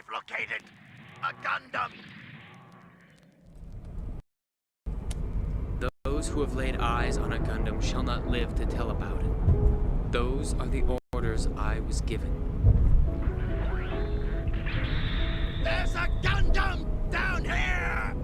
We've located a Gundam. Those who have laid eyes on a Gundam shall not live to tell about it. Those are the orders I was given. There's a Gundam down here!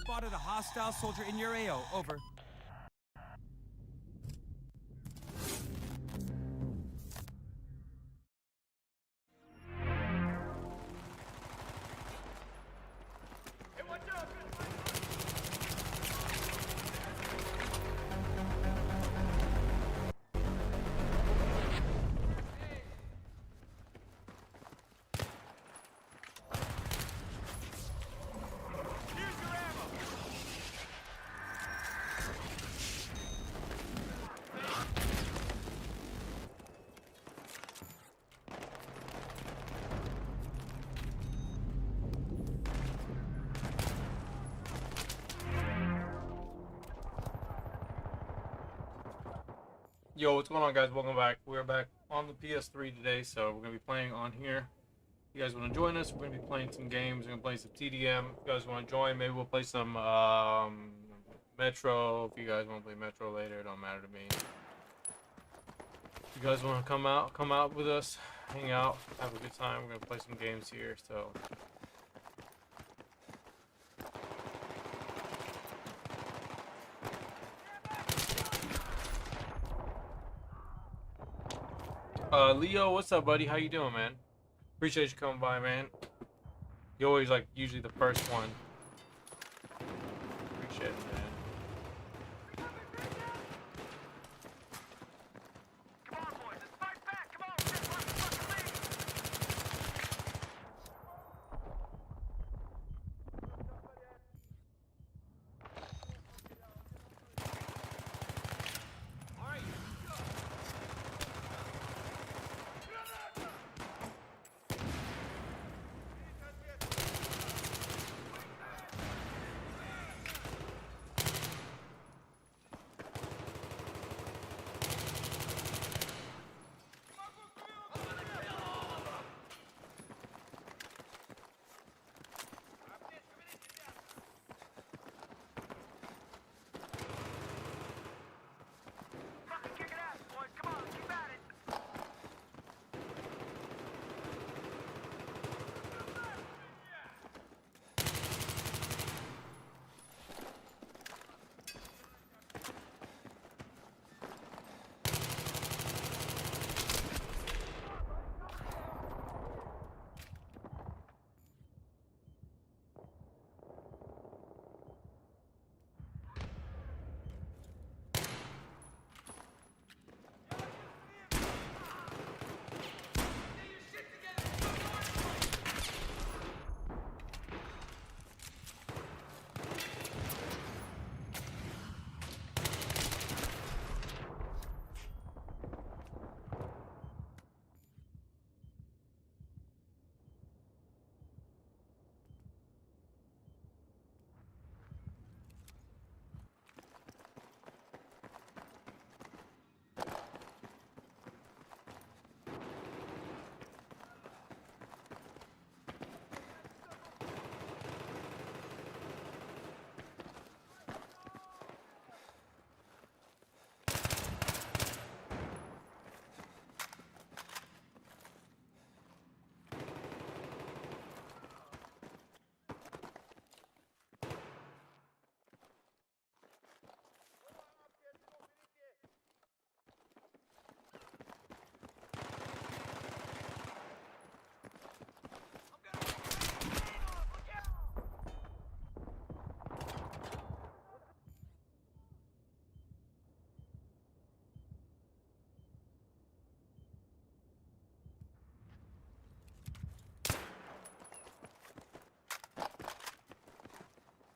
Spotted a hostile soldier in your AO. Over. Yo, what's going on, guys? Welcome back. We're back on the PS3 today, so we're going to be playing on here. If you guys want to join us, we're going to be playing some games. We're going to play some TDM. If you guys want to join, maybe we'll play some Metro. If you guys want to play Metro later, it don't matter to me. If you guys want to come out with us, hang out, have a good time. We're going to play some games here, so... Leo, what's up, buddy? How you doing, man? Appreciate you coming by, man. You're always, like, usually the first one. Appreciate it, man. Come on, boys, let's fight back. Come on, get one fucking lead. All right, here we go.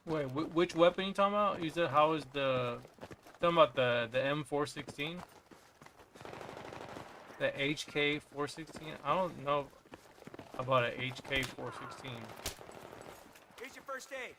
Wait, which weapon you talking about? You said how is the talking about the M416? The HK416? I don't know about an HK416. Here's your first aid.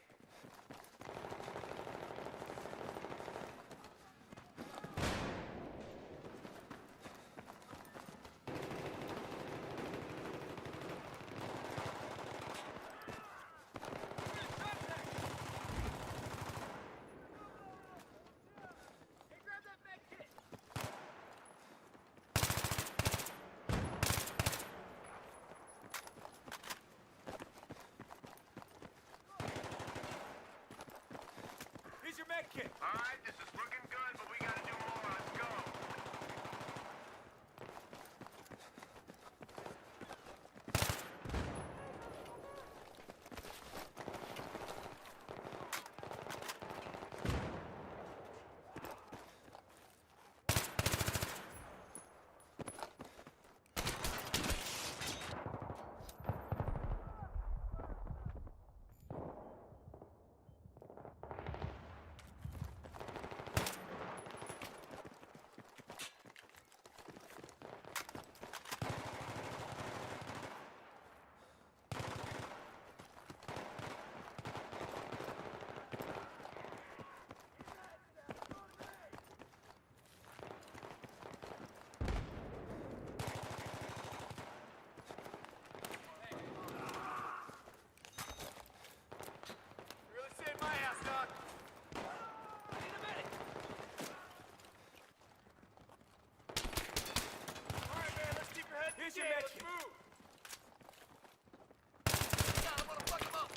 Here's your med kit. All right, this is looking good, but we gotta do more. Let's go. Really saved my ass, Doc. I need a medic. All right, man, let's keep your head. Here's your med kit. Move. I wanna fuck him up.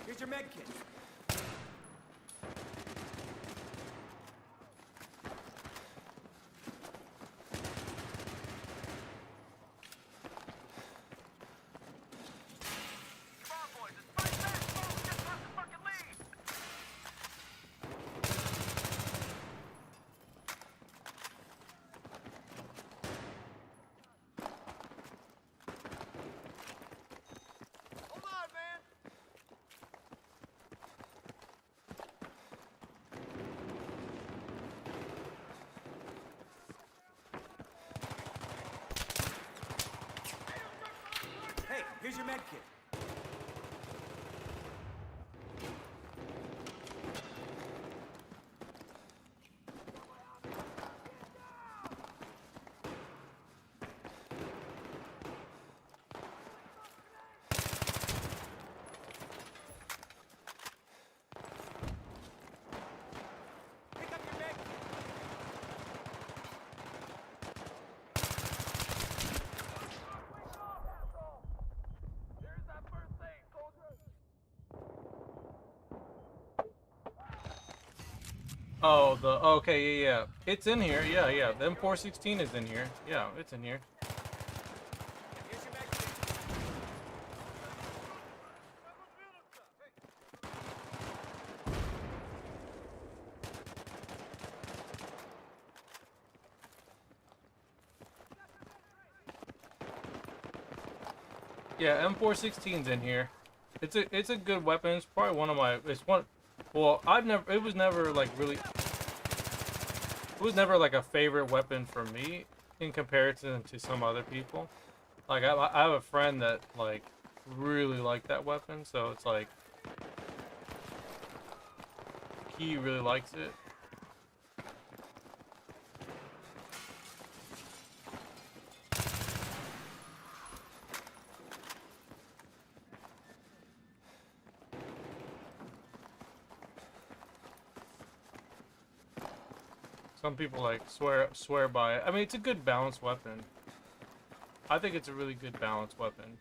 Here's your med kit. Come on, boys. Let's fight back. Come on, we just lost the fucking lead. Hold on, man. Hey, here's your med kit. Pick up your med kit. Here's that first aid, soldier. Oh, okay, yeah. It's in here. Yeah. The M416 is in here. Yeah, it's in here. Here's your med kit. Yeah, M416's in here. It's a good weapon. It's probably one of my. It's one. Well, it was never like really. It was never like a favorite weapon for me in comparison to some other people. Like I have a friend that like really liked that weapon, so it's like he really likes it. Some people like swear by it. I mean, it's a good balanced weapon. I think it's a really good balanced weapon.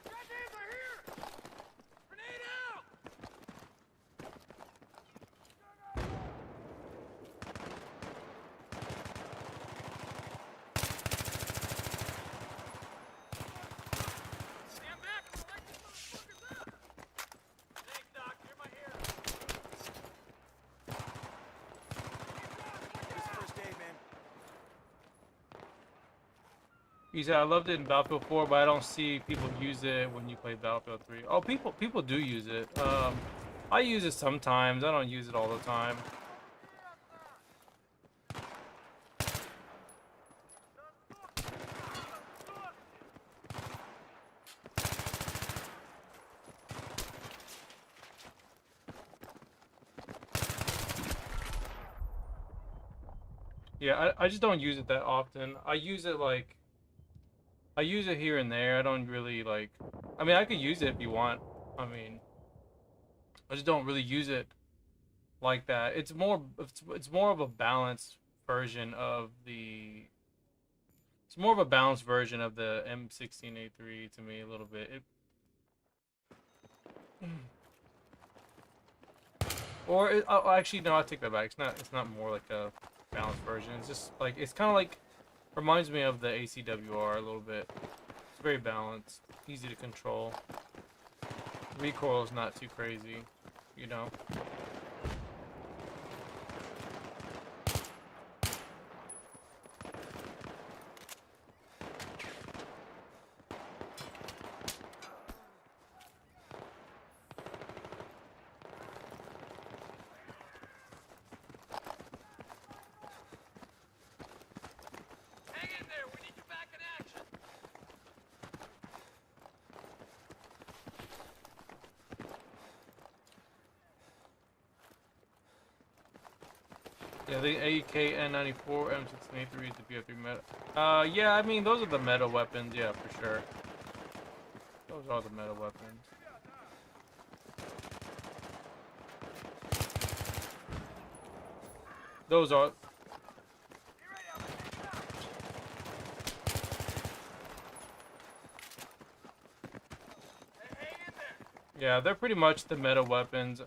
Goddamn, they're here! Grenade out! Stand back! I'm gonna light these motherfuckers up! Thanks, Doc. You're my hero. This is first aid, man. He said, I loved it in Battlefield 4, but I don't see people use it when you play Battlefield 3. Oh, people do use it. I use it sometimes. I don't use it all the time. Yeah, I just don't use it that often. I use it here and there. I don't really like. I mean, I could use it if you want. I mean, I just don't really use it like that. It's more of a balanced version of the. It's more of a balanced version of the M16A3 to me a little bit. Oh, actually, no, I take that back. It's not more like a balanced version. It's just like it's kind of like reminds me of the ACWR a little bit. It's very balanced, easy to control. Recoil is not too crazy, you know. Hang in there. We need you back in action. Yeah, the AK N94, M16A3 is the BF3 meta. Yeah, I mean those are the meta weapons. Yeah, for sure. Those are the meta weapons. Those are. Yeah, they're pretty much the meta weapons.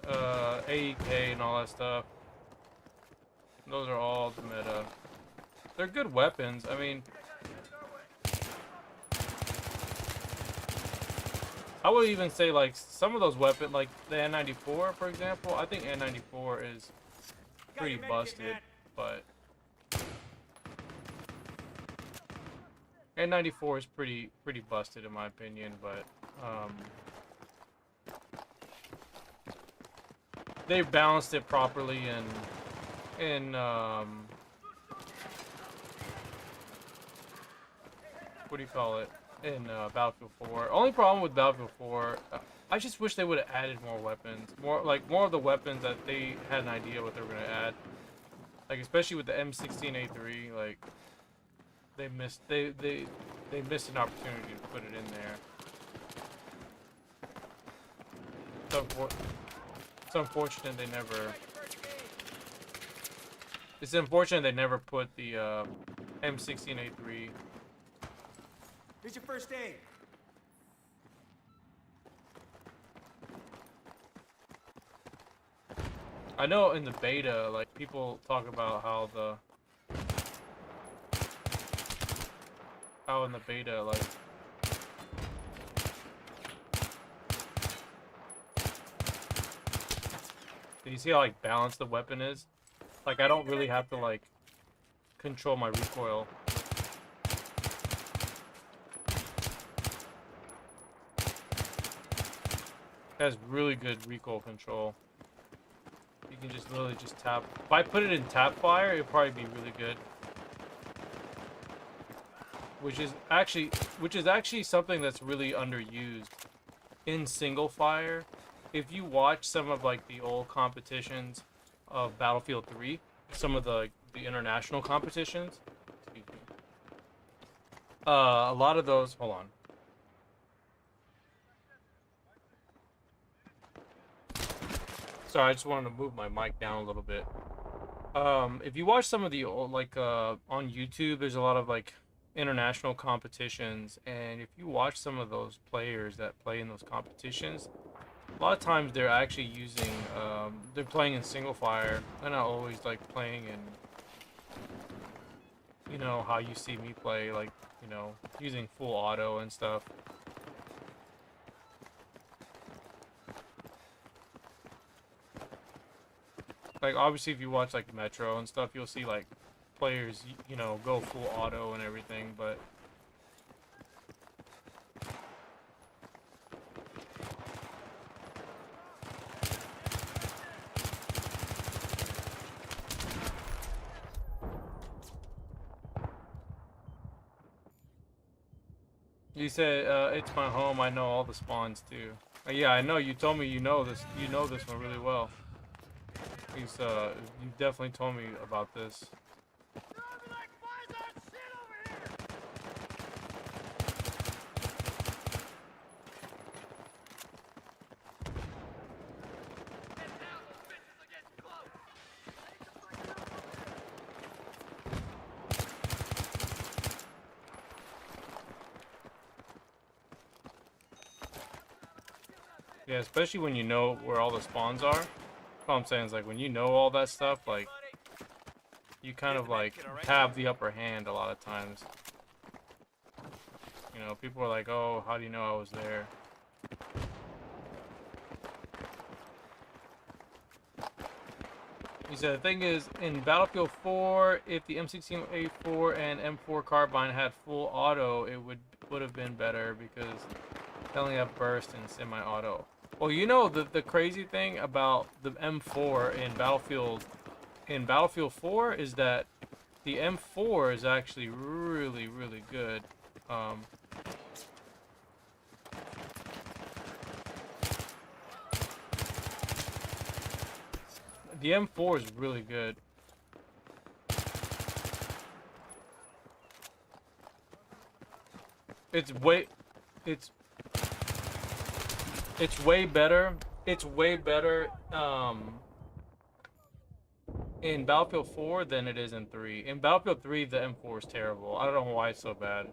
AEK and all that stuff. Those are all the meta. They're good weapons. I mean, I would even say like some of those weapons, like the N94, for example. I think N94 is pretty busted, but N94 is pretty busted in my opinion. But they balanced it properly in what do you call it? In Battlefield 4. Only problem with Battlefield 4, I just wish they would have added more weapons. More of the weapons that they had an idea what they were gonna add. Like especially with the M16A3, like they missed an opportunity to put it in there. It's unfortunate they never. It's unfortunate they never put the M16A3. Here's your first aid. I know in the beta, like people talk about how in the beta, like do you see how like balanced the weapon is? Like I don't really have to like control my recoil. It has really good recoil control. You You can just literally just tap. If I put it in tap fire, it'd probably be really good. Which is actually something that's really underused in single fire. If you watch some of like the old competitions of Battlefield 3, some of the international competitions, excuse me, a lot of those. Hold on. Sorry, I just wanted to move my mic down a little bit. If you watch some of the old, like on YouTube, there's a lot of like international competitions, and if you watch some of those players that play in those competitions, a lot of times they're actually using they're playing in single fire. They're not always like playing in, you know, how you see me play, like, you know, using full auto and stuff. Like, obviously, if you watch like Metro and stuff, you'll see like players, you know, go full auto and everything, but you said it's my home. I know all the spawns too. Yeah, I know. You told me you know this. You know this one really well. He's you definitely told me about this. Yeah, especially when you know where all the spawns are. All I'm saying is, like, when you know all that stuff, like, you kind of like have the upper hand a lot of times. You know, people are like, "Oh, how do you know I was there?" He said the thing is, in Battlefield 4, if the M16A4 and M4 carbine had full auto, it would have been better because they only have burst and semi-auto. Well, you know, the crazy thing about the M4 in Battlefield 4 is that the M4 is actually really, really good. The M4 is really good. It's way better. It's way better in Battlefield 4 than it is in 3. In Battlefield 3, the M4 is terrible. I don't know why it's so bad.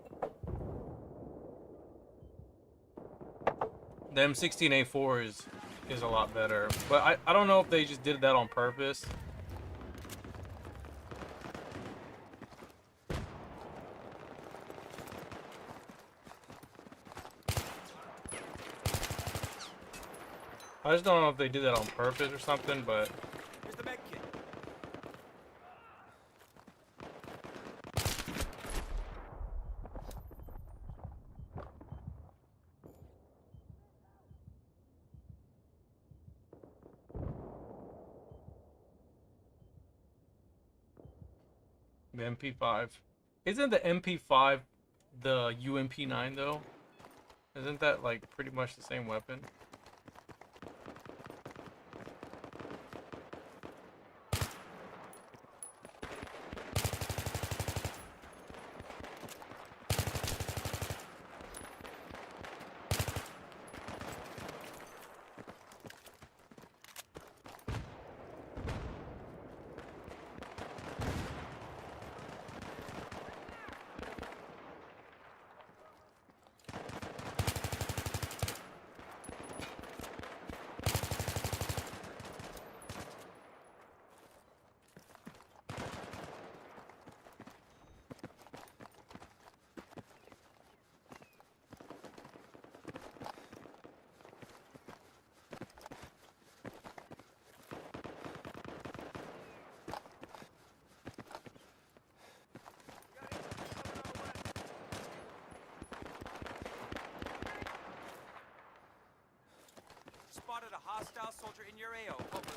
The M16A4 is a lot better, but I don't know if they just did that on purpose. I just don't know if they did that on purpose or something, but Here's the med kit. the MP5. Isn't the MP5 the UMP9 though? Isn't that like pretty much the same weapon? Spotted a hostile soldier in your AO. Over.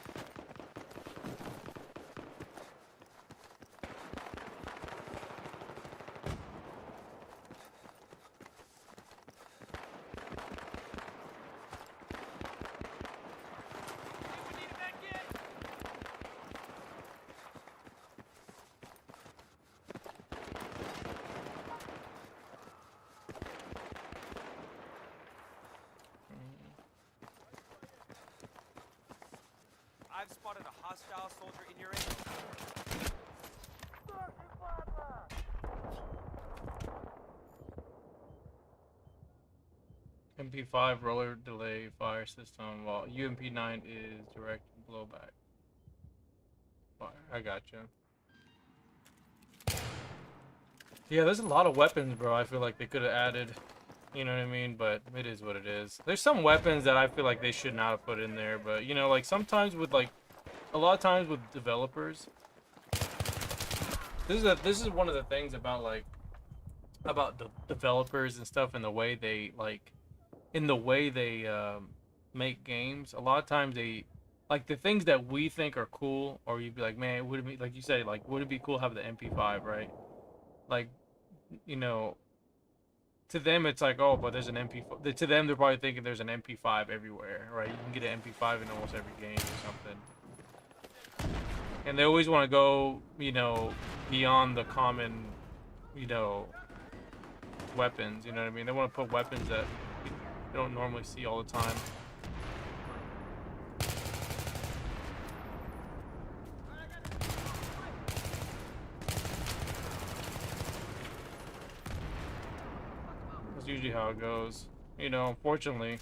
I've spotted a hostile soldier in your AO. MP5 roller delay fire system, while UMP9 is direct blowback fire. I gotcha. Yeah, there's a lot of weapons, bro. I feel like they could have added, you know what I mean? But it is what it is. There's some weapons that I feel like they should not have put in there, but you know, like sometimes with like, a lot of times with developers, this is one of the things about like, about the developers and stuff and the way they like, in the way they make games. A lot of times they, like the things that we think are cool, or you'd be like, man, would it be, like you said, like would it be cool to have the MP5, right? Like, you know, to them it's like, oh, but there's an MP5. To them, they're probably thinking there's an MP5 everywhere, right? You can get an MP5 in almost every game or something. And they always want to go, you know, beyond the common, you know, weapons. You know what I mean? They want to put weapons that you don't normally see all the time. Usually how it goes, you know. Unfortunately,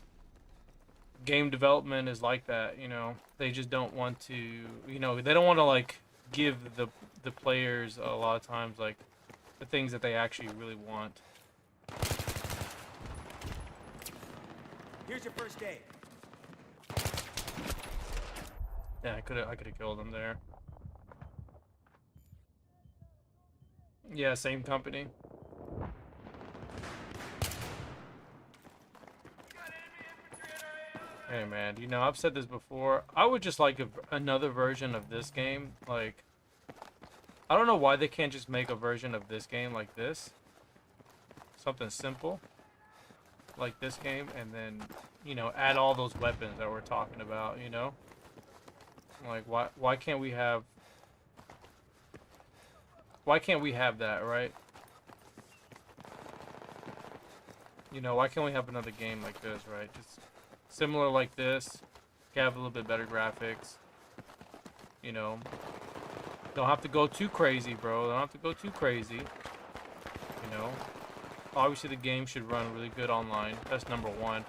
game development is like that, you know. They just don't want to, you know, they don't want to like give the players a lot of times like the things that they actually really want. Here's your first aid. Yeah, I could have killed him there. Yeah, same company. Hey man, you know, I've said this before. I would just like another version of this game. Like, I don't know why they can't just make a version of this game like this. Something simple. Like this game, and then, you know, add all those weapons that we're talking about, you know? Like, why can't we have... Why can't we have that, right? You know, why can't we have another game like this, right? Just... similar like this, have a little bit better graphics, you know. Don't have to go too crazy, bro. Don't have to go too crazy, you know. Obviously, the game should run really good online. That's number one.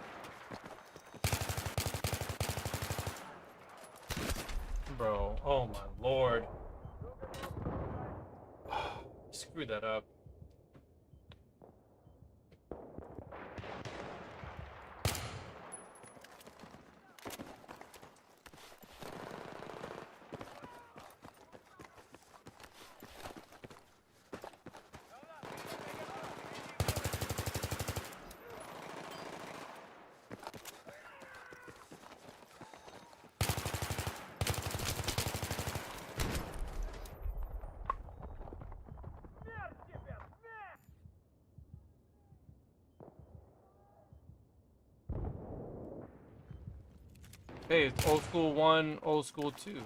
Bro, oh my lord. Screw that up. Hey, it's old school 1, old school 2.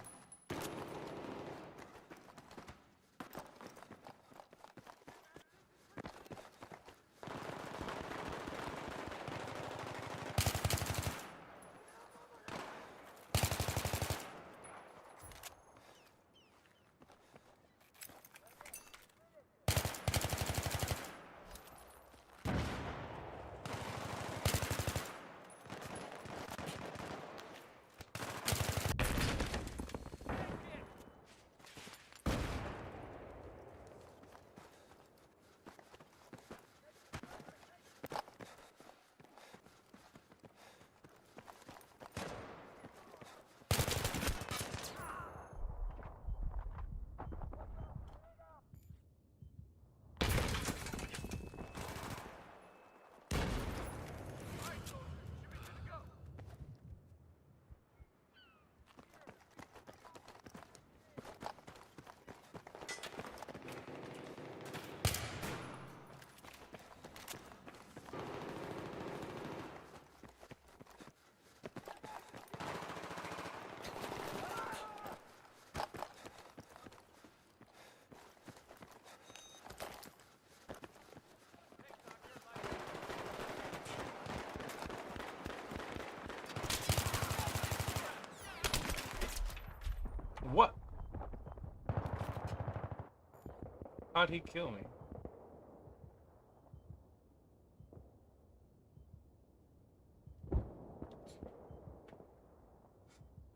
How'd he kill me?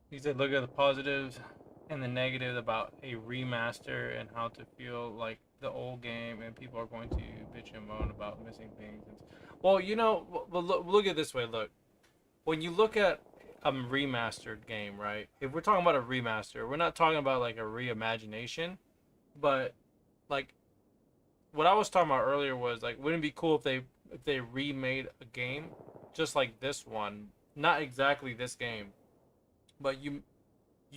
He said, look at the positives and the negatives about a remaster and how to feel like the old game, and people are going to bitch and moan about missing things. Well, you know, look at it this way. Look, when you look at a remastered game, right? If we're talking about a remaster, we're not talking about like a reimagination, but like what I was talking about earlier was like, wouldn't it be cool if they remade a game just like this one? Not exactly this game, but you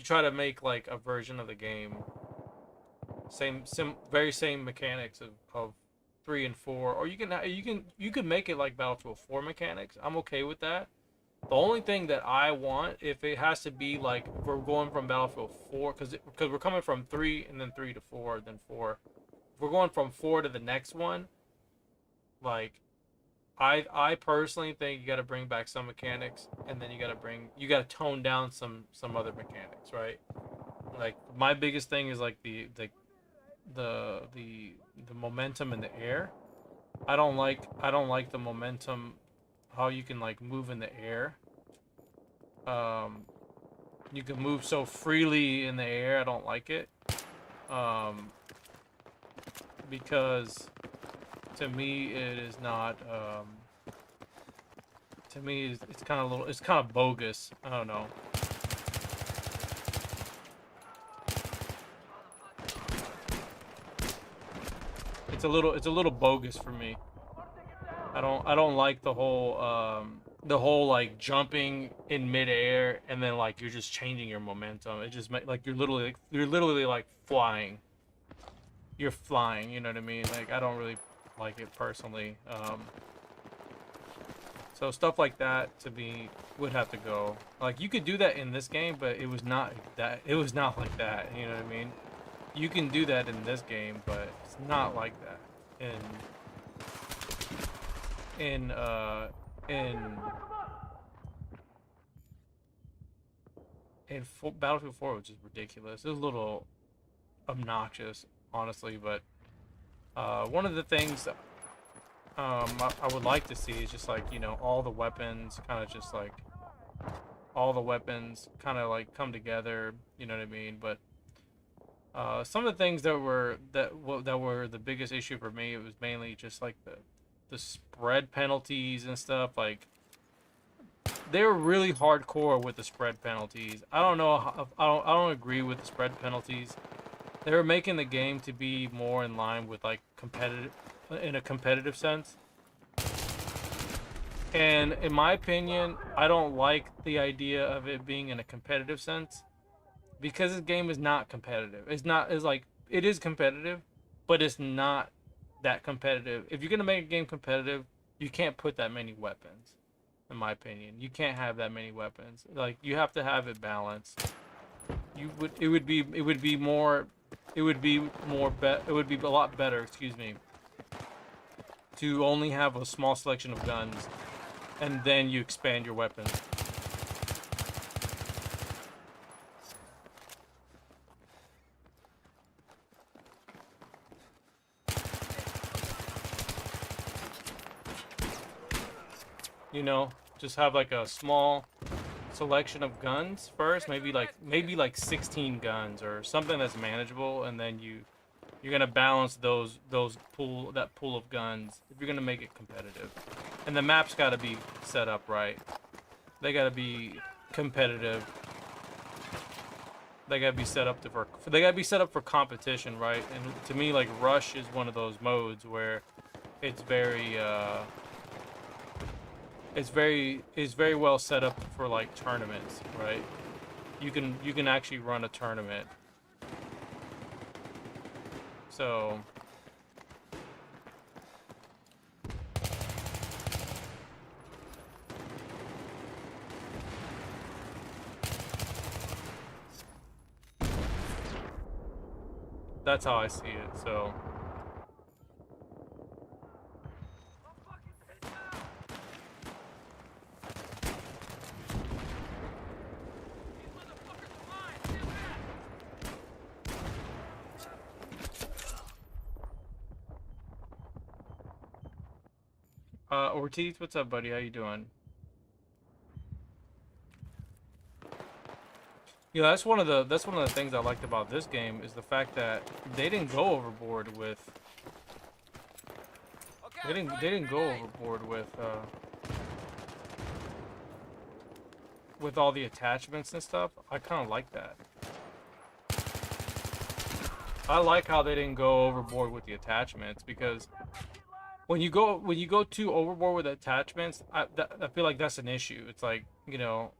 try to make like a version of the game, very same mechanics of 3 and 4, or you can make it like Battlefield 4 mechanics. I'm okay with that. The only thing that I want, if it has to be like we're going from Battlefield 4, because we're coming from 3 and then 3 to 4, then 4. If we're going from 4 to the next one, like I personally think you got to bring back some mechanics, and then you got to tone down some other mechanics, right? Like my biggest thing is like the momentum in the air. I don't like the momentum, how you can like move in the air. You can move so freely in the air. I don't like it. Because to me it is not to me it's kind of bogus. I don't know. It's a little bogus for me. I don't like the whole like jumping in midair and then like you're just changing your momentum. It just like you're literally like flying. You're flying, you know what I mean? Like I don't really like it personally. So stuff like that to me would have to go. Like you could do that in this game, but it was not that. It was not like that. You know what I mean? You can do that in this game, but it's not like that in Battlefield 4, which is ridiculous. It was a little obnoxious, honestly, but one of the things I would like to see is just like, you know, all the weapons kind of like come together, you know what I mean? But some of the things that were the biggest issue for me, it was mainly just like the spread penalties and stuff. Like they were really hardcore with the spread penalties. I don't know. I don't agree with the spread penalties. They were making the game to be more in line with like in a competitive sense. And in my opinion, I don't like the idea of it being in a competitive sense, because this game is not competitive. It is competitive, but it's not that competitive. If you're gonna make a game competitive, you can't put that many weapons. In my opinion, you can't have that many weapons. Like you have to have it balanced. It would be a lot better, excuse me, to only have a small selection of guns, and then you expand your weapons. You know, just have like a small selection of guns first, maybe like 16 guns or something that's manageable, and then you're gonna balance that pool of guns if you're gonna make it competitive. And the map's got to be set up right. They got to be competitive. They got to be set up for competition, right? And to me, like Rush is one of those modes where it's very well set up for like tournaments, right? You can actually run a tournament. So that's how I see it. So Ortiz, what's up, buddy? How you doing? Yeah, that's one of the things I liked about this game is the fact that they didn't go overboard with Okay, they didn't go overboard with all the attachments and stuff. I kind of like that. I like how they didn't go overboard with the attachments, because when you go too overboard with attachments, I feel like that's an issue. It's like, you know,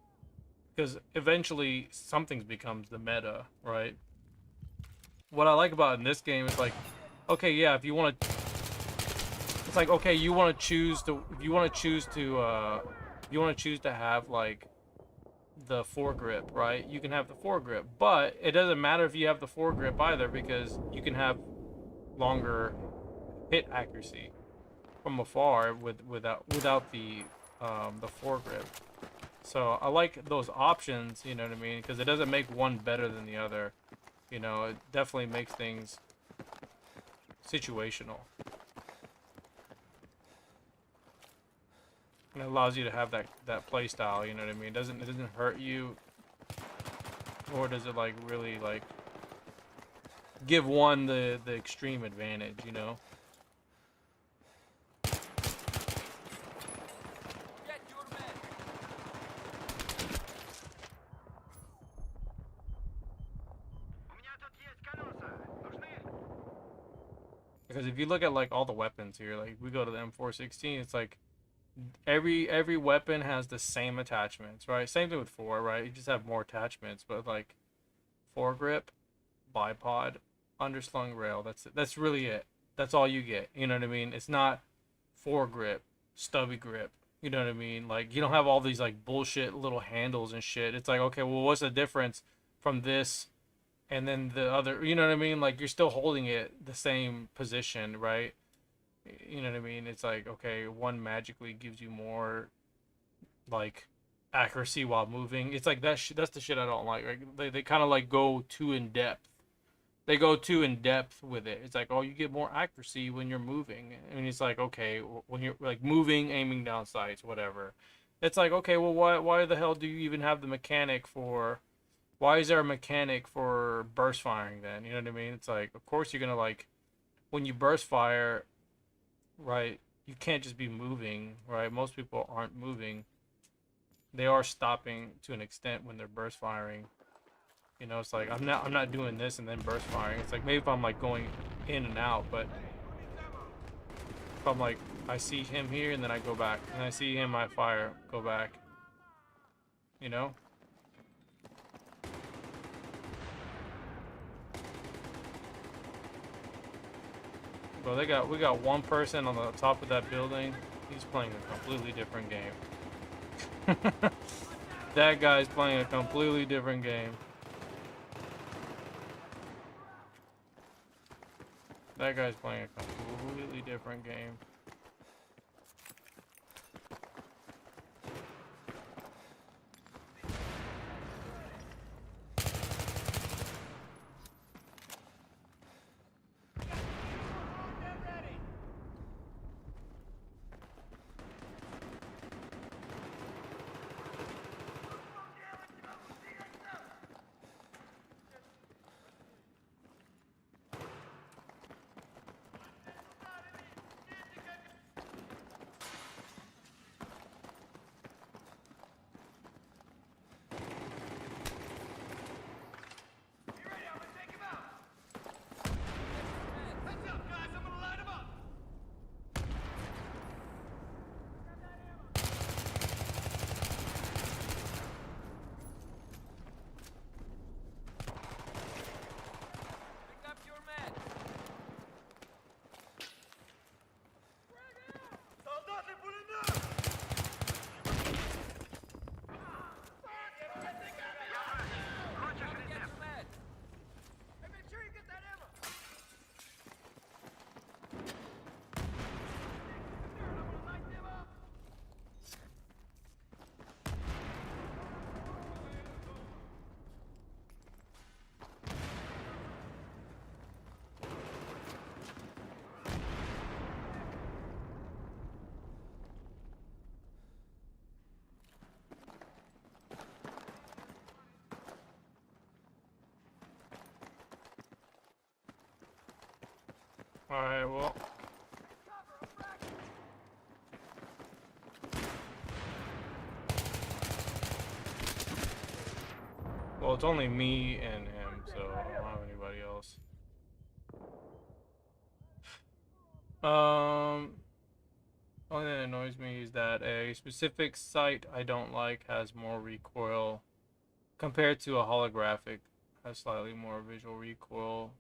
because eventually something becomes the meta, right? What I like about in this game is like, okay, yeah, if you want to, it's like, okay, you want to choose to, if you want to choose to have like the foregrip, right? You can have the foregrip, but it doesn't matter if you have the foregrip either, because you can have longer hit accuracy from afar without the foregrip. So I like those options, you know what I mean? Because it doesn't make one better than the other. You know, it definitely makes things situational. And it allows you to have that play style, you know what I mean? It doesn't hurt you, or does it like really like give one the extreme advantage, you know? Get your men. Because if you look at like all the weapons here, like we go to the M416, it's like every weapon has the same attachments, right? Same thing with 4, right? You just have more attachments, but like foregrip, bipod, underslung rail. That's really it. That's all you get. You know what I mean? It's not foregrip, stubby grip. You know what I mean? Like, you don't have all these like bullshit little handles and shit. It's like, okay, well, what's the difference from this and then the other? You know what I mean? Like, you're still holding it the same position, right? You know what I mean? It's like, okay, one magically gives you more like accuracy while moving. It's like that's the shit I don't like. Like, they kind of like go too in depth. They go too in depth with it. It's like, oh, you get more accuracy when you're moving. I mean, it's like, okay, when you're like moving, aiming down sights, whatever. It's like, okay, well, why the hell do you even have the mechanic for? Why is there a mechanic for burst firing then? You know what I mean? It's like, of course you're gonna like, when you burst fire, right? You can't just be moving, right? Most people aren't moving. They are stopping to an extent when they're burst firing. You know, it's like I'm not doing this and then burst firing. It's like maybe if I'm like going in and out, but if I'm like, I see him here and then I go back, and I see him, I fire, go back. You know? Bro, we got one person on the top of that building. He's playing a completely different game. That guy's playing a completely different game. That guy's playing a completely different game. Alright, well. Well, it's only me and him, so I don't have anybody else. Only thing that annoys me is that a specific sight I don't like has more recoil compared to a holographic has slightly more visual recoil.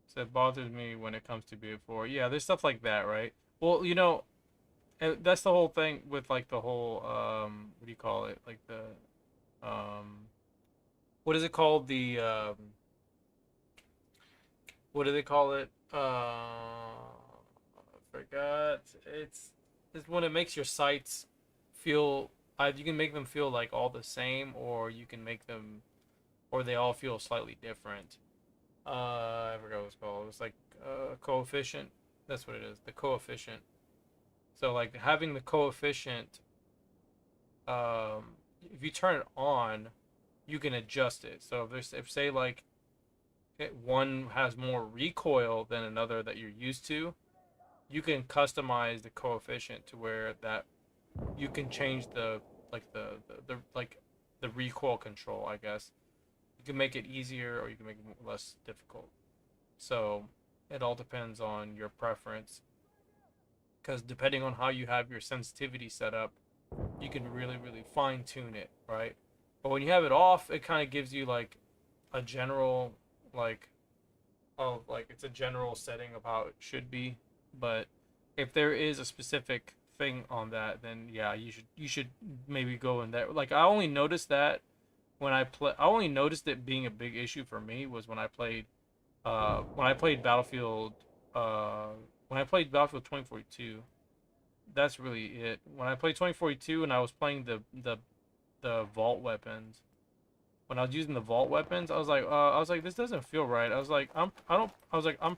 So it bothers me when it comes to BF4. Yeah, there's stuff like that, right? Well, you know, that's the whole thing with like the whole what do you call it? Like the what is it called? The what do they call it? I forgot. It's when it makes your sights feel. You can make them feel like all the same, or you can make them, or they all feel slightly different. I forgot what it's called. It's like coefficient. That's what it is. The coefficient. So like having the coefficient, if you turn it on, you can adjust it. So if say like one has more recoil than another that you're used to, you can customize the coefficient to where that you can change the recoil control, I guess. You can make it easier or you can make it less difficult. So it all depends on your preference, because depending on how you have your sensitivity set up, you can really fine tune it, right? But when you have it off, it kind of gives you like a general it's a general setting of how it should be. But if there is a specific thing on that, then yeah, you should maybe go in there. Like I only noticed that when I only noticed it being a big issue for me was when I played Battlefield 2042. That's really it. When I played 2042 and I was playing the vault weapons, when I was using the vault weapons, I was like, this doesn't feel right. I was like, I'm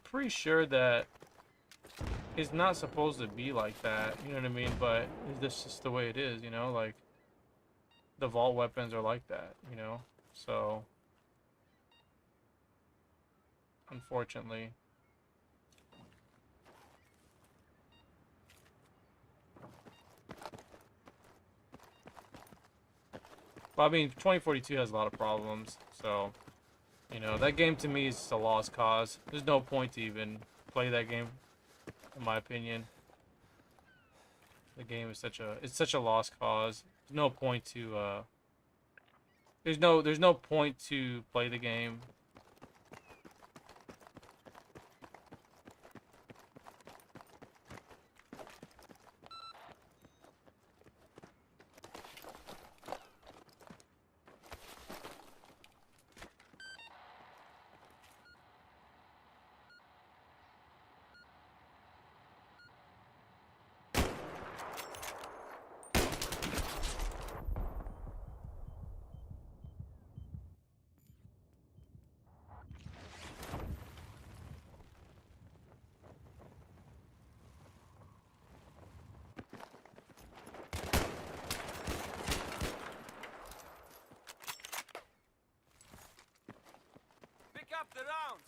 pretty sure that it's not supposed to be like that. You know what I mean? But this is just the way it is. You know, like the vault weapons are like that. You know, so unfortunately. But I mean, 2042 has a lot of problems, so, you know, that game to me is just a lost cause. There's no point to even play that game, in my opinion. The game is such a lost cause. There's no point to, there's no point to play the game. Pick up the rounds.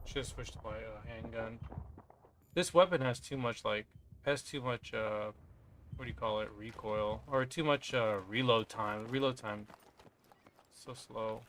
Should have switched to my handgun. This weapon has too much what do you call it, recoil, or too much reload time. Reload time so slow.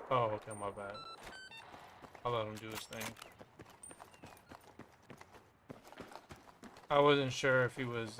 Oh, okay, my bad. I'll let him do his thing. I wasn't sure if he was,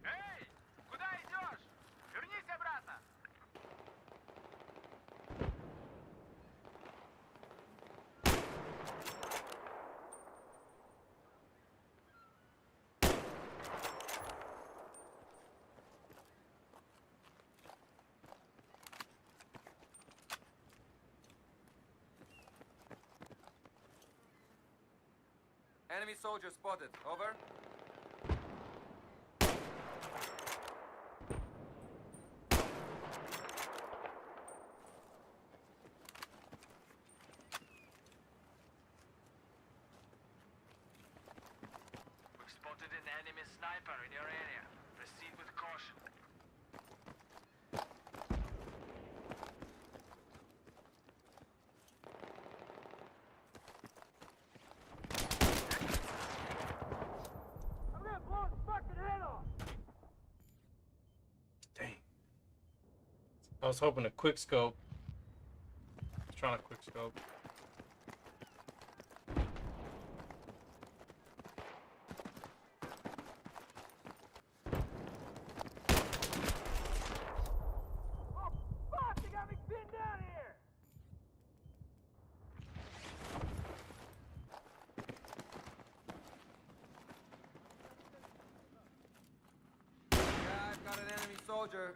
Эй! Куда идешь? Вернись обратно! Enemy soldier spotted. Over. We've spotted an enemy sniper in your area. Proceed with caution. I'm gonna blow his fucking head off! dang. I was hoping a quick scope. I was trying to quick scope. Oh, fuck! You got me pinned down here! Yeah, I've got an enemy soldier.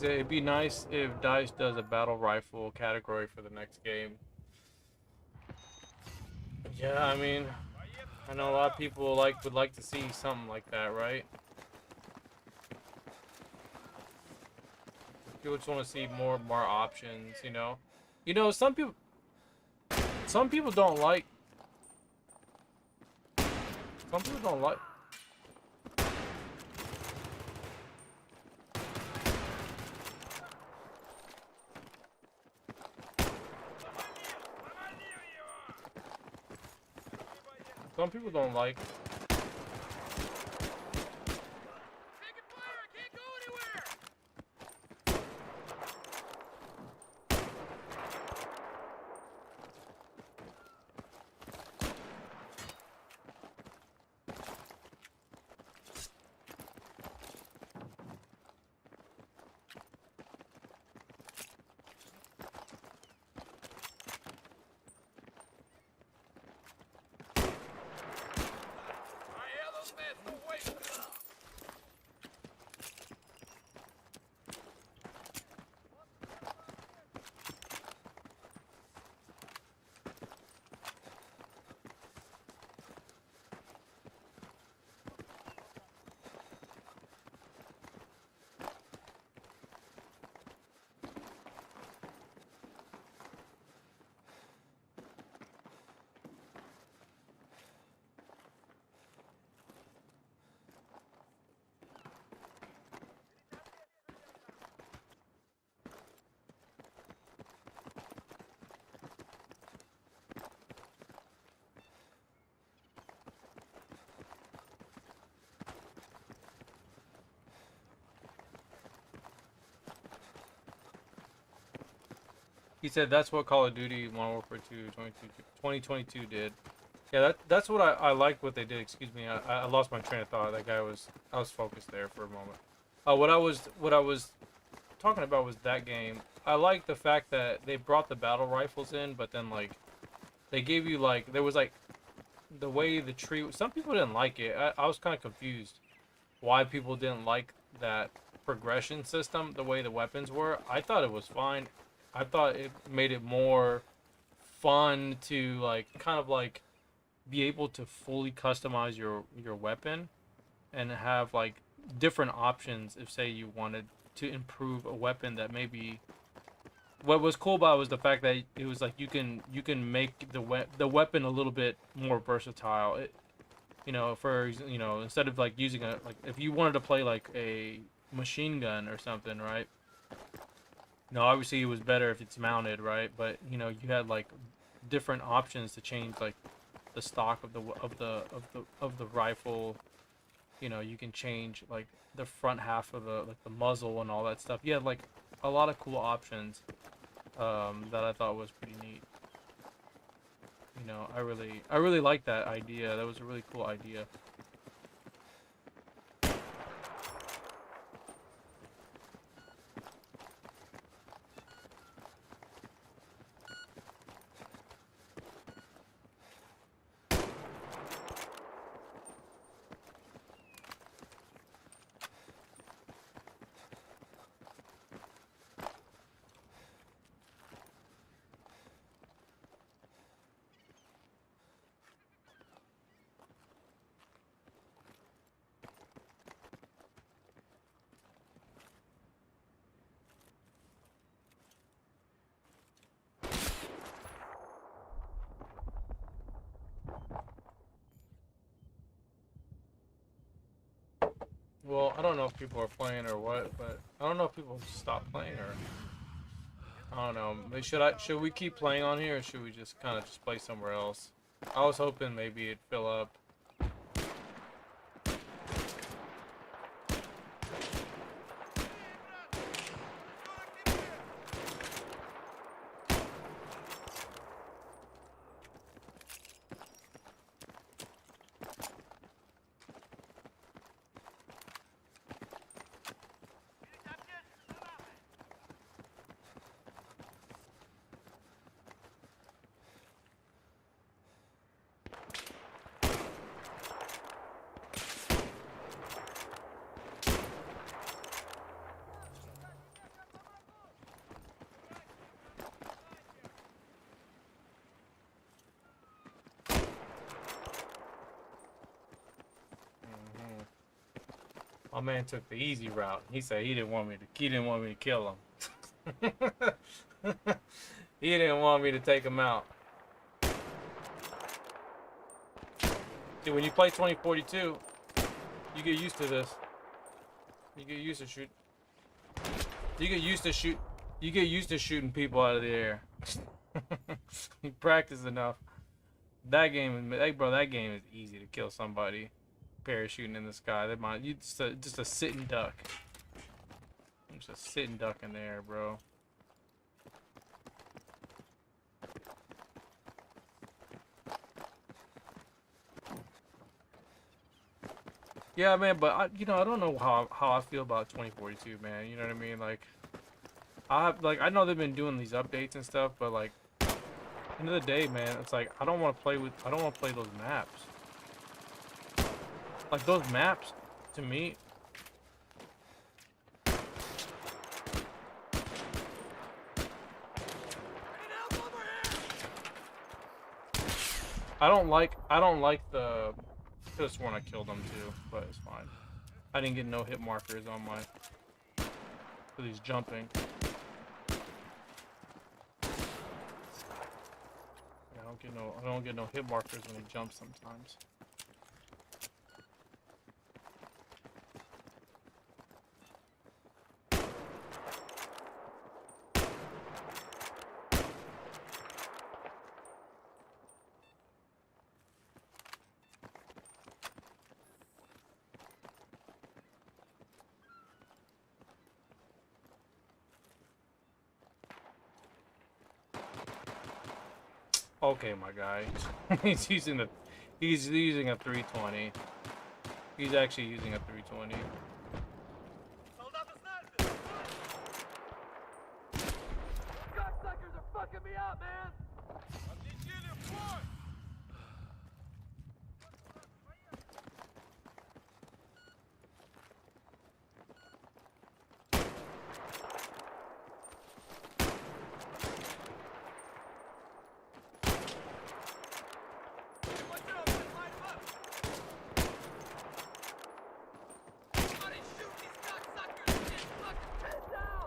It'd be nice if DICE does a battle rifle category for the next game. Yeah, I mean, I know a lot of people would like to see something like that, right? People just want to see more options, you know. You know, some people don't like. Some people don't like. Some people don't like. Taking fire! I can't go anywhere! He said that's what Call of Duty Modern Warfare 2 2022 did. Yeah, that's what I liked what they did. Excuse me, I lost my train of thought. I was focused there for a moment. What I was talking about was that game. I like the fact that they brought the battle rifles in, but then like they gave you like there was like the way the tree. Some people didn't like it. I was kind of confused why people didn't like that progression system, the way the weapons were. I thought it was fine. I thought it made it more fun to like kind of like be able to fully customize your weapon and have like different options if say you wanted to improve a weapon that maybe what was cool about it was the fact that it was like you can make the weapon a little bit more versatile. You know, instead of like using a like if you wanted to play like a machine gun or something, right? No, obviously it was better if it's mounted, right? But you know, you had like different options to change like the stock of the rifle. You know, you can change like the front half of the muzzle and all that stuff. You had like a lot of cool options that I thought was pretty neat. You know, I really like that idea. That was a really cool idea. Well, I don't know if people are playing or what, but I don't know if people stop playing or I don't know. Should we keep playing on here or should we just kind of just play somewhere else? I was hoping maybe it'd fill up. My man took the easy route. He said he didn't want me to kill him. He didn't want me to take him out. See, when you play 2042, you get used to this. You get used to shoot. You get used to shoot. You get used to shooting people out of the air. You practice enough. That game, bro, that game is easy to kill somebody. Parachuting in the sky. That might you just a sitting duck. Just a sitting duck in the air, bro. Yeah, man, but I don't know how I feel about 2042, man. You know what I mean? Like, I know they've been doing these updates and stuff, but like, end of the day, man, it's like I don't want to play those maps. Like those maps, to me. I don't like the. I could have sworn I killed them too, but it's fine. I didn't get no hit markers on my. For these jumping. Yeah, I don't get no hit markers when he jumps sometimes. Okay, my guy. He's using a 320. He's actually using a 320. Солдаты снайперы! Cocksuckers are fucking me up, man! Отлетели в бой!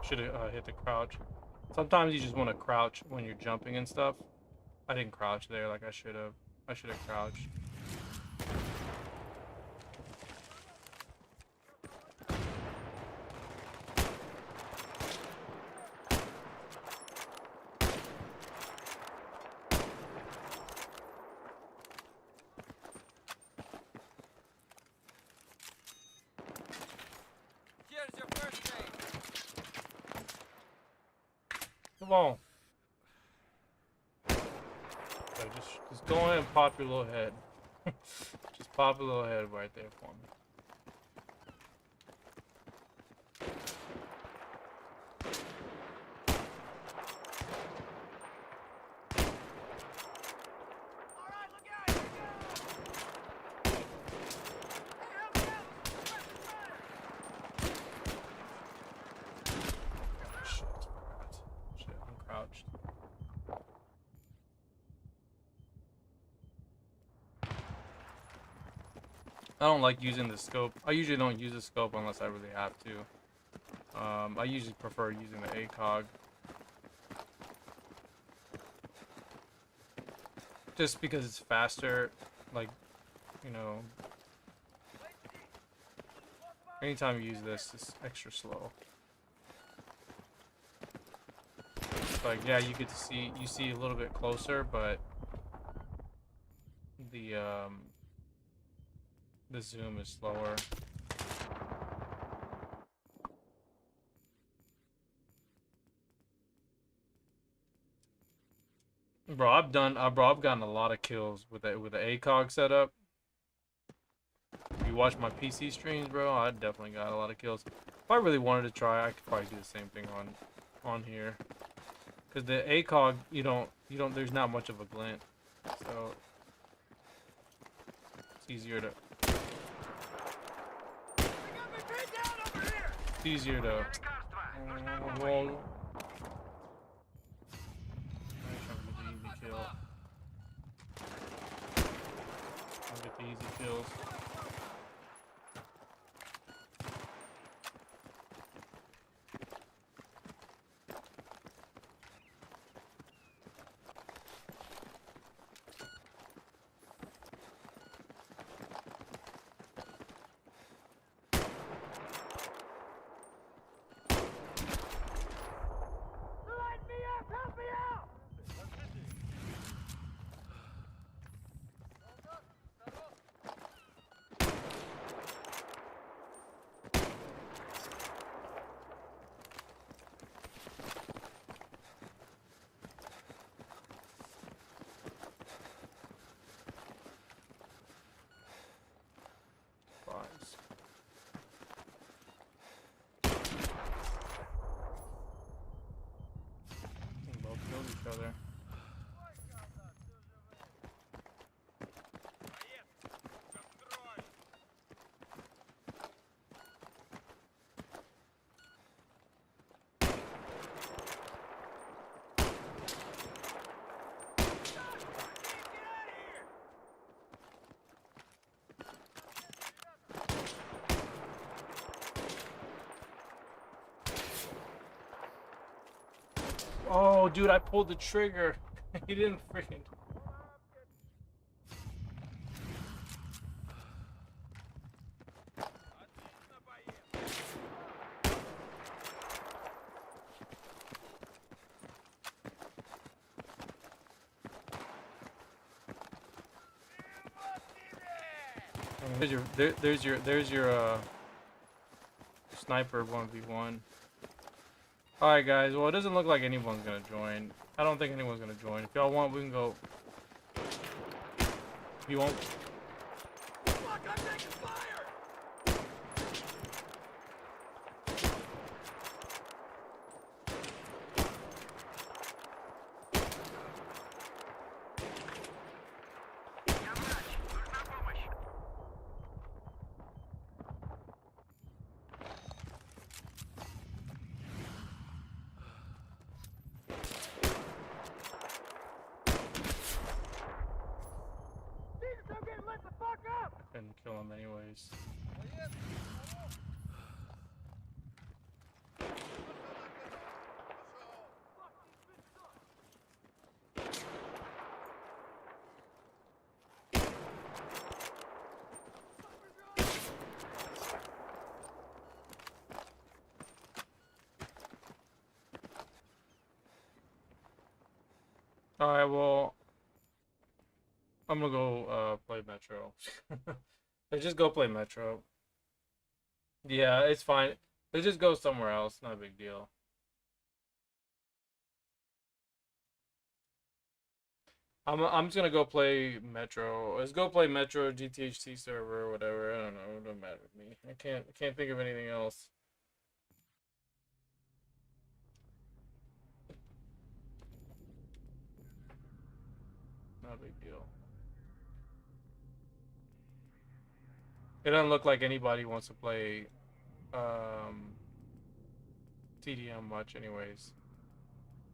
Should have hit the crouch. Sometimes you just want to crouch when you're jumping and stuff. I didn't crouch there like I should have. I should have crouched. Here's your first aid. Come on. Okay, just go ahead and pop your little head. Just pop a little head right there for me. Alright, look out! Here we go! Hey, help me out! Suppress the fire! Shit, forgot. Shit, I'm crouched. I don't like using the scope. I usually don't use the scope unless I really have to. I usually prefer using the ACOG. Just because it's faster, like, you know, anytime you use this, it's extra slow. Like, yeah, you get to see, you see a little bit closer, but the zoom is slower. Bro, I've gotten a lot of kills with the ACOG setup. If you watch my PC streams, bro, I definitely got a lot of kills. If I really wanted to try, I could probably do the same thing on here. Cause the ACOG, you don't, there's not much of a glint, so it's easier to. They got me pinned down over here! It's easier to. Well, I'll get the easy kills. Light me up! Help me out! Buys. They both killed each other. Oh, dude, I pulled the trigger. He didn't freaking. There's your sniper 1v1. Alright guys, well it doesn't look like anyone's gonna join. I don't think anyone's gonna join. If y'all want, we can go You won't. Fuck, I'm taking fire! Jesus, I'm getting lit the fuck up! Couldn't kill him anyways. Alright, well, I'm gonna go play Metro. Let's just go play Metro. Yeah, it's fine. Let's just go somewhere else. Not a big deal. I'm just gonna go play Metro. Let's go play Metro GTHC server or whatever. I don't know. It doesn't matter to me. I can't think of anything else. Not a big deal. It doesn't look like anybody wants to play TDM much anyways.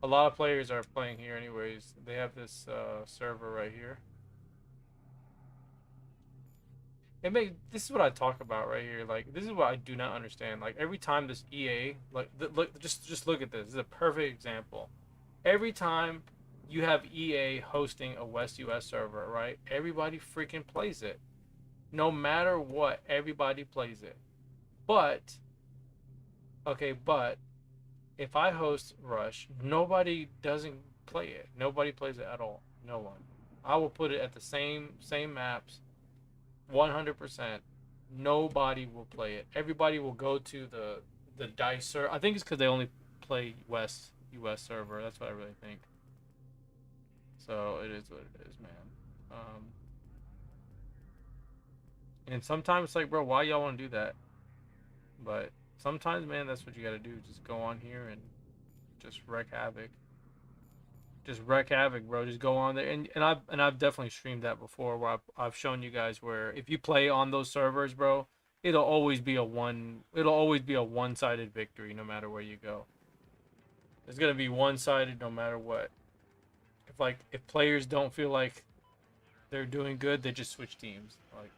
A lot of players are playing here anyways. They have this server right here. This is what I talk about right here. Like, this is what I do not understand. Like, every time this EA, like, look, just look at this. This is a perfect example. Every time you have EA hosting a West US server, right? Everybody freaking plays it. No matter what, everybody plays it. But, okay, but if I host Rush, nobody doesn't play it. Nobody plays it at all. No one. I will put it at the same maps, 100%. Nobody will play it. Everybody will go to the DICE server. I think it's because they only play West US server. That's what I really think. So it is what it is, man. And sometimes it's like, bro, why y'all want to do that? But sometimes, man, that's what you got to do. Just go on here and just wreak havoc. Just wreak havoc, bro. Just go on there, and I've definitely streamed that before, where I've shown you guys where if you play on those servers, bro, it'll always be a one-sided victory no matter where you go. It's gonna be one-sided no matter what. If players don't feel like they're doing good, they just switch teams. Like.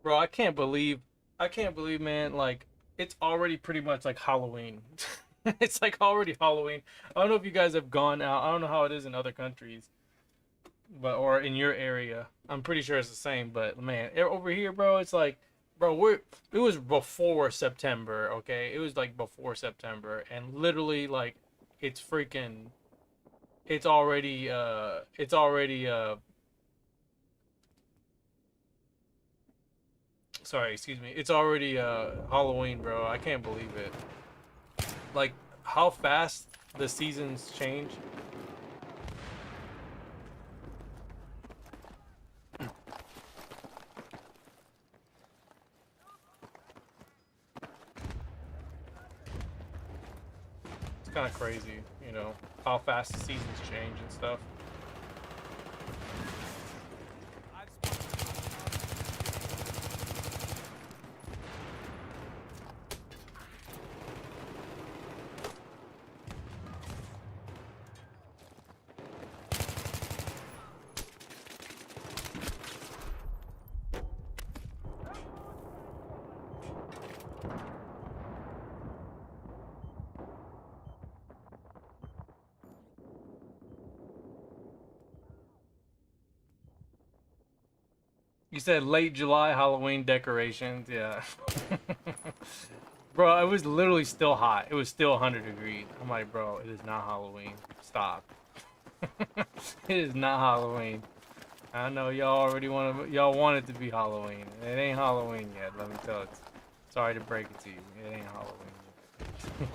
Bro, I can't believe, man, like, it's already pretty much like Halloween. It's like already Halloween. I don't know if you guys have gone out. I don't know how it is in other countries, or in your area. I'm pretty sure it's the same, but man, over here, bro, it's like, bro, it was before September, okay? It was like before September, and literally, like, it's already, sorry, excuse me. It's already Halloween, bro. I can't believe it. Like, how fast the seasons change. It's kind of crazy, you know, how fast the seasons change and stuff. You said late July Halloween decorations. Yeah. Bro, it was literally still hot. It was still 100 degrees. I'm like, bro, it is not Halloween. Stop. It is not Halloween. I know y'all already want it to be Halloween. It ain't Halloween yet, let me tell you. Sorry to break it to you. It ain't Halloween yet.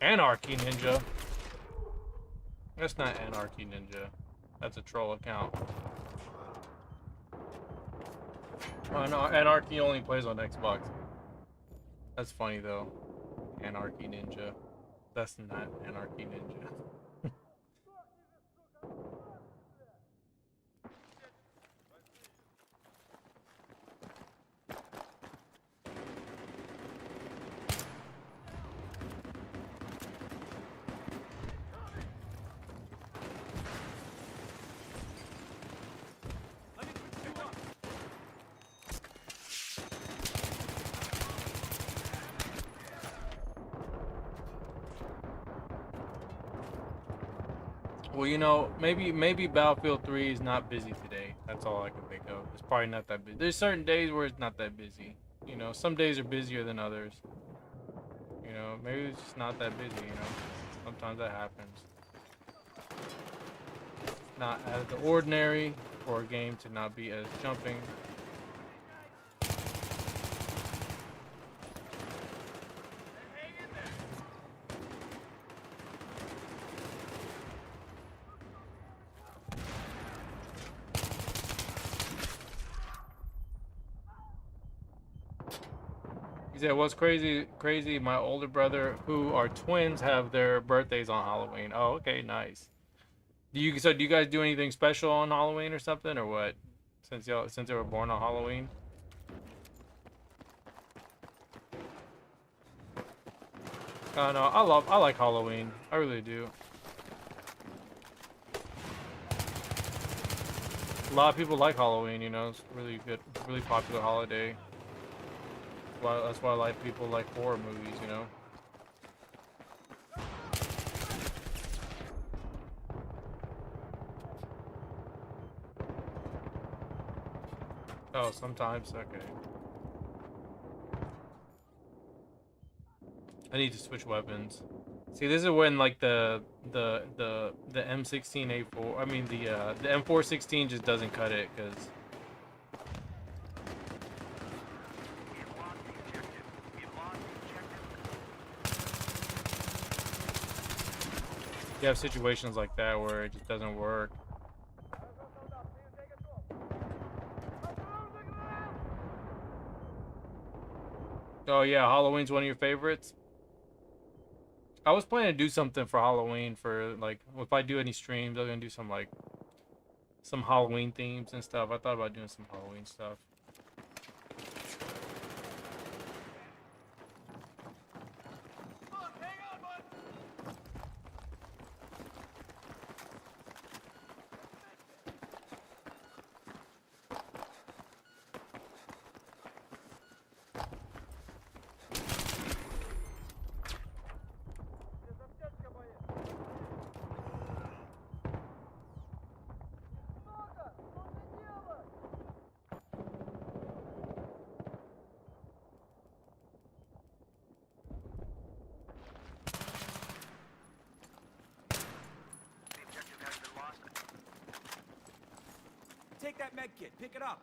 Anarchy Ninja. That's not Anarchy Ninja. That's a troll account. Oh, no, Anarchy only plays on Xbox. That's funny though. Anarchy Ninja. That's not Anarchy Ninja. Well, you know, maybe Battlefield 3 is not busy today. That's all I can think of. It's probably not that busy. There's certain days where it's not that busy. You know, some days are busier than others. You know, maybe it's just not that busy, you know. Sometimes that happens. Not out of the ordinary for a game to not be as jumping. He said, "What's crazy? My older brother, who are twins, have their birthdays on Halloween." Oh, okay, nice. Do you guys do anything special on Halloween or something, or what? Since they were born on Halloween. No, I like Halloween. I really do. A lot of people like Halloween. You know, it's really good, really popular holiday. That's why I like people like horror movies, you know. Oh, sometimes, okay. I need to switch weapons. See, this is when like the M16A4, I mean the M416 just doesn't cut it, because you have situations like that where it just doesn't work. Oh yeah, Halloween's one of your favorites? I was planning to do something for Halloween for, like, if I do any streams, I'm gonna do some, like, some Halloween themes and stuff. I thought about doing some Halloween stuff. Take that med kit. Pick it up.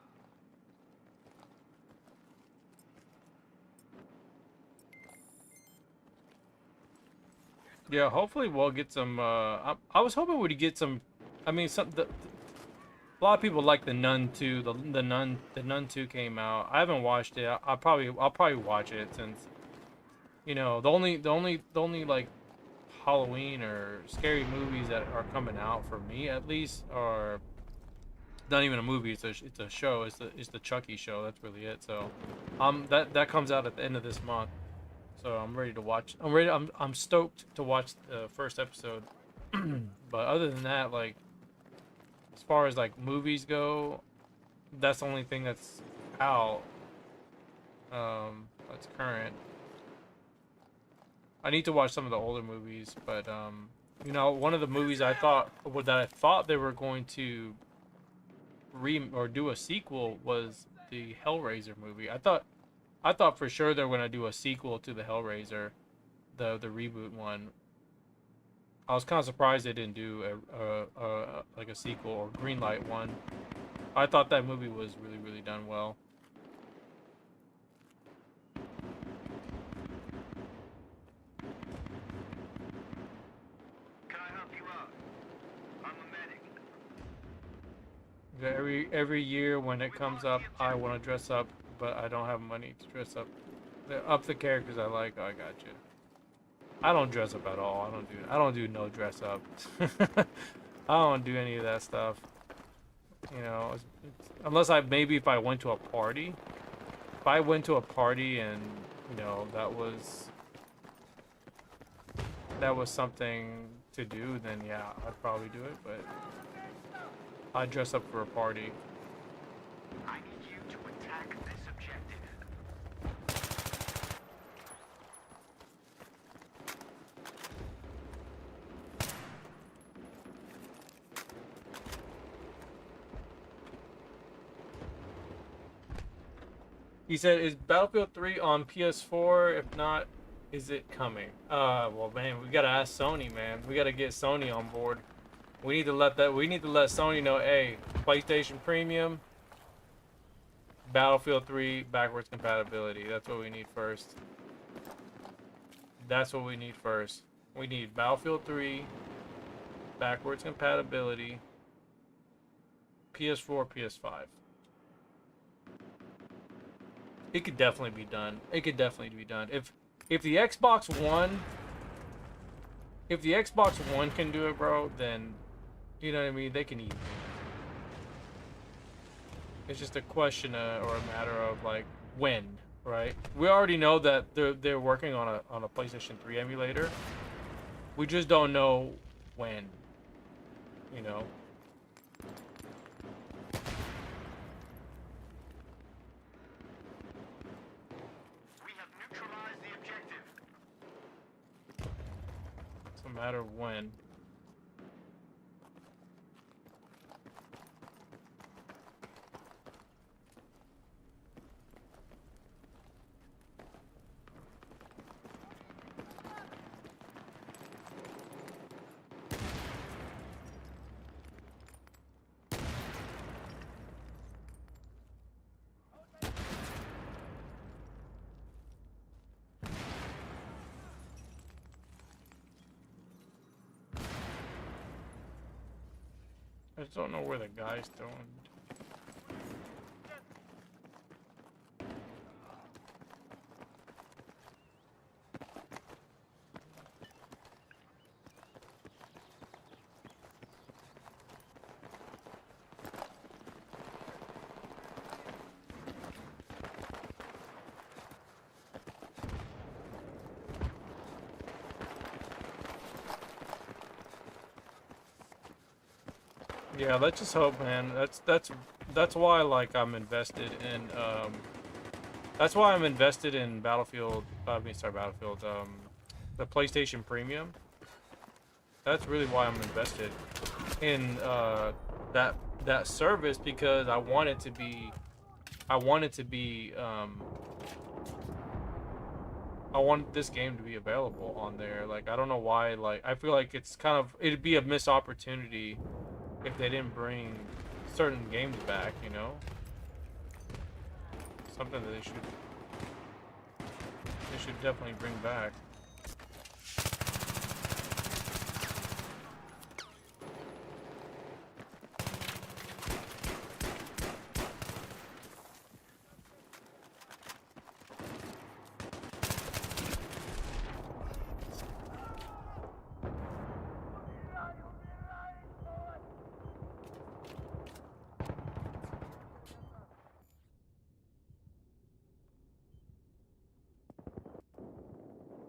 Yeah, hopefully we'll get some, I was hoping we'd get some, I mean, a lot of people like the Nun 2, the Nun 2 came out. I haven't watched it. I'll probably watch it, since, you know, the only like Halloween or scary movies that are coming out for me, at least, are not even a movie. It's a show. It's the Chucky show. That's really it. So, that comes out at the end of this month. So I'm ready to watch. I'm stoked to watch the first episode But other than that, like, as far as like movies go, that's the only thing that's out. That's current. I need to watch some of the older movies, but you know, one of the movies I thought they were going to do a sequel was the Hellraiser movie. I thought for sure they were gonna do a sequel to the Hellraiser, the reboot one. I was kind of surprised they didn't do like a sequel or greenlight one. I thought that movie was really done well. Can I help you out? I'm a medic. Yeah, every year when it comes up, I want to dress up, but I don't have money to dress up. Up the characters I like. Oh, I got you. I don't dress up at all. I don't do no dress up. I don't do any of that stuff. You know, unless if I went to a party. If I went to a party and, you know, that was something to do, then yeah, I'd probably do it, but I'd dress up for a party. I need you to attack this objective. He said, is Battlefield 3 on PS4? If not, is it coming? Well, man, we gotta ask Sony, man. We gotta get Sony on board. We need to let Sony know, hey, PlayStation Premium, Battlefield 3 backwards compatibility. That's what we need first. That's what we need first. We need Battlefield 3 backwards compatibility, PS4, PS5. It could definitely be done. It could definitely be done. If the Xbox One can do it, bro, then you know what I mean, they can eat. It's just a question or a matter of like when, right? We already know that they're working on a PlayStation 3 emulator. We just don't know when, you know. It's a matter of when. I just don't know where the guy's throwing. Yeah, let's just hope, man. That's why, like, I'm invested in that's why I'm invested in Battlefield. Battlefield. The PlayStation Premium. That's really why I'm invested in that service, because I want it to be. I want this game to be available on there. Like, I don't know why. Like, I feel like it'd be a missed opportunity if they didn't bring certain games back, you know? Something that they should definitely bring back.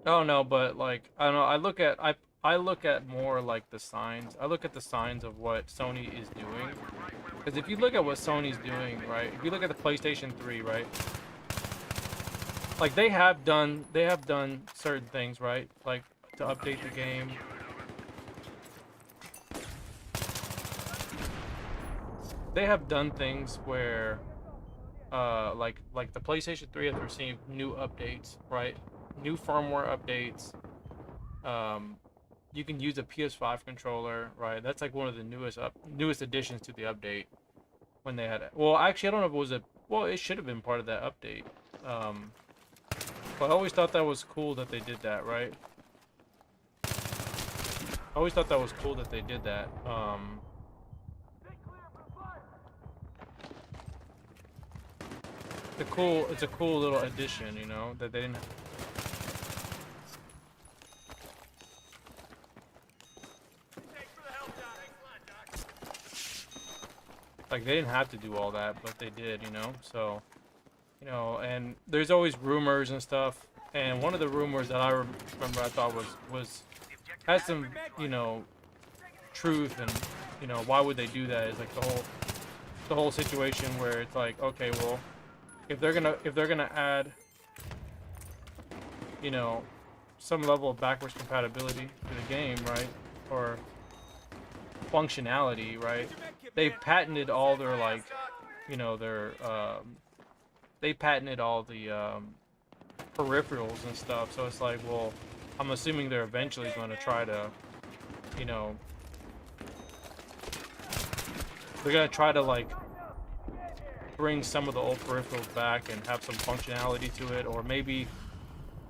Oh no, but like, I don't know, I look at more like the signs. I look at the signs of what Sony is doing. Because if you look at what Sony's doing, right? If you look at the PlayStation 3, right? Like they have done certain things, right? Like to update the game. They have done things where like the PlayStation 3 has received new updates, right? New firmware updates. You can use a PS5 controller, right? That's like one of the newest additions to the update. When they had it. Well, actually, I don't know if it was well, it should have been part of that update. But I always thought that was cool that they did that, right? I always thought that was cool that they did that. It's a cool little addition, you know, that they didn't. Like they didn't have to do all that, but they did, you know. So, you know, and there's always rumors and stuff. And one of the rumors that I remember I thought was had some, you know, truth, and you know, why would they do that? Is like the whole situation where it's like, okay, well, if they're gonna add, you know, some level of backwards compatibility to the game, right, or functionality, right? They patented all their, like, you know, their they patented all the peripherals and stuff. So it's like, well, I'm assuming they're eventually going to try to, you know, they're going to try to like bring some of the old peripherals back and have some functionality to it, or maybe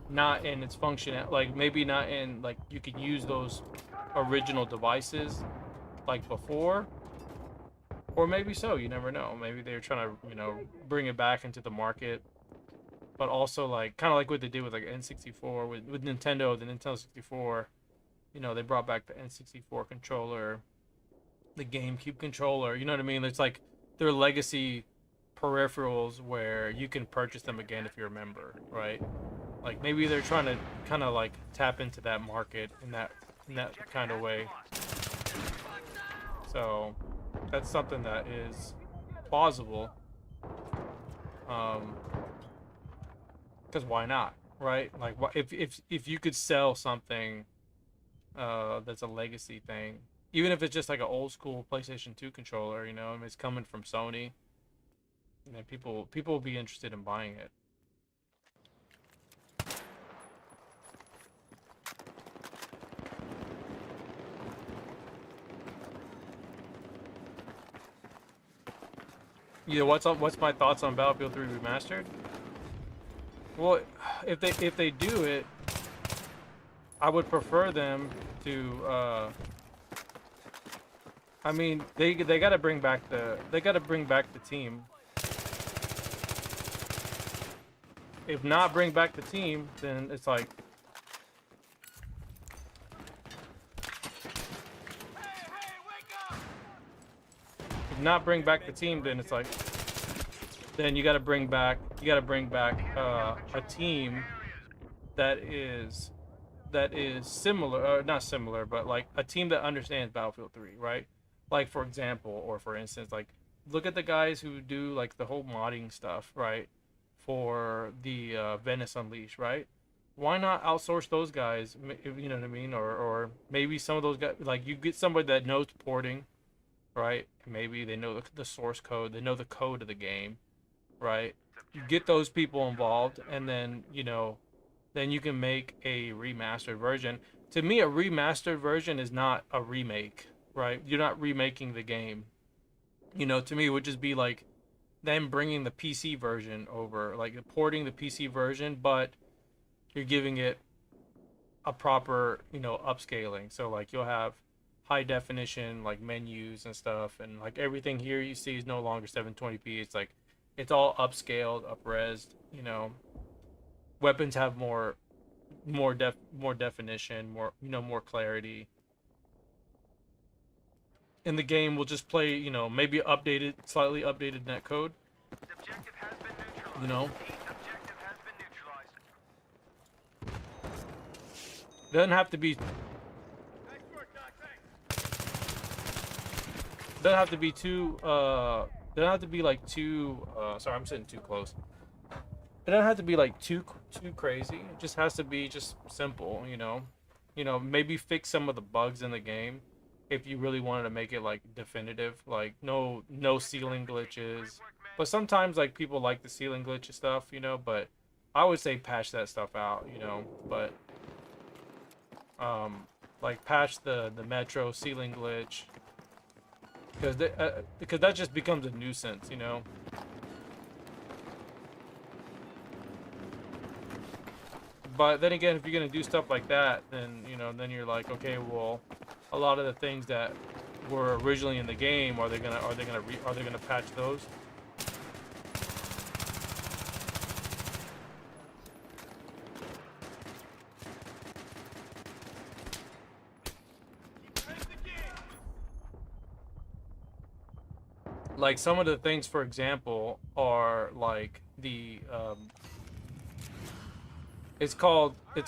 not in its function, like maybe not in, like, you could use those original devices like before, or maybe so, you never know. Maybe they're trying to, you know, bring it back into the market, but also like kind of like what they did with like N64 with Nintendo, the Nintendo 64. You know, they brought back the N64 controller, the GameCube controller. You know what I mean? It's like their legacy peripherals where you can purchase them again if you're a member, right? Like maybe they're trying to kind of like tap into that market in that kind of way. So that's something that is plausible. Because why not, right? Like, if you could sell something that's a legacy thing, even if it's just like an old school PlayStation 2 controller, you know, I mean, it's coming from Sony, and then people will be interested in buying it. Yeah, what's my thoughts on Battlefield 3 Remastered? Well, if they do it, I would prefer them to. I mean, they gotta bring back the team. If not bring back the team, then it's like. If not bring back the team, then it's like. Then you gotta bring back a team that is similar, not similar, but like a team that understands Battlefield 3, right? Like, for example, or for instance, like, look at the guys who do like the whole modding stuff, right? For the Venice Unleashed, right? Why not outsource those guys? You know what I mean? Or maybe some of those guys, like, you get somebody that knows porting, right? Maybe they know the source code, they know the code of the game, right? You get those people involved, and then, you know, then you can make a remastered version. To me, a remastered version is not a remake, right? You're not remaking the game. You know, to me, it would just be like them bringing the PC version over, like porting the PC version, but you're giving it a proper, you know, upscaling. So like you'll have high definition like menus and stuff, and like everything here you see is no longer 720p. It's like it's all upscaled, up-resed, you know. Weapons have more definition, more, you know, more clarity. And the game will just play, you know, maybe slightly updated netcode. You know. Doesn't have to be doesn't have to be too doesn't have to be like too sorry, I'm sitting too close. It doesn't have to be like too crazy. It just has to be just simple, you know. You know, maybe fix some of the bugs in the game if you really wanted to make it like definitive, like no ceiling glitches. But sometimes like people like the ceiling glitch stuff, you know, but I would say patch that stuff out, you know, but like patch the metro ceiling glitch because that just becomes a nuisance, you know. But then again, if you're gonna do stuff like that, then you know, then you're like, okay, well, a lot of the things that were originally in the game, are they gonna patch those? Like some of the things, for example, are like the it's called the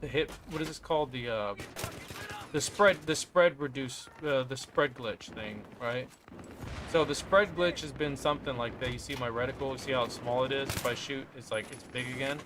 the hit. What is this called? The spread reduce the spread glitch thing, right? So the spread glitch has been something like that. You see my reticle. You see how small it is. If I shoot, it's like it's big again.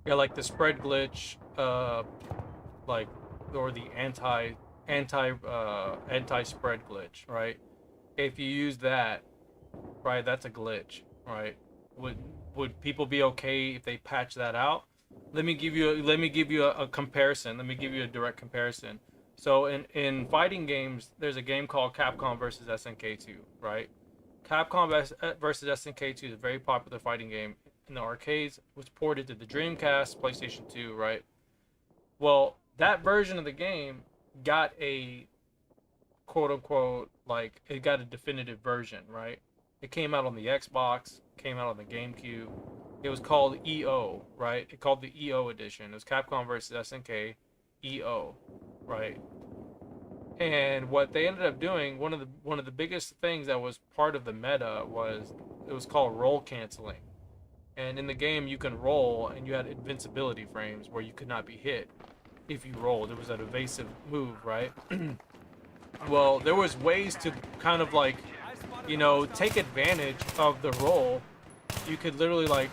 Yeah, like the spread glitch, like, or the anti-spread glitch, right? If you use that, right, that's a glitch, right? Would people be okay if they patch that out? Let me give you a comparison. Let me give you a direct comparison. So in fighting games, there's a game called Capcom versus SNK2, right? Capcom versus SNK2 is a very popular fighting game in the arcades. It was ported to the Dreamcast, PlayStation 2, right? Well, that version of the game got a quote-unquote, like, it got a definitive version, right? It came out on the Xbox, came out on the GameCube. It was called EO, right? It called the EO edition. It was Capcom versus SNK EO, right? And what they ended up doing, one of the biggest things that was part of the meta was it was called roll canceling. And in the game, you can roll, and you had invincibility frames where you could not be hit if you rolled. It was an evasive move, right? Well, there was ways to kind of like, you know, take advantage of the roll. You could literally like,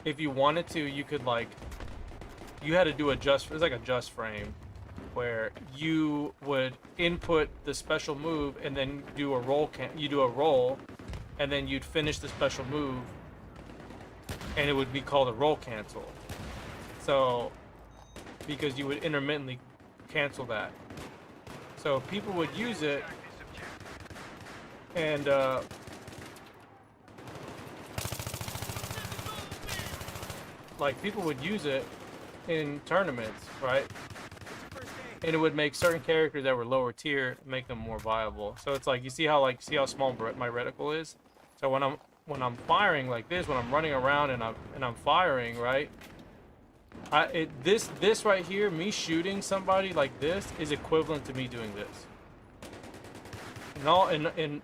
if you wanted to, you could like, you had to do it was like a just frame, where you would input the special move and then do a roll. You do a roll, and then you'd finish the special move, and it would be called a roll cancel. So, because you would intermittently cancel that. So people would use it, and like people would use it in tournaments, right? And it would make certain characters that were lower tier, make them more viable. So it's like, you see how small my reticle is? So when I'm firing like this, when I'm running around and I'm firing, right? This right here, me shooting somebody like this is equivalent to me doing this.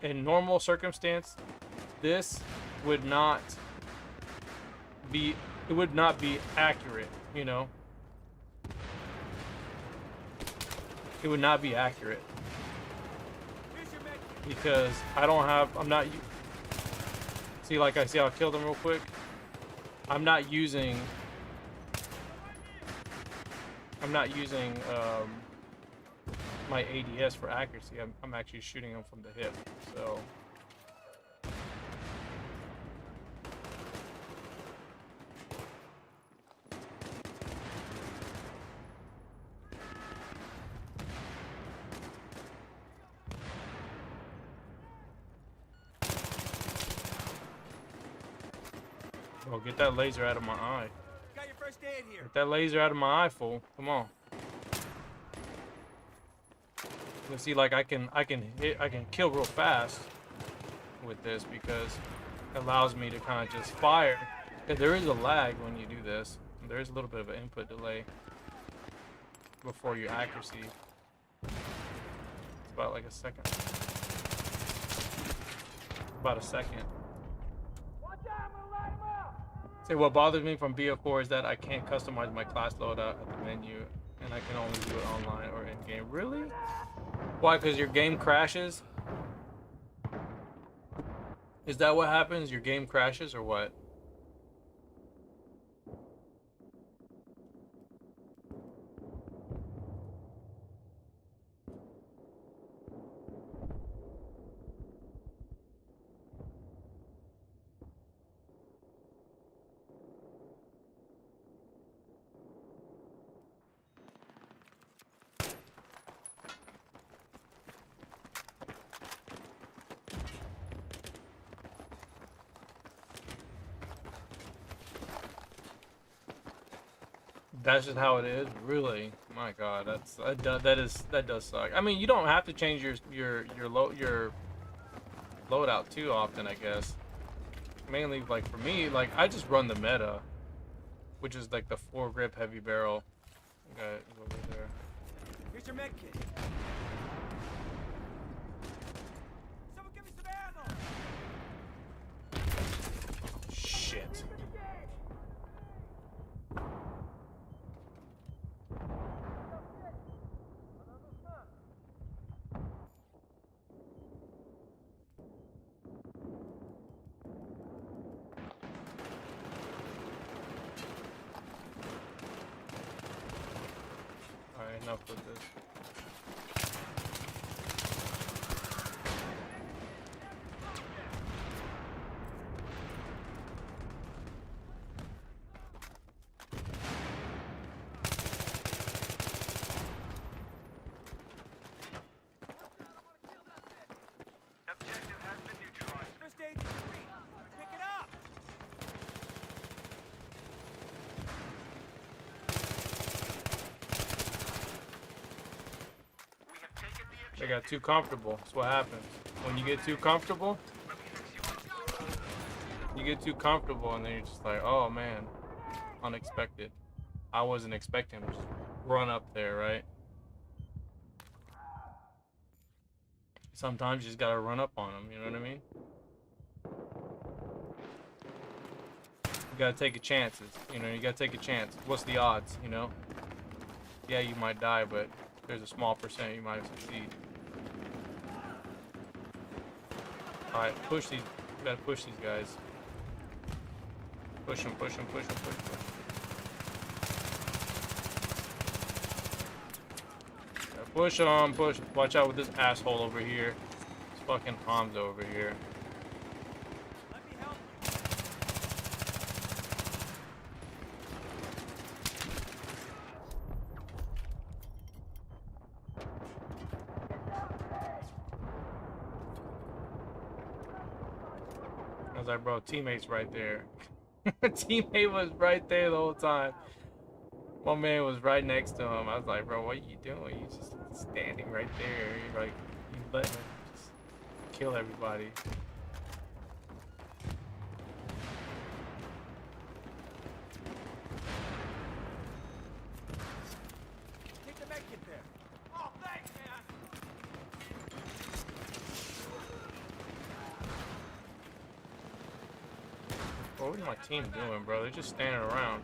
In normal circumstance, this would not be accurate, you know? It would not be accurate. Because I'm not, see, like I see how I killed him real quick? I'm not using my ADS for accuracy. I'm actually shooting him from the hip, so. Oh, get that laser out of my eye. Got your First aid here. Get that laser out of my eye, fool. Come on. You can see, like, I can kill real fast with this because it allows me to kind of just fire. And there is a lag when you do this. There is a little bit of an input delay before your accuracy. It's about like a second. About a second. See, what bothers me from BF4 is that I can't customize my class loadout at the menu, and I can only do it online or in game. Really? Why? Because your game crashes? Is that what happens? Your game crashes or what? That's just how it is, really. My God, that does suck. I mean, you don't have to change your loadout too often, I guess. Mainly, like for me, like I just run the meta, which is like the 4-grip heavy barrel. Okay, over there. Here's your med kit. Someone give me some ammo. Shit. Alright, enough with this. First aid degree. Pick it up. They got too comfortable. That's what happens. When you get too comfortable, and then you're just like, oh man, unexpected. I wasn't expecting to just run up there, right? Sometimes you just gotta run up on them, you know what I mean? You gotta take a chances, you know, you gotta take a chance. What's the odds, you know? Yeah, you might die, but there's a small percent you might succeed. Alright, push these. You gotta push these guys. Push them, push them, push them, push them. Push on, push. Watch out with this asshole over here. This fucking Hamza over here. Let me help I was like, bro, teammate's right there. Teammate was right there the whole time. My man was right next to him. I was like, bro, what are you doing? You just standing right there. You're like, you letting him just kill everybody. Take the med kit there. Oh, thanks, man. What is my team doing, bro? They're just standing around.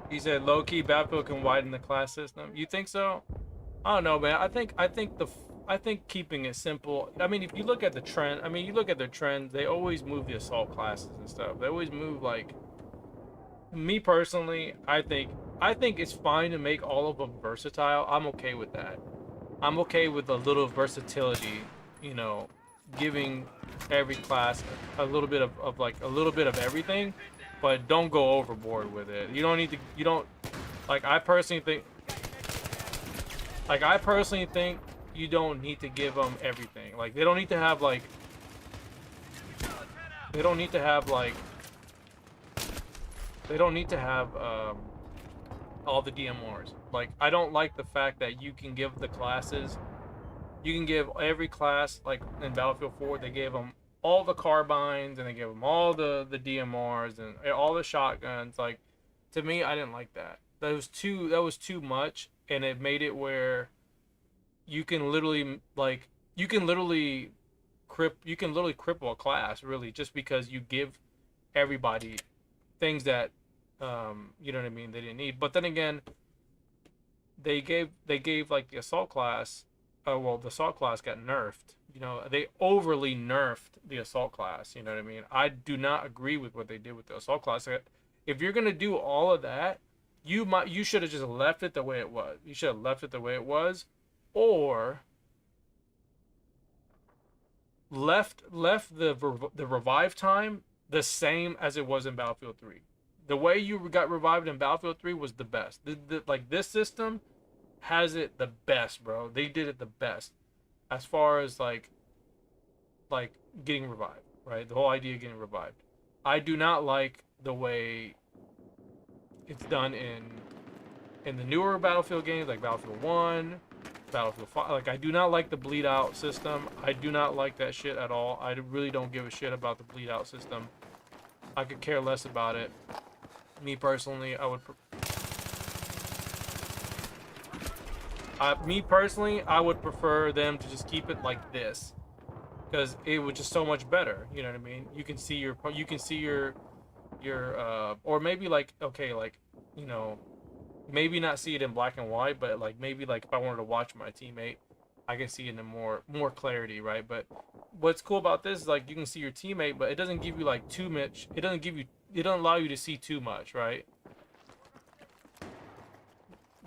He said low-key Battlefield can widen the class system. You think so? I don't know, man. I think I think keeping it simple. I mean, if you look at the trend, I mean, you look at their trends, they always move the assault classes and stuff. They always move like. Me personally, I think it's fine to make all of them versatile. I'm okay with that. I'm okay with a little versatility, you know, giving every class a little bit of like a little bit of everything, but don't go overboard with it. You don't need to. You don't like. I personally think. Like I personally think you don't need to give them everything. Like they don't need to have like. They don't need to have like. They don't need to have all the DMRs. Like, I don't like the fact that you can give the classes, you can give every class, like in Battlefield 4, they gave them all the carbines and they gave them all the DMRs and all the shotguns. Like, to me, I didn't like that. That was too much, and it made it where you can literally cripple a class really just because you give everybody things that you know what I mean, they didn't need. But then again, they gave like the assault class, well, the assault class got nerfed. You know, they overly nerfed the assault class, you know what I mean? I do not agree with what they did with the assault class. If you're going to do all of that, you should have just left it the way it was. You should have left it the way it was, or left the revive time the same as it was in Battlefield 3. The way you got revived in Battlefield 3 was the best. Like, this system has it the best, bro. They did it the best. As far as, like getting revived, right? The whole idea of getting revived. I do not like the way it's done in the newer Battlefield games, like Battlefield 1, Battlefield 5. Like, I do not like the bleed out system. I do not like that shit at all. I really don't give a shit about the bleed out system. I could care less about it. Me personally, I would prefer them to just keep it like this, because it was just so much better. You know what I mean? You can see your or maybe like, okay, like, you know, maybe not see it in black and white, but like maybe like if I wanted to watch my teammate, I can see it in more clarity, right? But what's cool about this is like you can see your teammate, but it doesn't give you like too much. It doesn't allow you to see too much, right?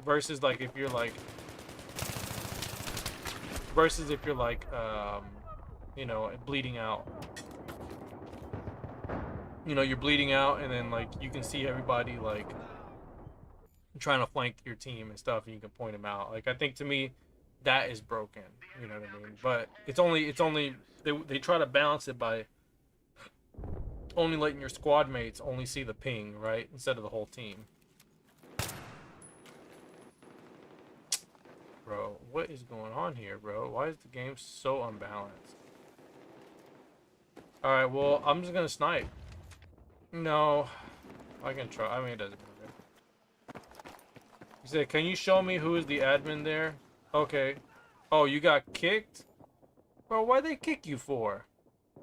Versus if you're like, you know, bleeding out. You know, you're bleeding out, and then like you can see everybody like trying to flank your team and stuff, and you can point them out. Like, I think to me, that is broken. You know what I mean? But it's only they try to balance it by only letting your squad mates only see the ping, right, instead of the whole team. Bro, what is going on here, bro? Why is the game so unbalanced? Alright, well, I'm just gonna snipe. No, I can try. I mean, it doesn't matter. He said, can you show me who is the admin there? Okay. Oh, you got kicked? Bro, why'd they kick you for?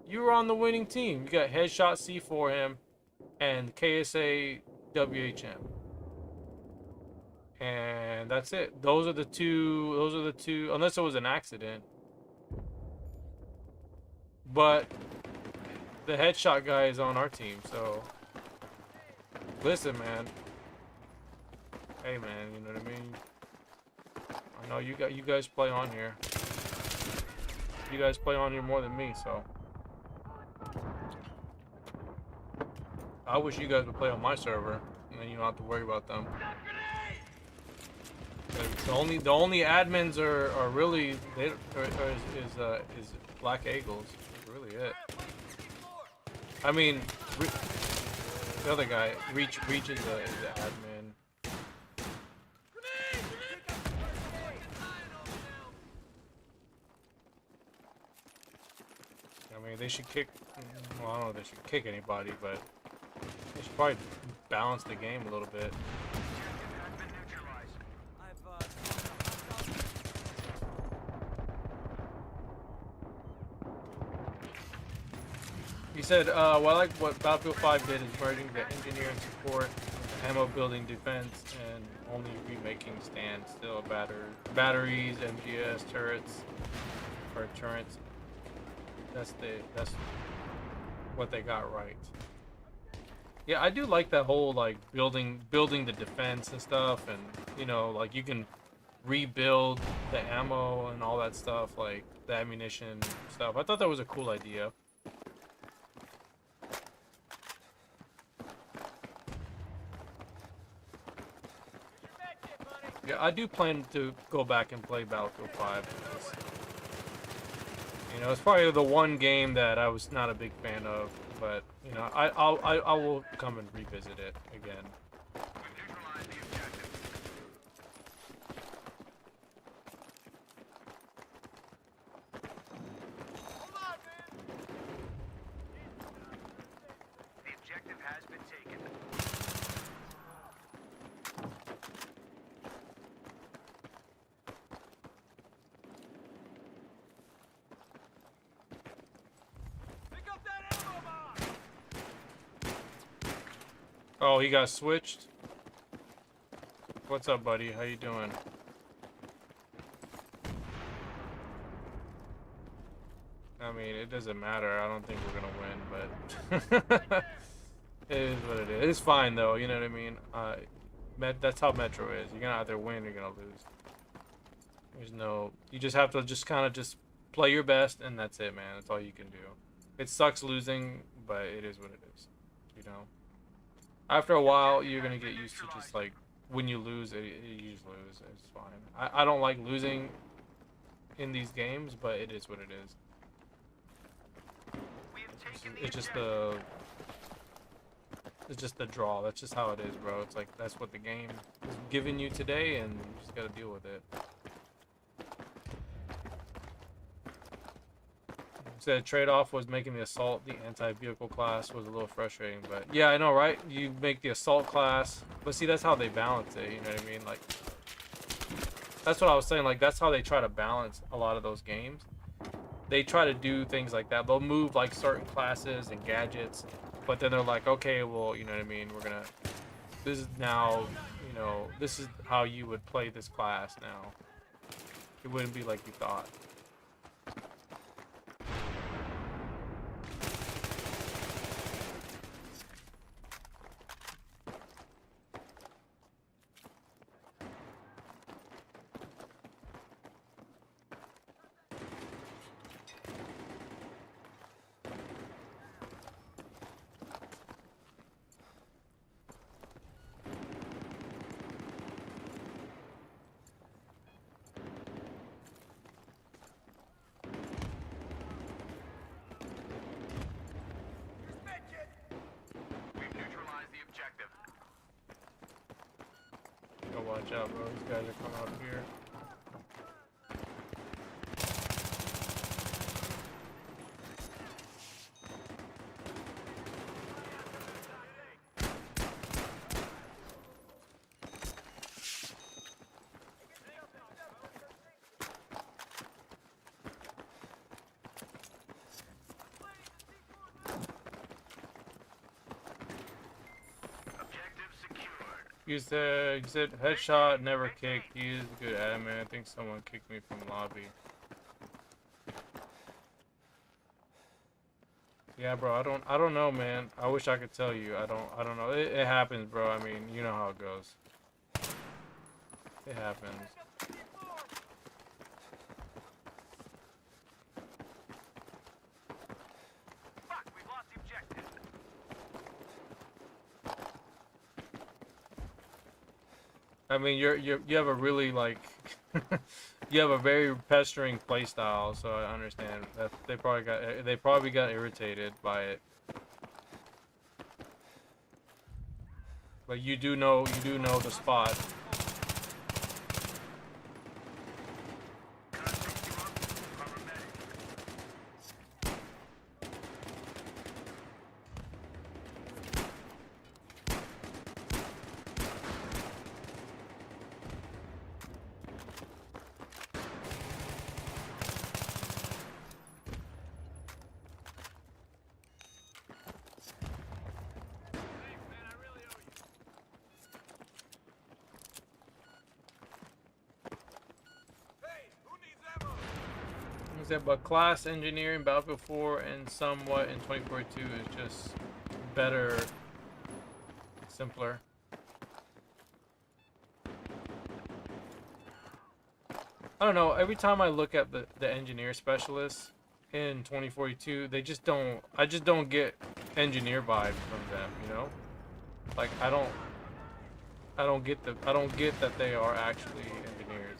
You were on the winning team. You got headshot C for him and KSA WHM. And that's it. Those are the two, unless it was an accident. But the headshot guy is on our team, so listen, man. Hey, man, you know what I mean? I know you guys play on here. You guys play on here more than me, so I wish you guys would play on my server, and then you don't have to worry about them. The only admins are really is Black Eagles. That's really it. I mean, the other guy, Reach is the admin. I mean, they should kick. Well, I don't know if they should kick anybody, but they should probably balance the game a little bit. He said, well, I like what Battlefield 5 did is merging the engineer and support ammo building defense and only remaking stands still batteries, MGS turrets or turrets. That's what they got right. Yeah, I do like that whole like building the defense and stuff, and you know, like you can rebuild the ammo and all that stuff, like the ammunition stuff. I thought that was a cool idea. Yeah, I do plan to go back and play Battlefield 5. Because, you know, it's probably the one game that I was not a big fan of, but you know, I will come and revisit it again. The objective has been taken. Pick up that ammo box! Oh, he got switched. What's up, buddy? How you doing? I mean, it doesn't matter. I don't think we're gonna win, but it is what it is. It's fine though. You know what I mean? That's how Metro is. You're gonna either win or you're gonna lose. There's no. You just have to kind of play your best, and that's it, man. That's all you can do. It sucks losing, but it is what it is. You know. After a while, you're gonna get used to just like when you lose, you just lose. It's fine. I don't like losing in these games, but it is what it is. It's just the draw. That's just how it is, bro. It's like that's what the game is giving you today, and you just gotta deal with it. Said trade-off was making the assault the anti-vehicle class was a little frustrating, but yeah, I know, right? You make the assault class, but see, that's how they balance it. You know what I mean? Like that's what I was saying. Like that's how they try to balance a lot of those games. They try to do things like that. They'll move like certain classes and gadgets, but then they're like, okay, well, you know what I mean? This is now, you know, this is how you would play this class now. It wouldn't be like you thought. Watch out, bro. These guys are coming up here. You said headshot, never kicked. He is good at it, man. I think someone kicked me from lobby. Yeah, bro. I don't know, man. I wish I could tell you. I don't know. It happens, bro. I mean, you know how it goes. It happens. Fuck, we've lost the objective. I mean, you have a really like you have a very pestering playstyle, so I understand that they probably got irritated by it. But you do know the spot. said, but class engineering Battlefield 4 and somewhat in 2042 is just better, simpler. I don't know. Every time I look at the engineer specialists in 2042, they just don't. I just don't get engineer vibes from them. You know, like I don't get that they are actually engineers.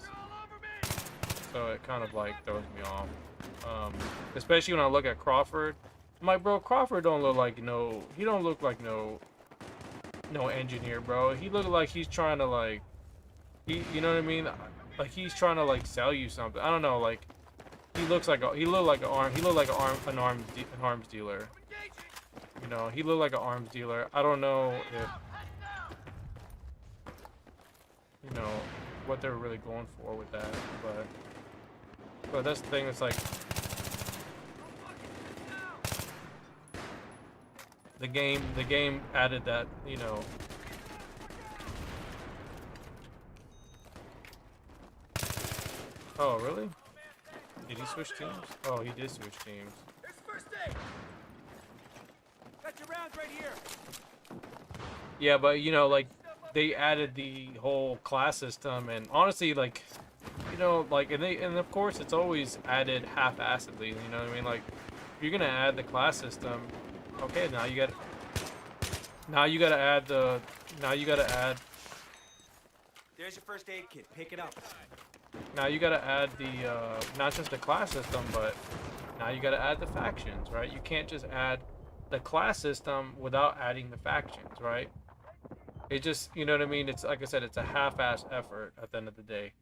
So it kind of like throws me off. Especially when I look at Crawford. I'm like, bro, Crawford don't look like no. He don't look like no engineer, bro. He look like he's trying to like. You know what I mean? Like he's trying to like sell you something. I don't know. Like he looked like an arms dealer. You know, he looked like an arms dealer. I don't know if you know what they're really going for with that, but that's the thing. It's like the game added that, you know. Oh, really? Did he switch teams? Oh, he did switch teams. Got your rounds right here. Yeah, but you know, like they added the whole class system, and honestly, like, you know, like, and of course it's always added half-assedly. You know what I mean? Like, if you're gonna add the class system, okay, now you gotta add. There's your first aid kit. Pick it up. Now you gotta add the not just the class system, but now you gotta add the factions, right? You can't just add the class system without adding the factions, right? It just, you know what I mean? It's like I said, it's a half-ass effort at the end of the day.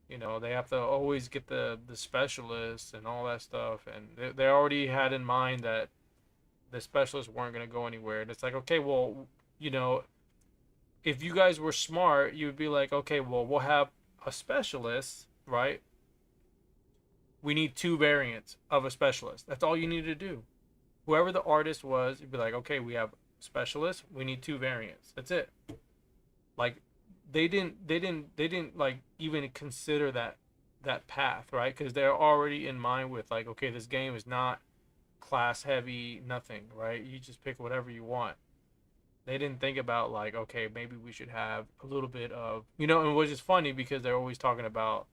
You know, they have to always get the specialists and all that stuff, and they already had in mind that the specialists weren't gonna go anywhere. And it's like, okay, well, you know, if you guys were smart, you would be like, okay, well, we'll have a specialist, right? We need 2 variants of a specialist. That's all you need to do. Whoever the artist was, you'd be like, okay, we have specialists, we need 2 variants. That's it. Like they didn't like even consider that path, right? Because they're already in mind with like, okay, this game is not class heavy, nothing, right? You just pick whatever you want. They didn't think about like, okay, maybe we should have a little bit of, you know, and which is funny because they're always talking about,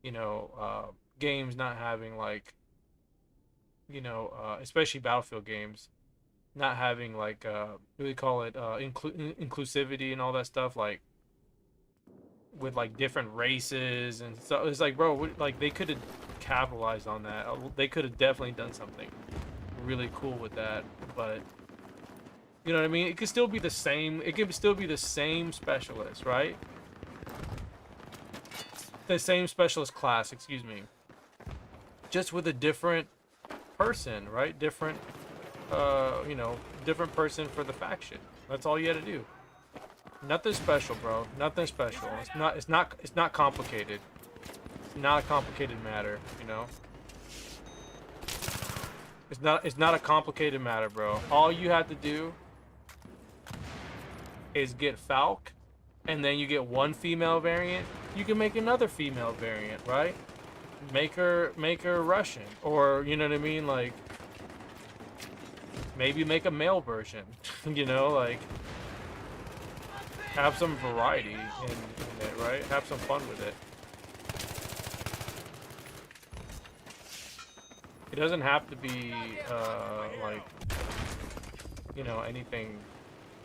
you know, games not having like, you know, especially Battlefield games, not having like, what do we call it, inclusivity and all that stuff, like with like different races and so it's like, bro, like they could have capitalized on that. They could have definitely done something really cool with that, but. You know what I mean? It could still be the same. It could still be the same specialist, right? The same specialist class, excuse me. Just with a different person, right? Different, you know, different person for the faction. That's all you had to do. Nothing special, bro. Nothing special. It's not complicated. It's not a complicated matter, you know? It's not a complicated matter, bro. All you have to do is get Falk, and then you get 1 female variant. You can make another female variant, right? Make her Russian, or you know what I mean, like maybe make a male version. You know, like have some variety in it, right? Have some fun with it. It doesn't have to be like, you know, anything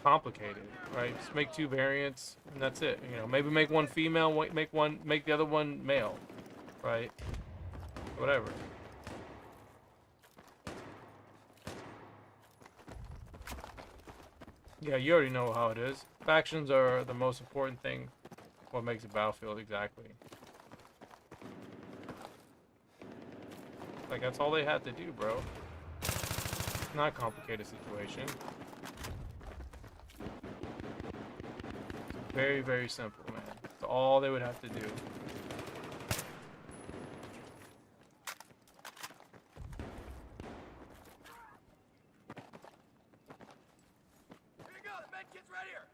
complicated, right? Just make 2 variants and that's it. You know, maybe make 1 female, make the other one male, right? Whatever. Yeah, you already know how it is. Factions are the most important thing. What makes a Battlefield exactly. Like that's all they had to do, bro. Not a complicated situation. Very, very simple, man. That's all they would have to do. Here you go, the med kit's right here.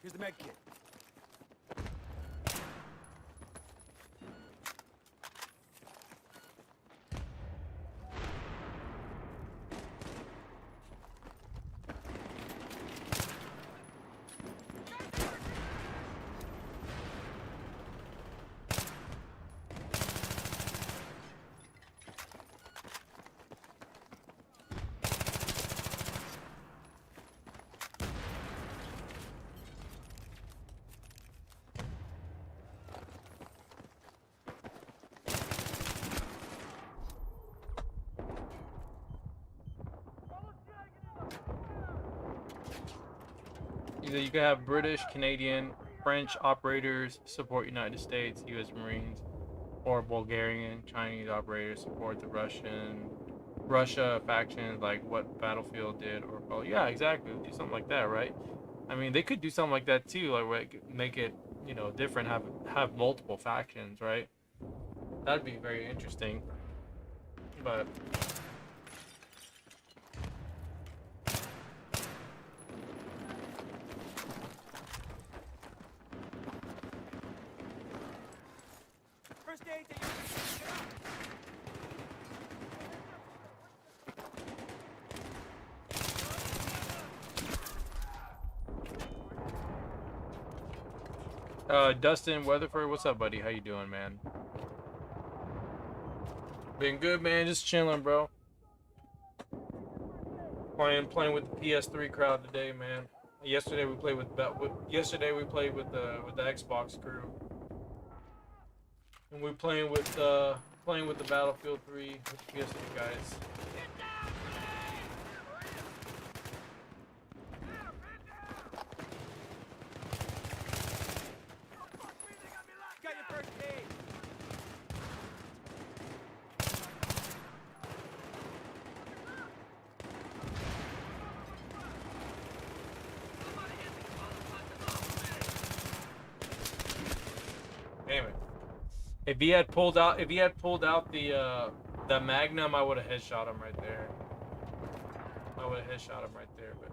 Here's the med kit. Either you can have British, Canadian, French operators support United States, U.S. Marines, or Bulgarian, Chinese operators support the Russia factions, like what Battlefield did, or oh yeah, exactly, do something like that, right? I mean, they could do something like that too, like make it, you know, different, have multiple factions, right? That'd be very interesting, but. First aid that Dustin Weatherford, what's up, buddy? How you doing, man? Been good, man. Just chilling, bro. Playing with the PS3 crowd today, man. Yesterday we played with the Xbox crew, and we're playing with the Battlefield 3 with the PS3 guys. got your first aid. Damn it! If he had pulled out the Magnum, I would have headshot him right there. I would have headshot him right there, but.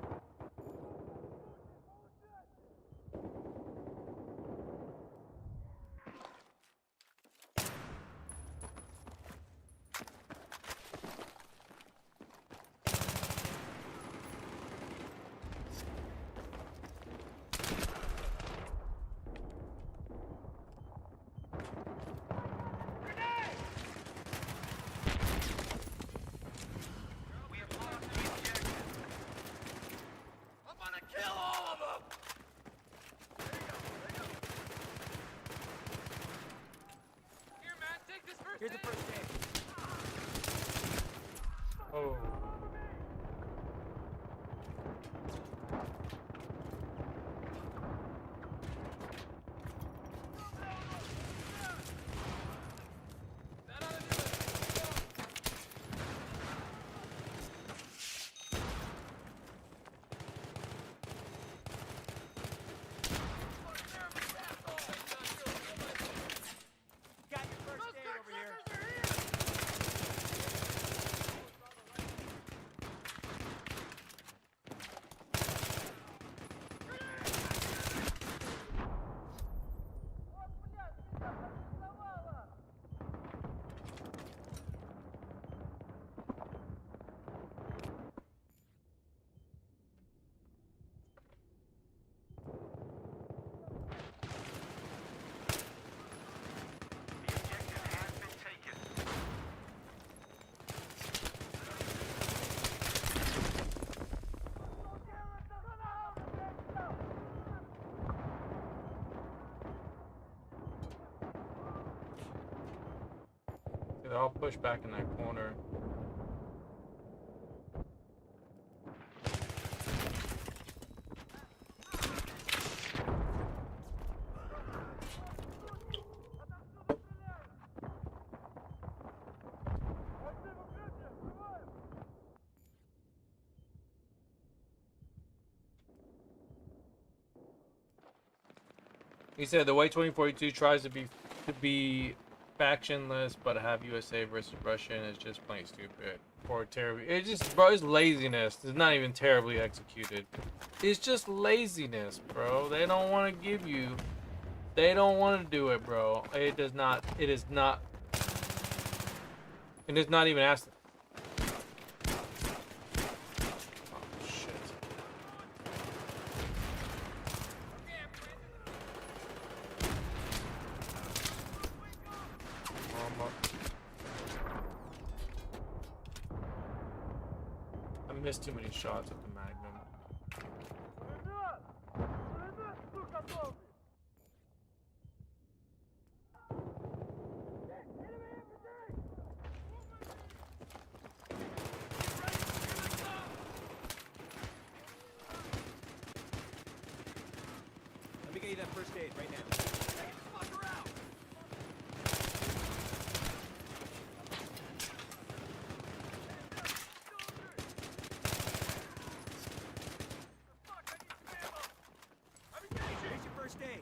Here's the first aid. Oh. Got your first aid over here. They're all pushed back in that corner. He said the way 2042 tries to be factionless, but have USA versus Russian is just plain stupid. Or terribly, it's just, bro, it's laziness. It's not even terribly executed. It's just laziness, bro. They don't want to give you. They don't want to do it, bro. It does not. It is not. And it's not even asked. Oh shit. I missed too many shots at the Magnum. Let me get you that first aid right now. Here's your first aid.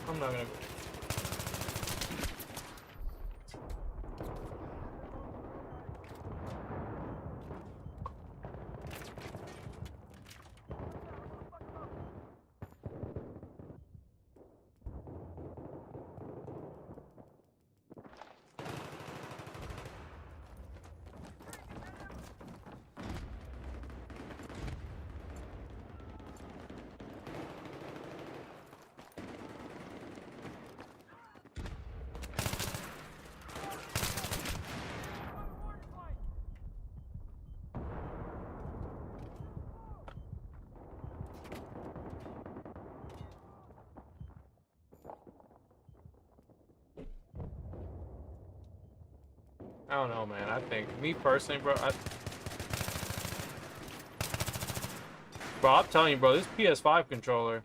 I'm not gonna go. I don't know, man. I think, me personally, bro, I'm telling you, bro, this PS5 controller,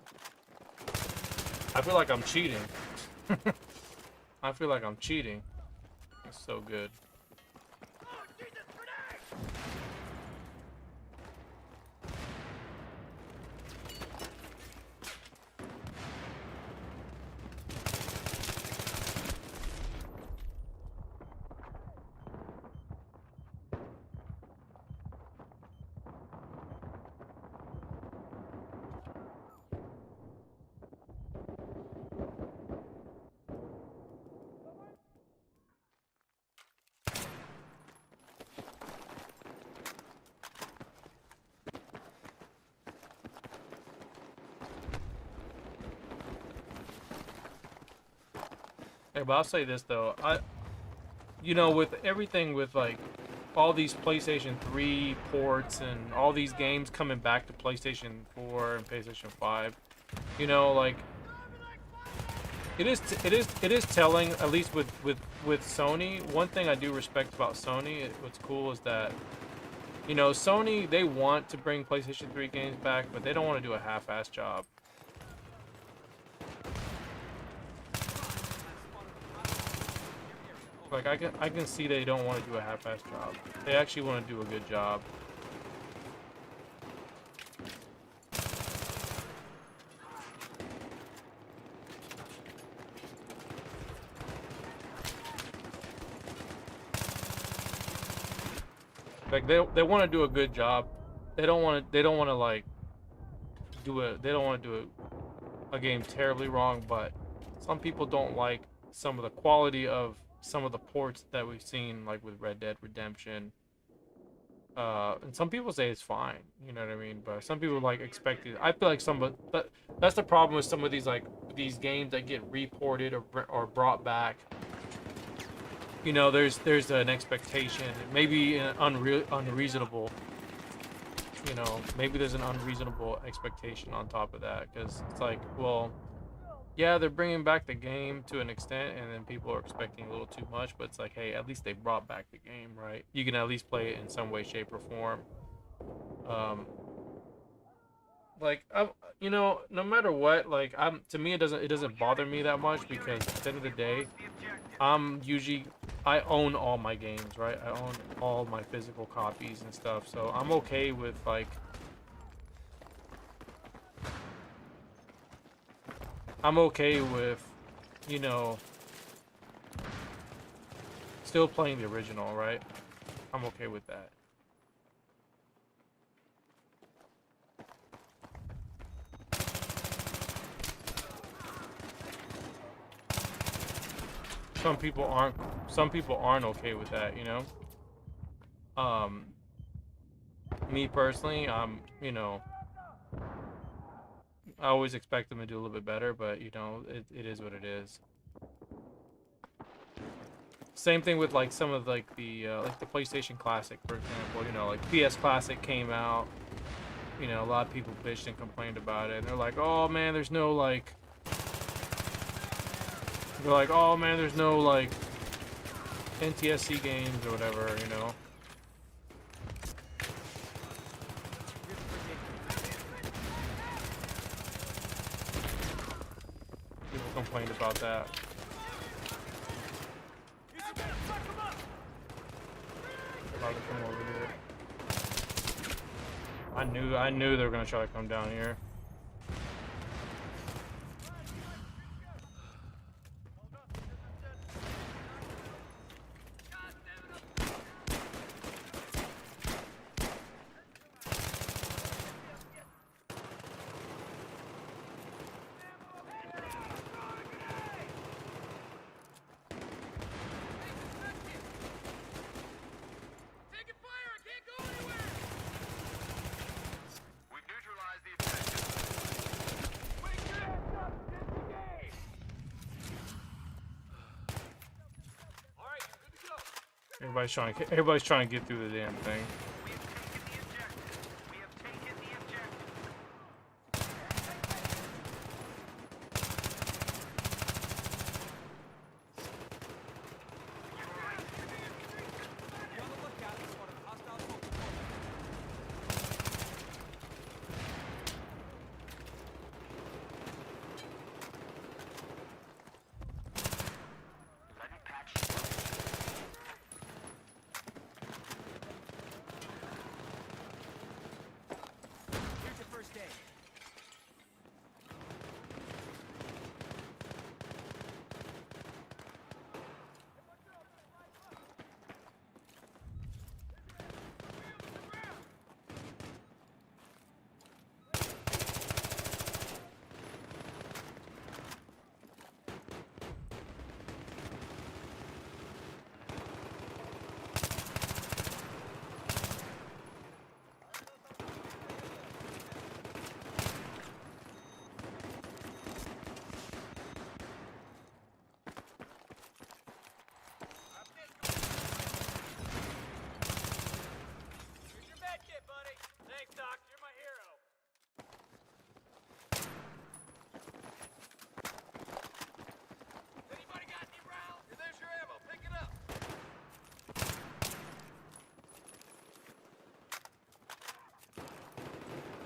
I feel like I'm cheating. I feel like I'm cheating. It's so good. Hey, but I'll say this though, you know, with everything with like all these PlayStation 3 ports and all these games coming back to PlayStation 4 and PlayStation 5, you know, like it is telling, at least with Sony. One thing I do respect about Sony, what's cool is that, you know, Sony, they want to bring PlayStation 3 games back, but they don't want to do a half-ass job. Like I can see they don't want to do a half-ass job. They actually want to do a good job. Like they want to do a good job. They don't want to like they don't want to do a game terribly wrong, but some people don't like some of the quality of some of the ports that we've seen, like with Red Dead Redemption. And some people say it's fine, you know what I mean? But some people like expect it. I feel like that's the problem with some of these games that get reported or brought back. You know, there's an expectation, maybe an unreasonable. You know, maybe there's an unreasonable expectation on top of that, because it's like, well, yeah, they're bringing back the game to an extent, and then people are expecting a little too much, but it's like, hey, at least they brought back the game, right? You can at least play it in some way, shape, or form. like I'm, you know, no matter what, like to me it doesn't bother me that much because at the end of the day, I own all my games, right? I own all my physical copies and stuff, so I'm okay with like you know, still playing the original, right? I'm okay with that. Some people aren't okay with that, you know. Me personally, you know, I always expect them to do a little bit better, but you know, it is what it is. Same thing with like some of like the PlayStation Classic, for example. You know, like PS Classic came out. You know, a lot of people bitched and complained about it. And they're like, oh man, there's no like. They're like, oh man, there's no like NTSC games or whatever. You know. People complained about that. Probably come over here. I knew they were gonna try to come down here. Everybody's trying to get through the damn thing.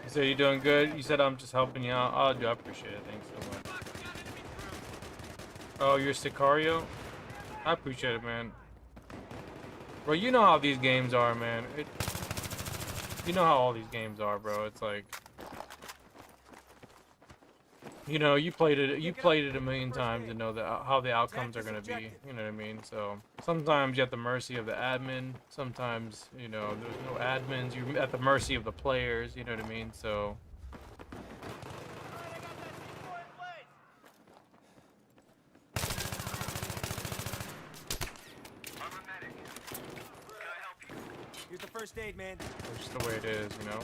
So you doing good? You said I'm just helping you out. Oh, dude, I appreciate it. Thanks so much. Oh, you're Sicario? I appreciate it, man. Bro, you know how these games are, man. You know how all these games are, bro. It's like, you know, you played it a million times to know that how the outcomes are gonna be. You know what I mean? So sometimes you're at the mercy of the admin. Sometimes, you know, there's no admins. You're at the mercy of the players. You know what I mean? So. Here's the first aid, man. It's just the way it is, you know.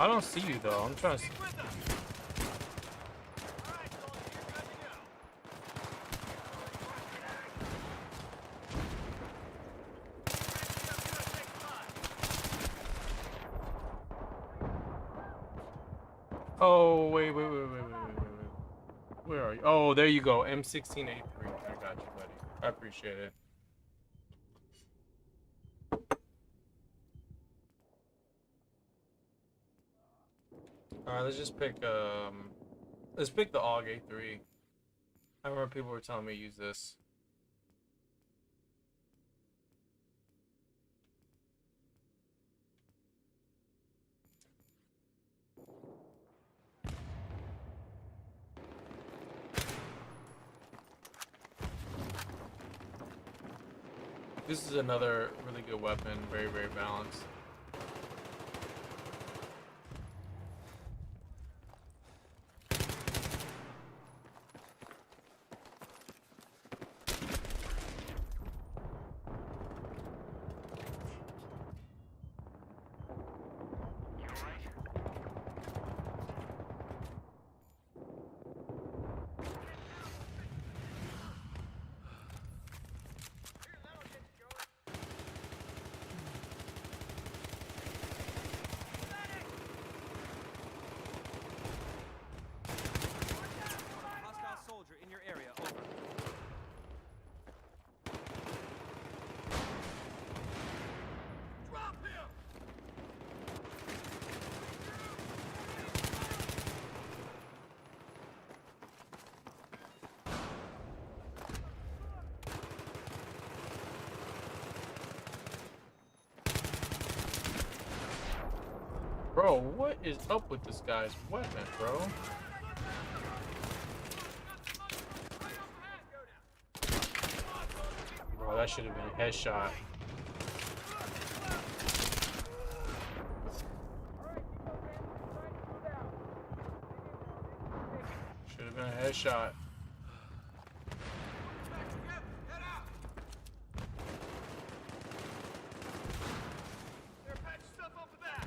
I don't see you though. I'm trying to see. With us. All right, soldier, you're good to go. Oh, wait. Where are you? Oh, there you go. M16A3. I got you, buddy. I appreciate it. Alright, let's just pick let's pick the AUG A3. I remember people were telling me to use this. This is another really good weapon, very, very balanced. Hostile soldier in your area. Over. Drop him! Bro, what is up with this guy's weapon, bro? Bro, that should have been a headshot. Should have been a headshot. Head out! There, patch yourself up with that!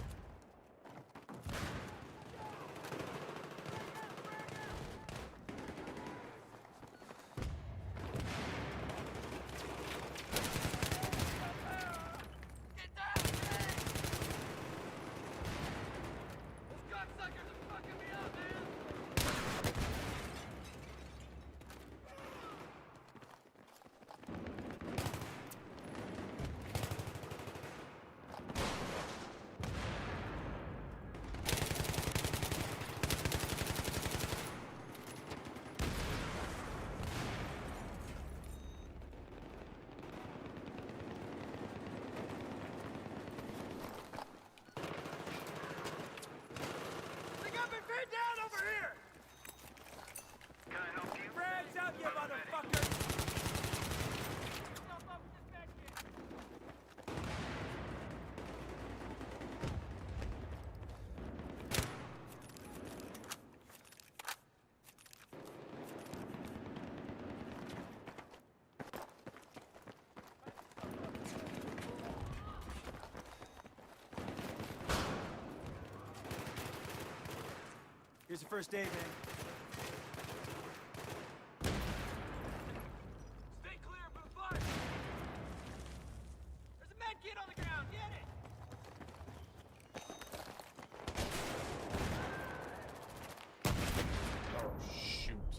Get down! Those cocksuckers are fucking me up, man! They got me pinned down over here! Frags out, you motherfucker! Jump up with this back kid! Here's your first aid, man. Stay clear, move fire! There's a med kit on the ground, get it! Oh, shoot.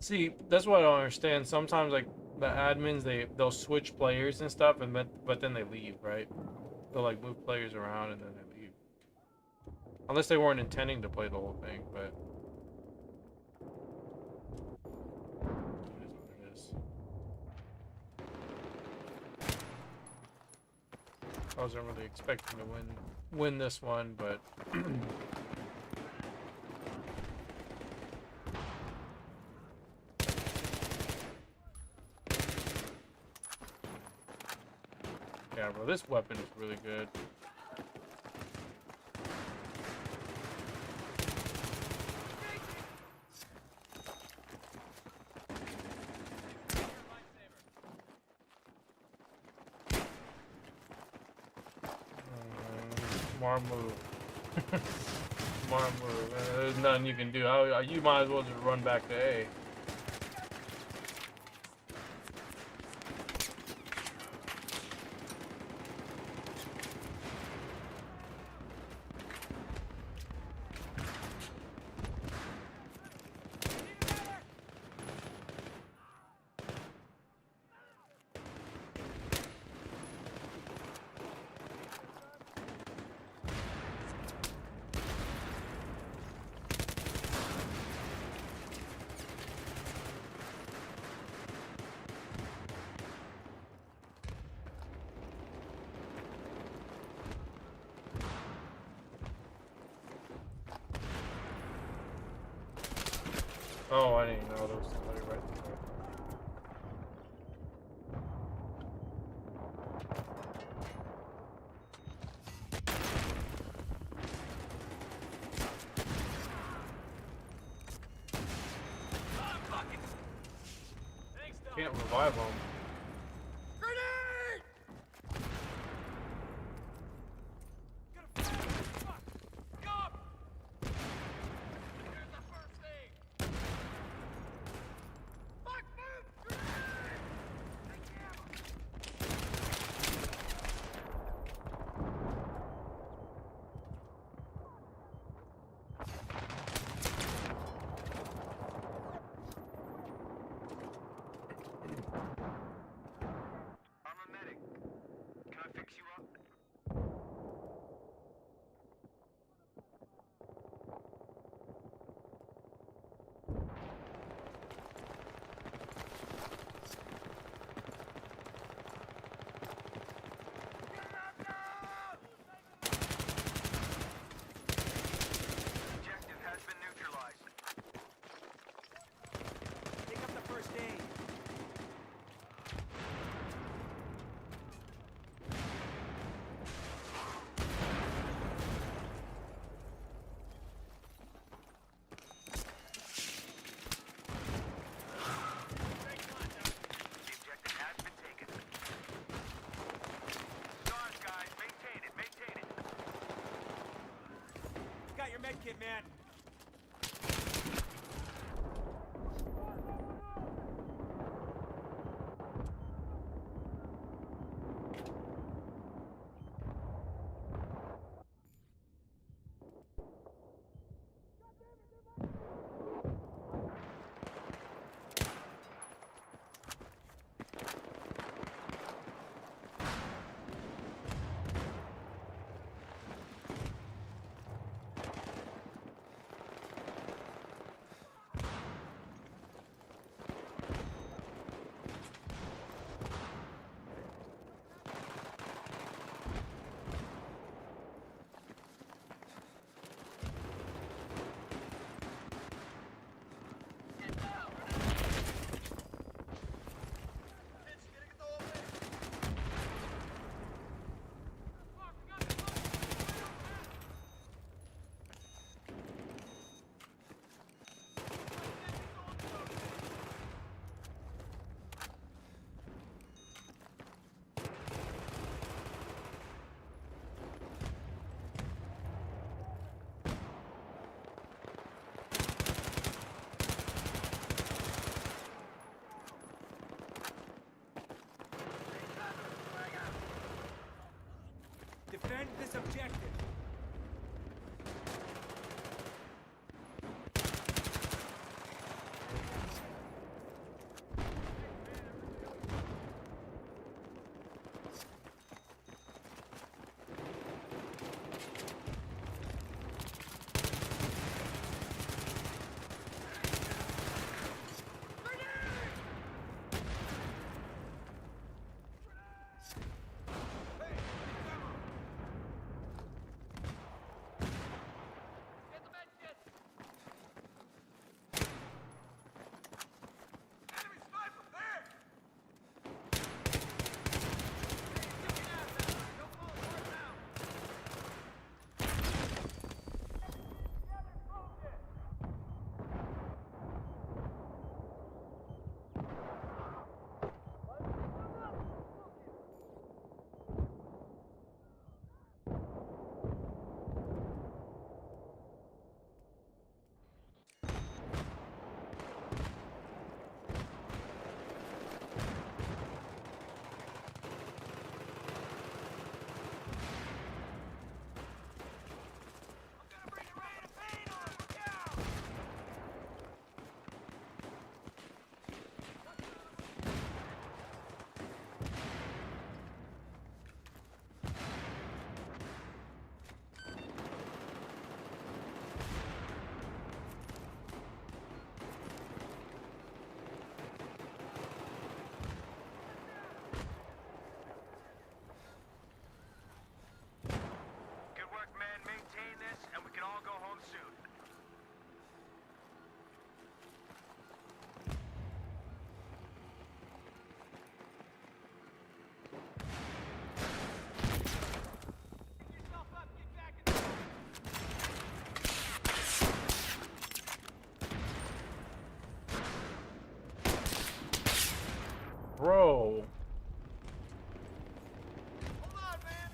See, that's what I don't understand. Sometimes, like, the admins, they'll switch players and stuff, and but then they leave, right? They'll, like, move players around and then they leave. Unless they weren't intending to play the whole thing, but... It is what it is. I wasn't really expecting to win this one, but... Yeah, bro, this weapon is really good. Smart move. Smart move. There's nothing you can do. You might as well just run back to A. Oh, I didn't know there was somebody right there. Can't revive them. Grenade! Fuck! Go up! Here's the first aid! Fuck, move! Grenade! Take the ammo! I'm a medic. Can I fix you up? Objective has been neutralized. Pick up the first aid. The objective has been taken. Stars, guys. Maintain it. Maintain it. Got your med kit, man. bro. Hold on, man.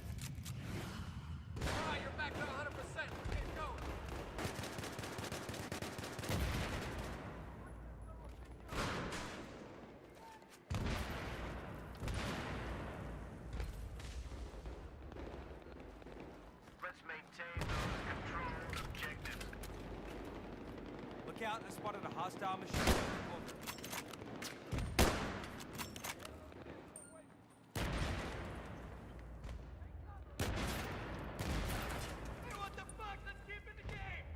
All right, you're back to 100%. Let's get going. Let's maintain those controlled objectives. Look out, I spotted a hostile machine gun. Hey, what the fuck? Let's keep in the game.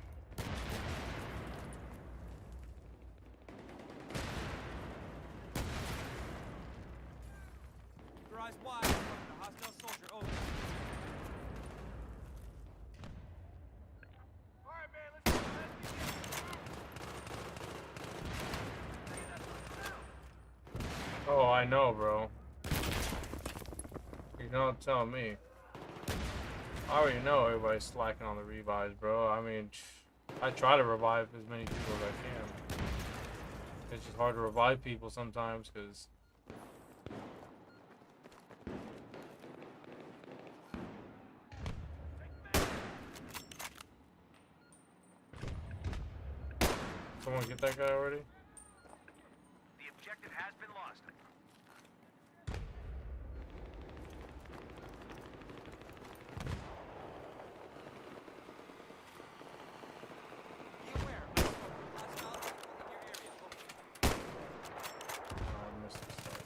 Keep your eyes wide. I spotted a hostile soldier. Over. All right, man. Let's get Oh, I know, bro. You don't tell me. I already know everybody's slacking on the revives, bro. I mean, I try to revive as many people as I can. It's just hard to revive people sometimes, because... Someone get that guy already? The objective has been lost. Be aware. I spotted a hostile in your area. Over. Oh, I missed this side.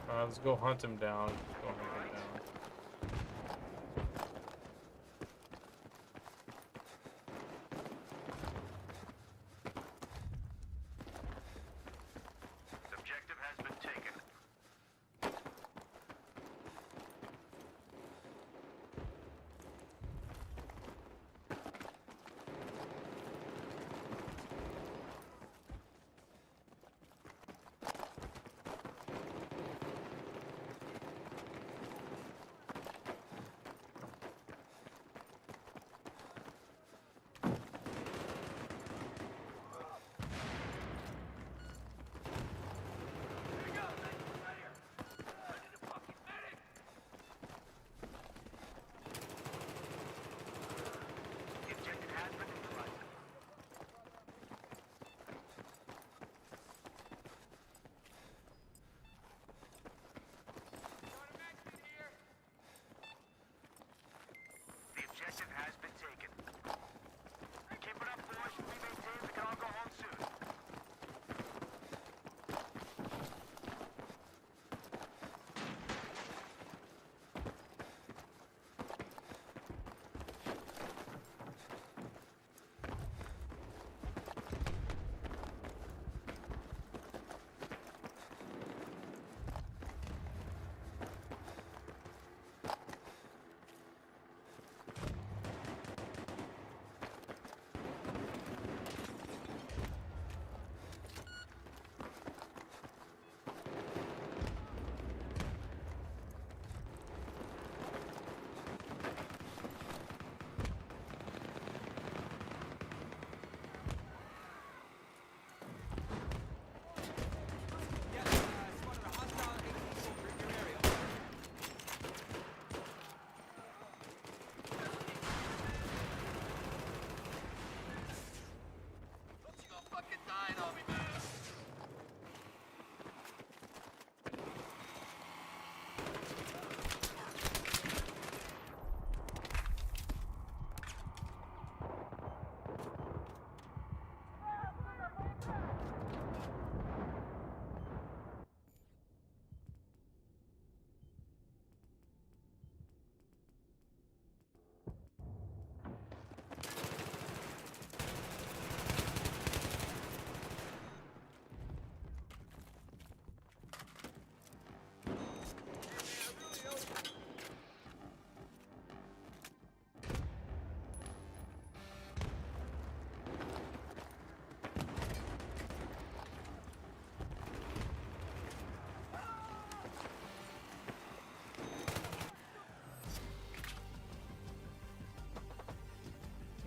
Let's go hunt him down. Go hunt him down. Objective has been taken.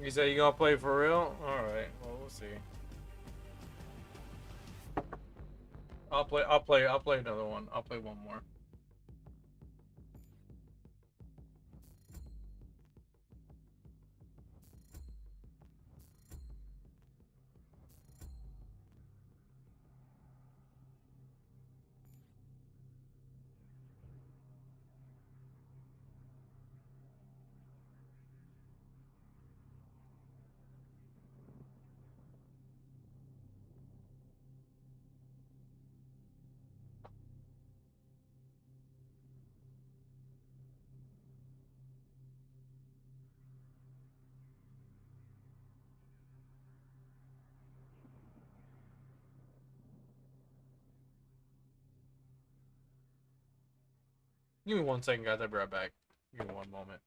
You say you gonna play for real? Alright, well we'll see. I'll play another one. I'll play one more. Give me 1 second, guys. I'll be right back. Give me one moment.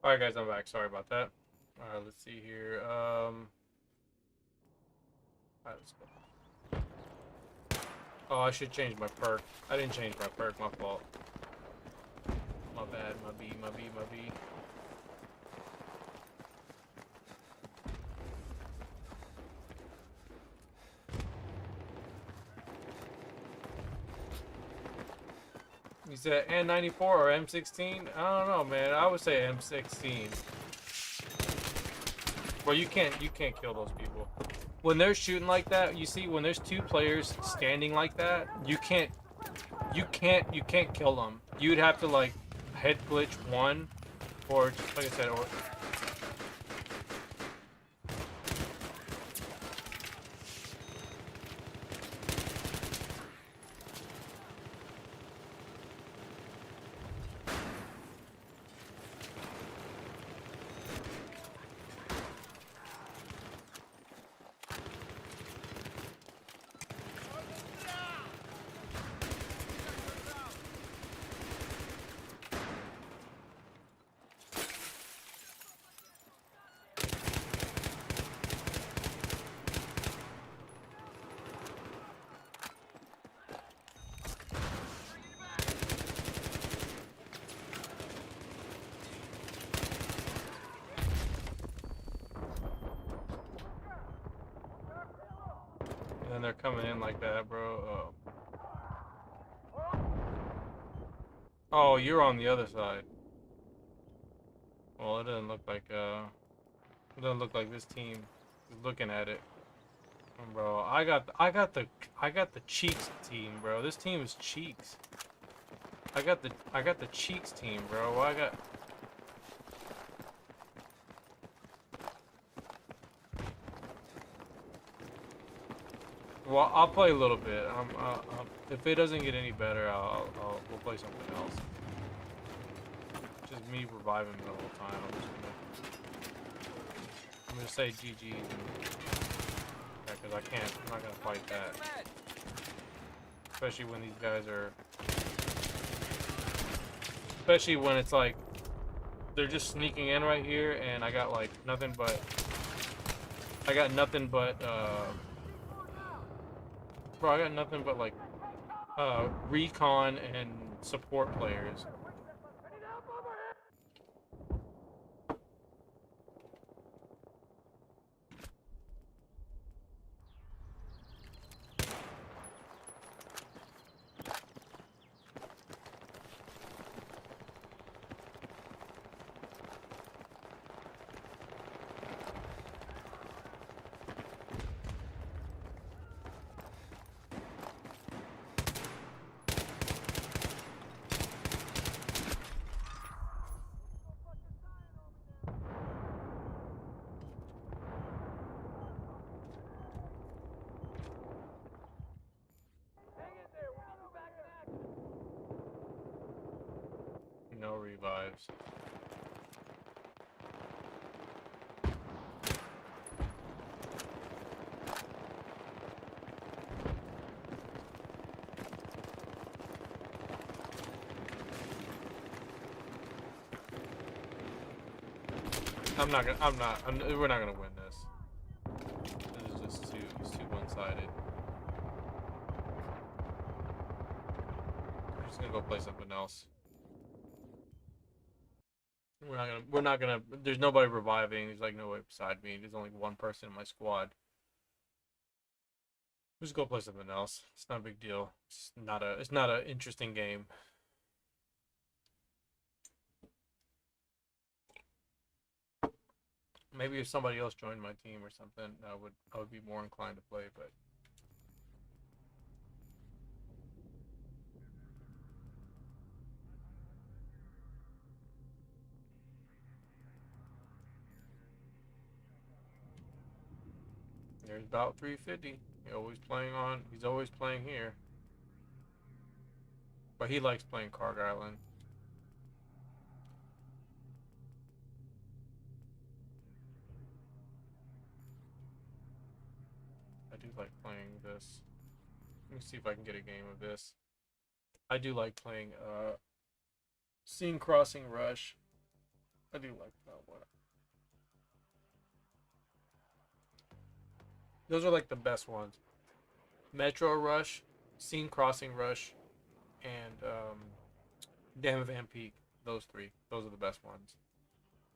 Alright guys, I'm back. Sorry about that. Alright, let's see here. Alright, let's go. Oh, I should change my perk. I didn't change my perk, my fault. My bad, my B. You said N94 or M16? I don't know, man. I would say M16. Well, you can't kill those people. When they're shooting like that, you see when there's two players standing like that, you can't kill them. You'd have to like head glitch one, or just like I said, or and they're coming in like that, bro. Oh, you're on the other side. Well, it doesn't look like this team is looking at it, bro. I got the cheeks team, bro. This team is cheeks. I got the cheeks team, bro. I got. Well, I'll play a little bit. If it doesn't get any better, we'll play something else. Just me reviving the whole time. I'm gonna say GG. Yeah, because I'm not gonna fight that. Especially when these guys are. Especially when it's like they're just sneaking in right here, and I got like nothing but. Bro, I got nothing but like recon and support players. No revives. We're not gonna win this. This is just it's too one-sided. I'm just gonna go play something else. We're not gonna, there's nobody reviving, there's like nobody beside me, there's only one person in my squad. Just go play something else. It's not a big deal. It's not an interesting game. Maybe if somebody else joined my team or something, I would be more inclined to play, but there's about 350. He's always playing here. But he likes playing Carg Island. I do like playing this. Let me see if I can get a game of this. I do like playing Scene Crossing Rush. I do like that one. Those are like the best ones. Metro Rush, Scene Crossing Rush, and Dam of Anpeak. Those three. Those are the best ones.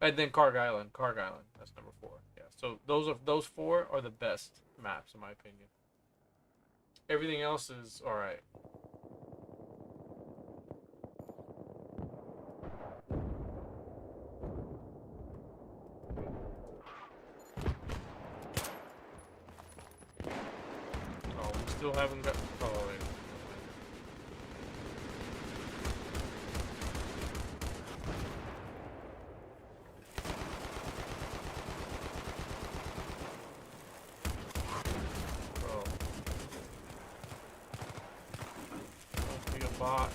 And then Carg Island. That's number 4. Yeah. So those 4 are the best maps in my opinion. Everything else is alright. Oh, we still haven't got. Oh, wait. Bro. Don't be a bot.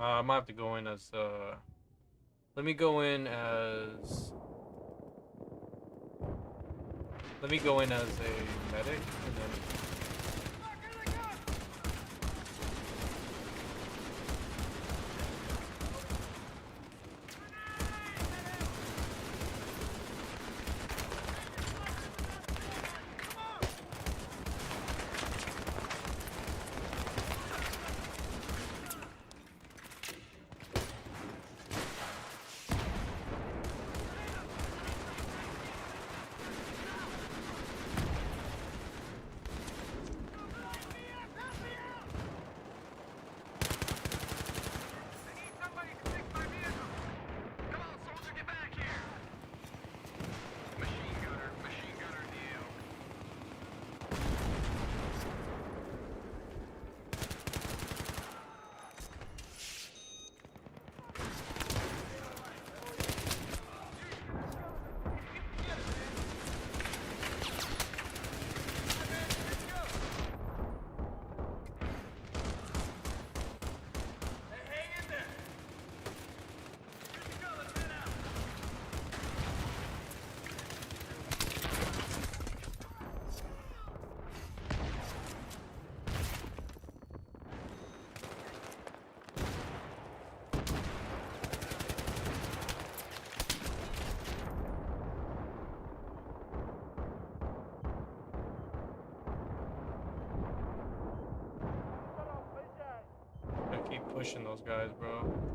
I might have to go in as let me go in as a medic and then Somebody to fix my vehicle. Come on, soldier, get back here. Machine gunner deal. I keep pushing those guys, bro.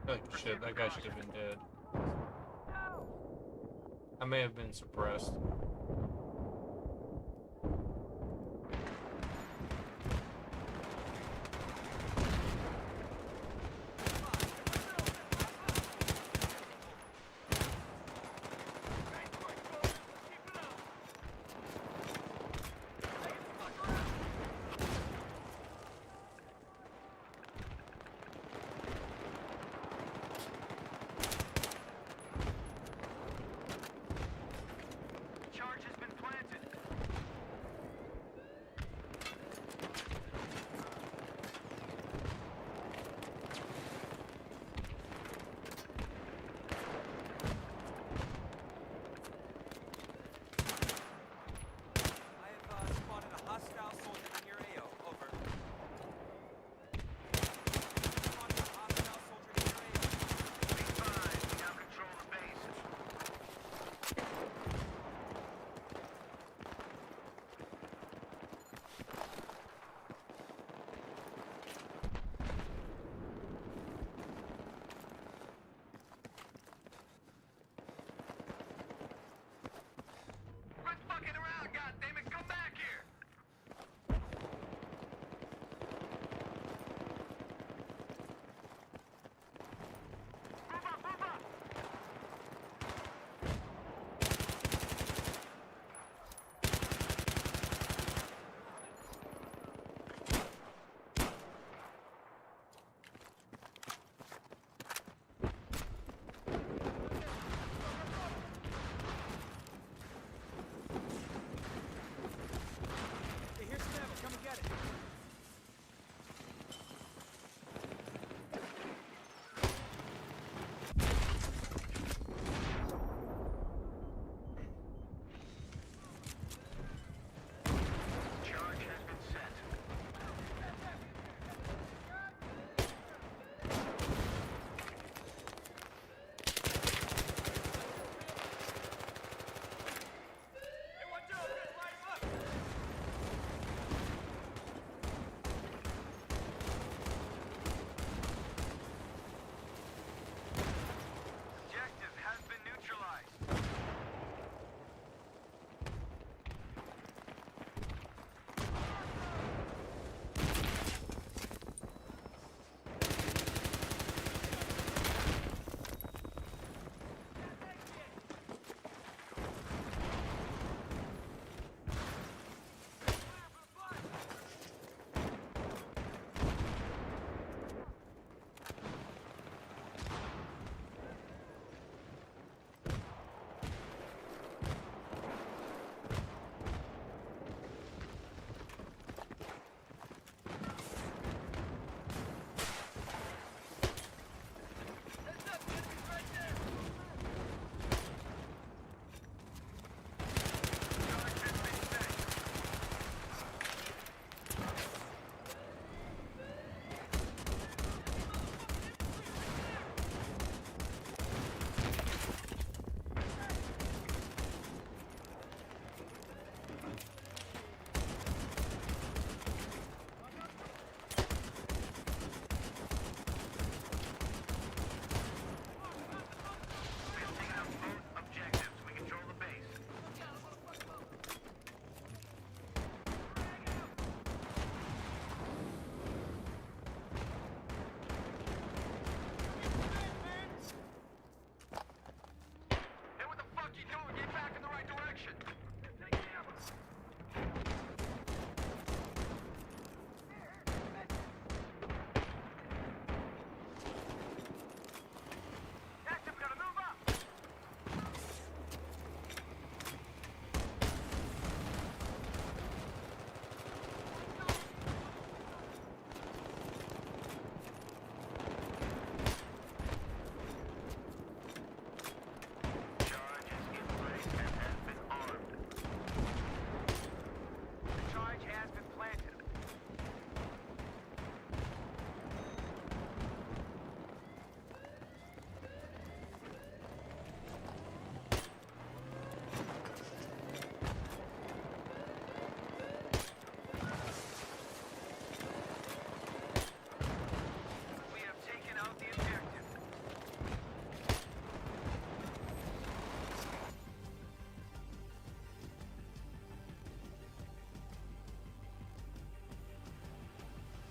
Like shit, that guy should have been dead. I may have been suppressed.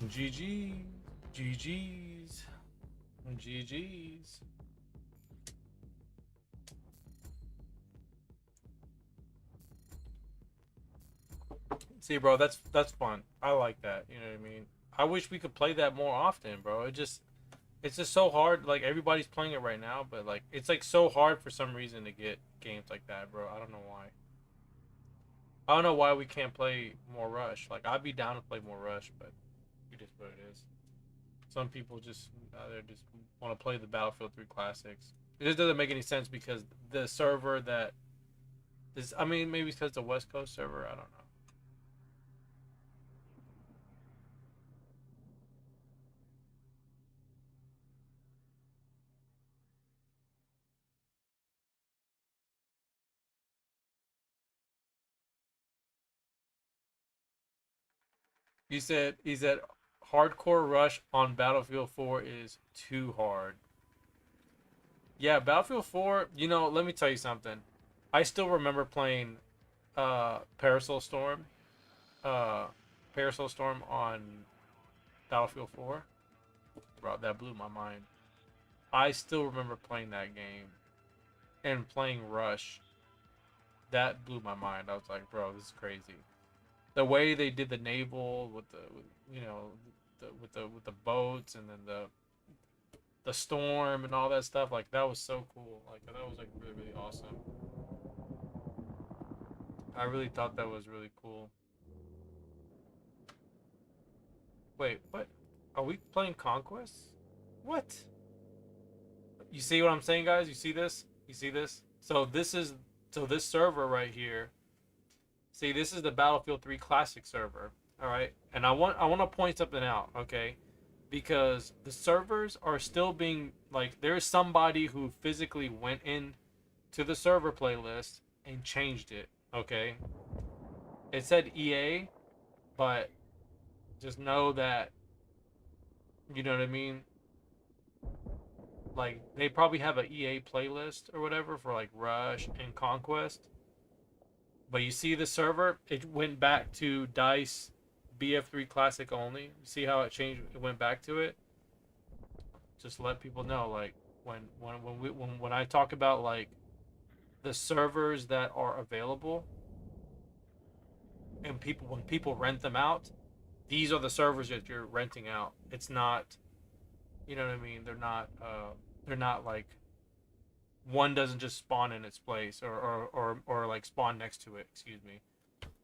GG's. GG's. GG's. See, bro, that's fun. I like that. You know what I mean? I wish we could play that more often, bro. It's just so hard. Like, everybody's playing it right now, but like it's like so hard for some reason to get games like that, bro. I don't know why. I don't know why we can't play more Rush. Like, I'd be down to play more Rush, but it is what it is. Some people just they just want to play the Battlefield 3 classics. It just doesn't make any sense because the server that is, I mean, maybe because it's a West Coast server. I don't know. He said hardcore Rush on Battlefield 4 is too hard. Yeah, Battlefield 4, you know, let me tell you something. I still remember playing Parasol Storm. Uh Parasol Storm on Battlefield 4. Bro, that blew my mind. I still remember playing that game and playing Rush. That blew my mind. I was like, bro, this is crazy. The way they did the naval with you know, with the boats, and then the storm and all that stuff, like that was so cool. Like, that was like really, really awesome. I really thought that was really cool. Wait, what? Are we playing Conquest? What? You see what I'm saying, guys? You see this? You see this? So this server right here. See, this is the Battlefield 3 Classic server. All right, and I want to point something out, okay? Because the servers are still being, like, there's somebody who physically went in to the server playlist and changed it, okay? It said EA, but just know that, you know what I mean? Like, they probably have a EA playlist or whatever for like Rush and Conquest. But you see the server, it went back to DICE BF3 Classic only. You see how it changed? It went back to it. Just let people know, like, when I talk about like the servers that are available, and when people rent them out, these are the servers that you're renting out. It's not, you know what I mean? They're not like, one doesn't just spawn in its place, or like spawn next to it. Excuse me.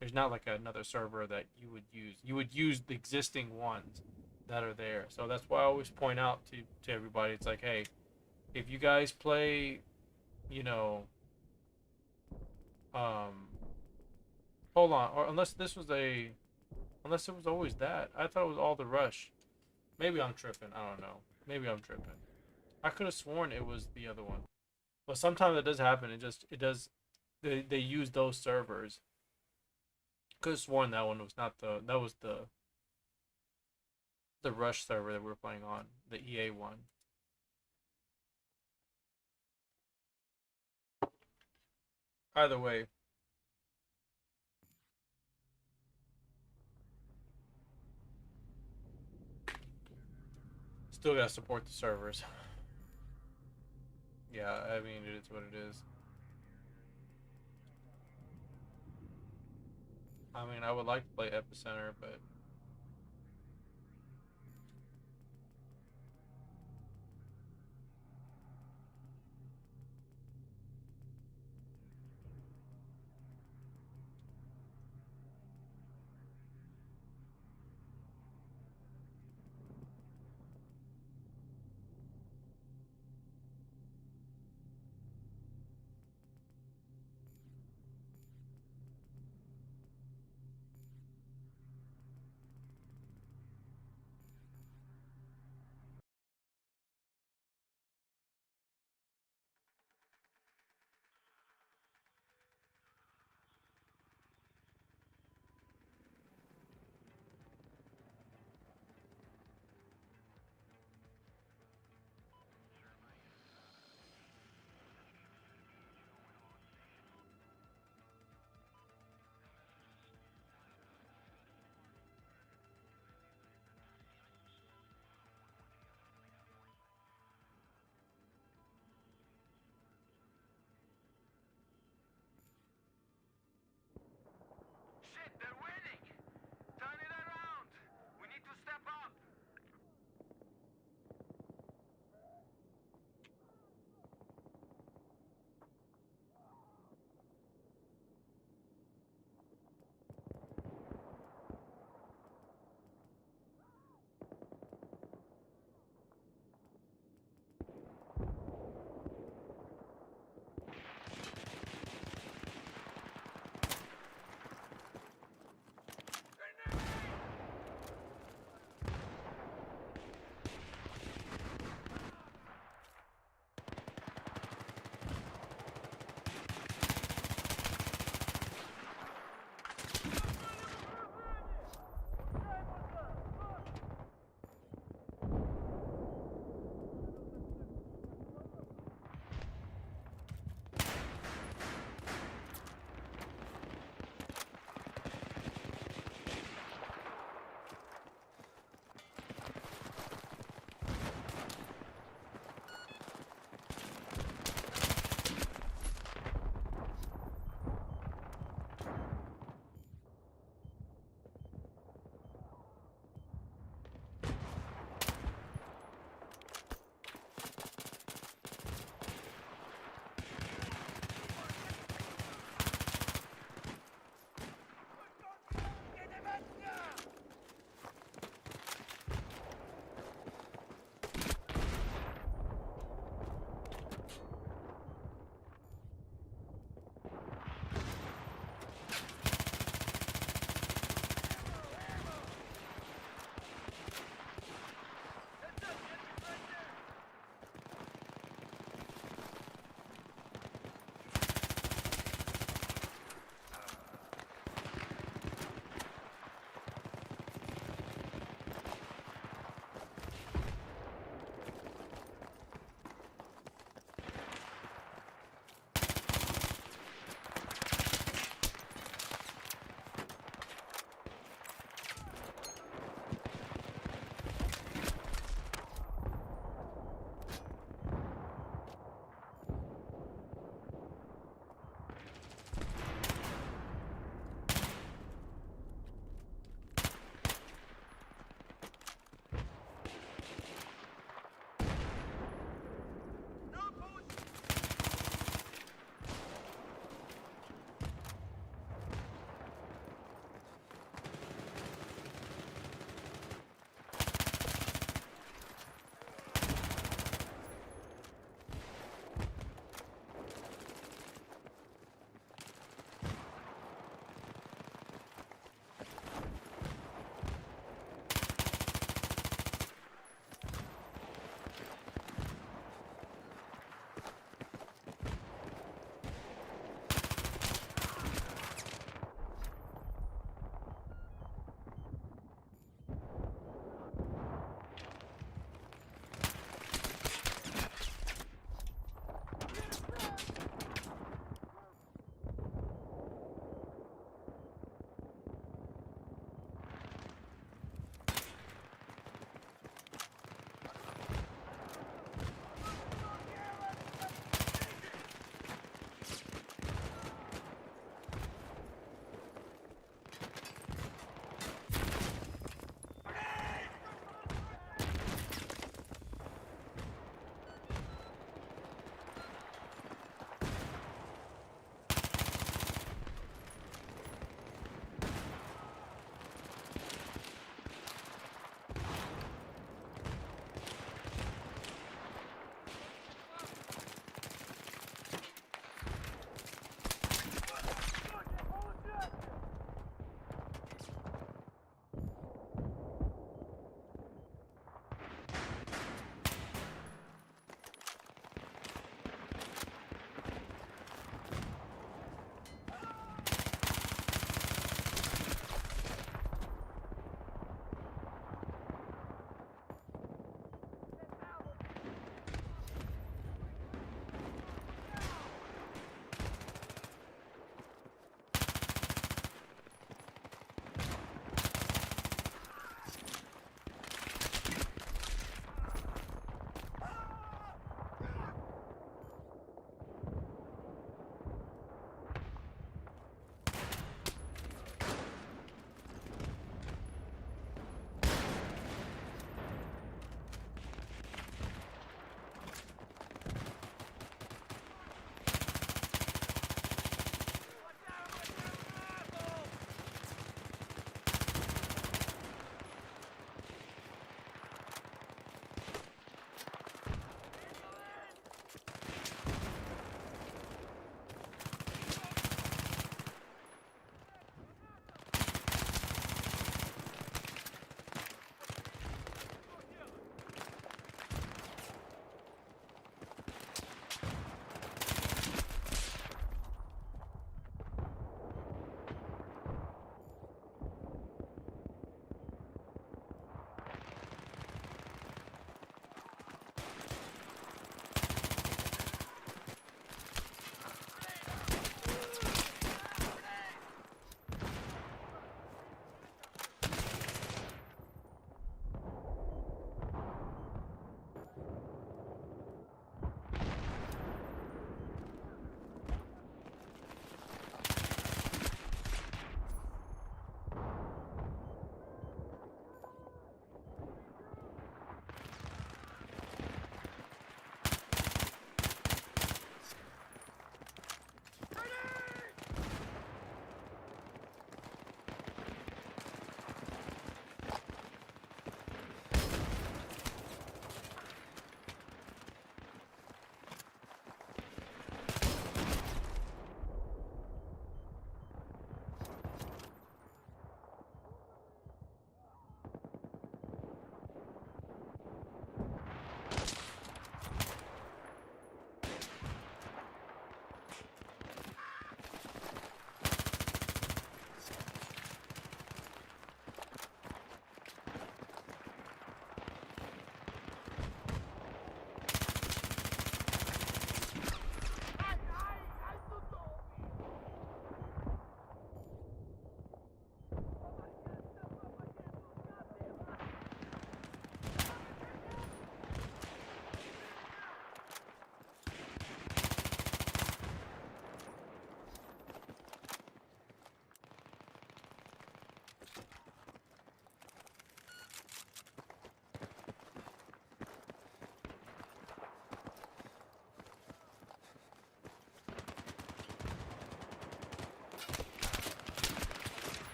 There's not like another server that you would use. You would use the existing ones that are there. So that's why I always point out to everybody. It's like, hey, if you guys play, you know, hold on, or unless it was always that. I thought it was all the Rush. Maybe I'm tripping. I don't know. Maybe I'm tripping. I could have sworn it was the other one. But sometimes that does happen. It does. They use those servers. Could have sworn that one was not that was the Rush server that we were playing on, the EA one. Either way, still gotta support the servers. Yeah, I mean, it is what it is. I mean, I would like to play Epicenter, but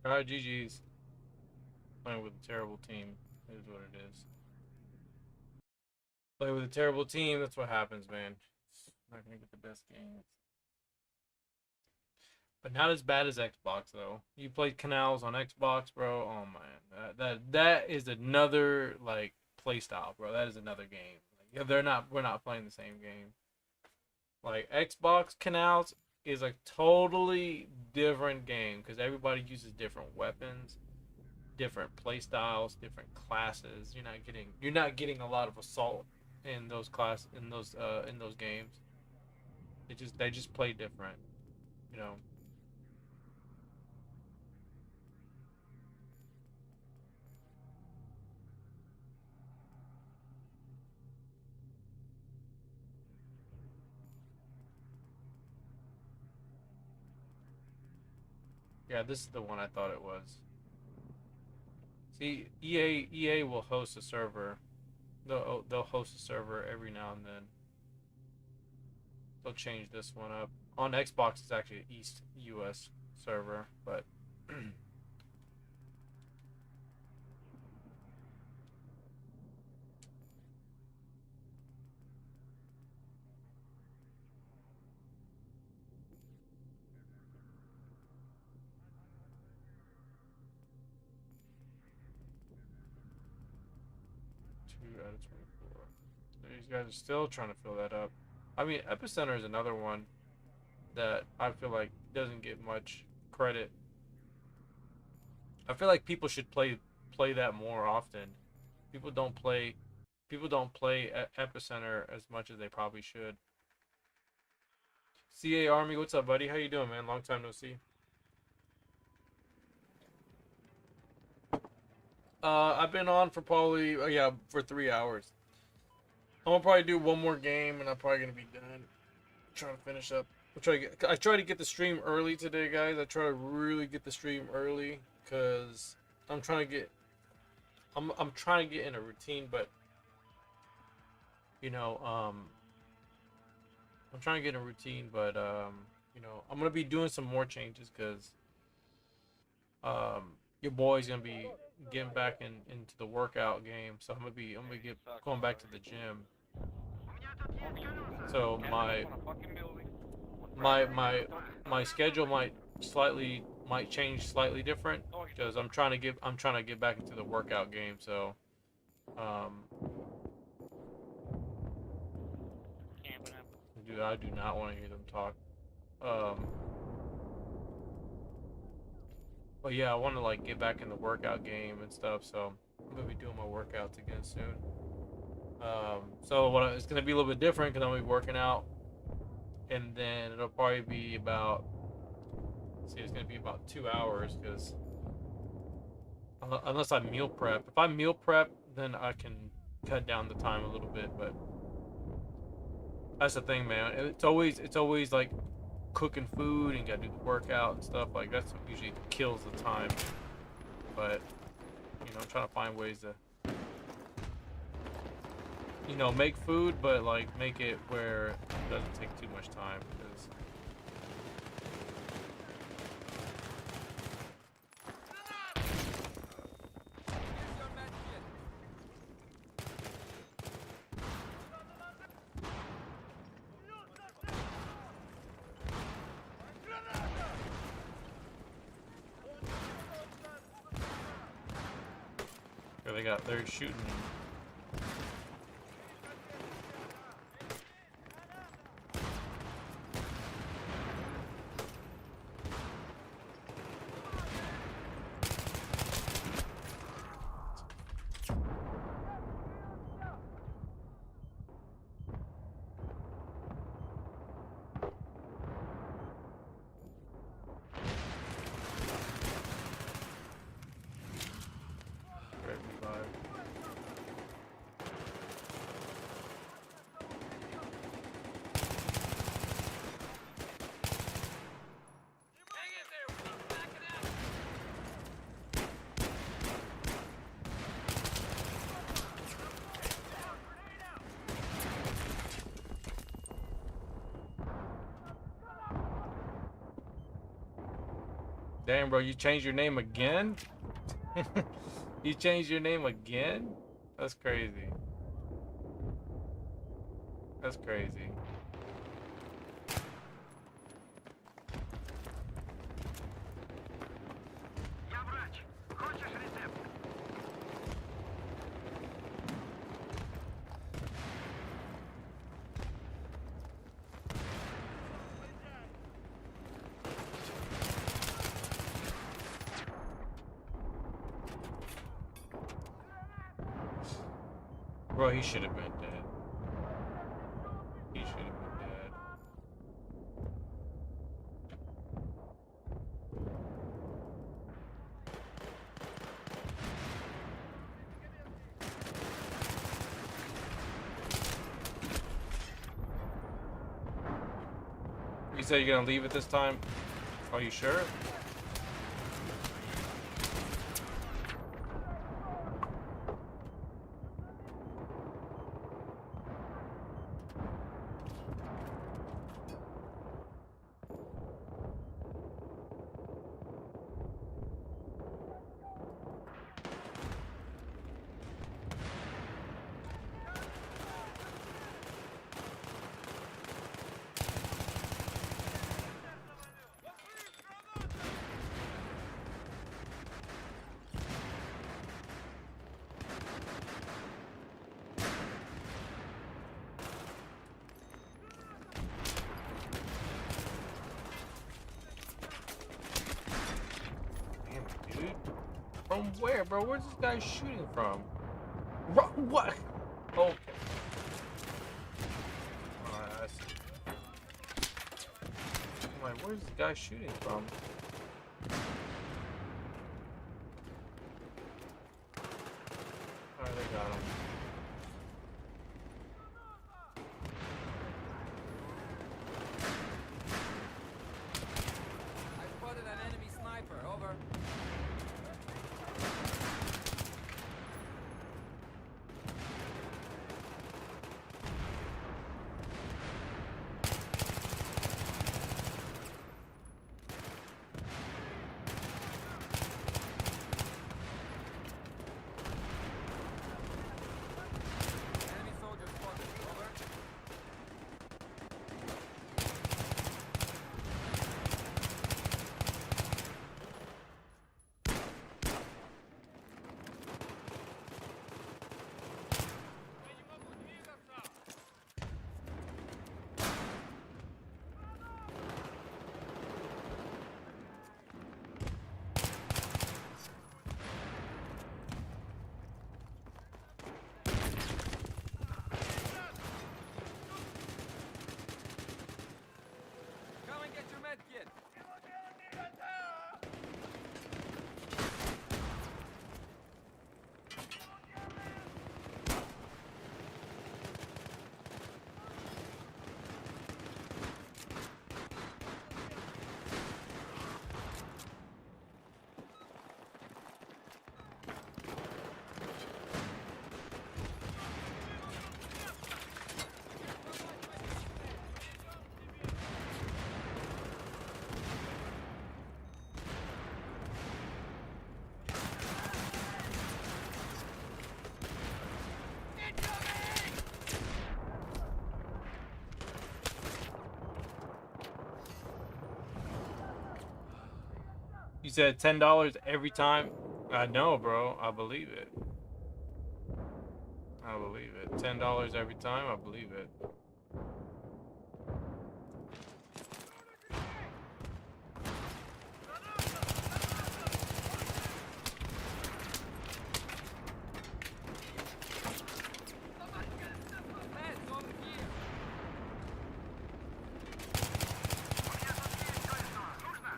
Alright, GG's. Playing with a terrible team is what it is. Play with a terrible team, that's what happens, man. Not gonna get the best games. But not as bad as Xbox though. You played Canals on Xbox, bro. Oh man, that is another like play style, bro. That is another game. Like, we're not playing the same game. Like Xbox Canals is a totally different game because everybody uses different weapons, different play styles, different classes. You're not getting a lot of assault in those games. They just play different, you know. Yeah, this is the one I thought it was. See, EA will host a server. They'll host a server every now and then. They'll change this one up. On Xbox, it's actually an East US server, but 2 out of 24. These guys are still trying to fill that up. I mean, Epicenter is another one that I feel like doesn't get much credit. I feel like people should play that more often. People don't play Epicenter as much as they probably should. CA Army, what's up, buddy? How you doing, man? Long time no see. I've been on for probably for 3 hours. I'm gonna probably do one more game and I'm probably gonna be done. Trying to finish up. I try to get the stream early today, guys. I try to really get the stream early because I'm trying to get in a routine, but you know, I'm trying to get in a routine, but you know, I'm gonna be doing some more changes because your boy's gonna be getting back into the workout game, so I'm gonna get going back to the gym. So my schedule might change slightly different because I'm trying to get back into the workout game. So dude, I do not want to hear them talk. But yeah, I want to like get back in the workout game and stuff. So I'm gonna be doing my workouts again soon. So it's gonna be a little bit different because I'm gonna be working out, and then it'll probably be about. See, it's gonna be about 2 hours because unless I meal prep. If I meal prep, then I can cut down the time a little bit. But that's the thing, man. It's always like cooking food and you gotta do the workout and stuff. Like that's what usually kills the time. But you know, I'm trying to find ways to, you know, make food, but like make it where it doesn't take too much time. Because they're shooting. Damn, bro, you changed your name again? You changed your name again? That's crazy. That's crazy. Я врач. Хочешь рецепт? Bro, he should have been dead. He should have been dead. You said you're gonna leave it this time? Are you sure? Damn it, dude. From where, bro? Where's this guy shooting from? What? Okay. Alright, I see. I'm like, where's this guy shooting from? Alright, they got him. I spotted an enemy sniper. Over. Enemy soldier spotted. Over. Come and get your med kit. You said $10 every time? I know, bro. I believe it. I believe it. $10 every time? I believe it. Meds over here. Нужно.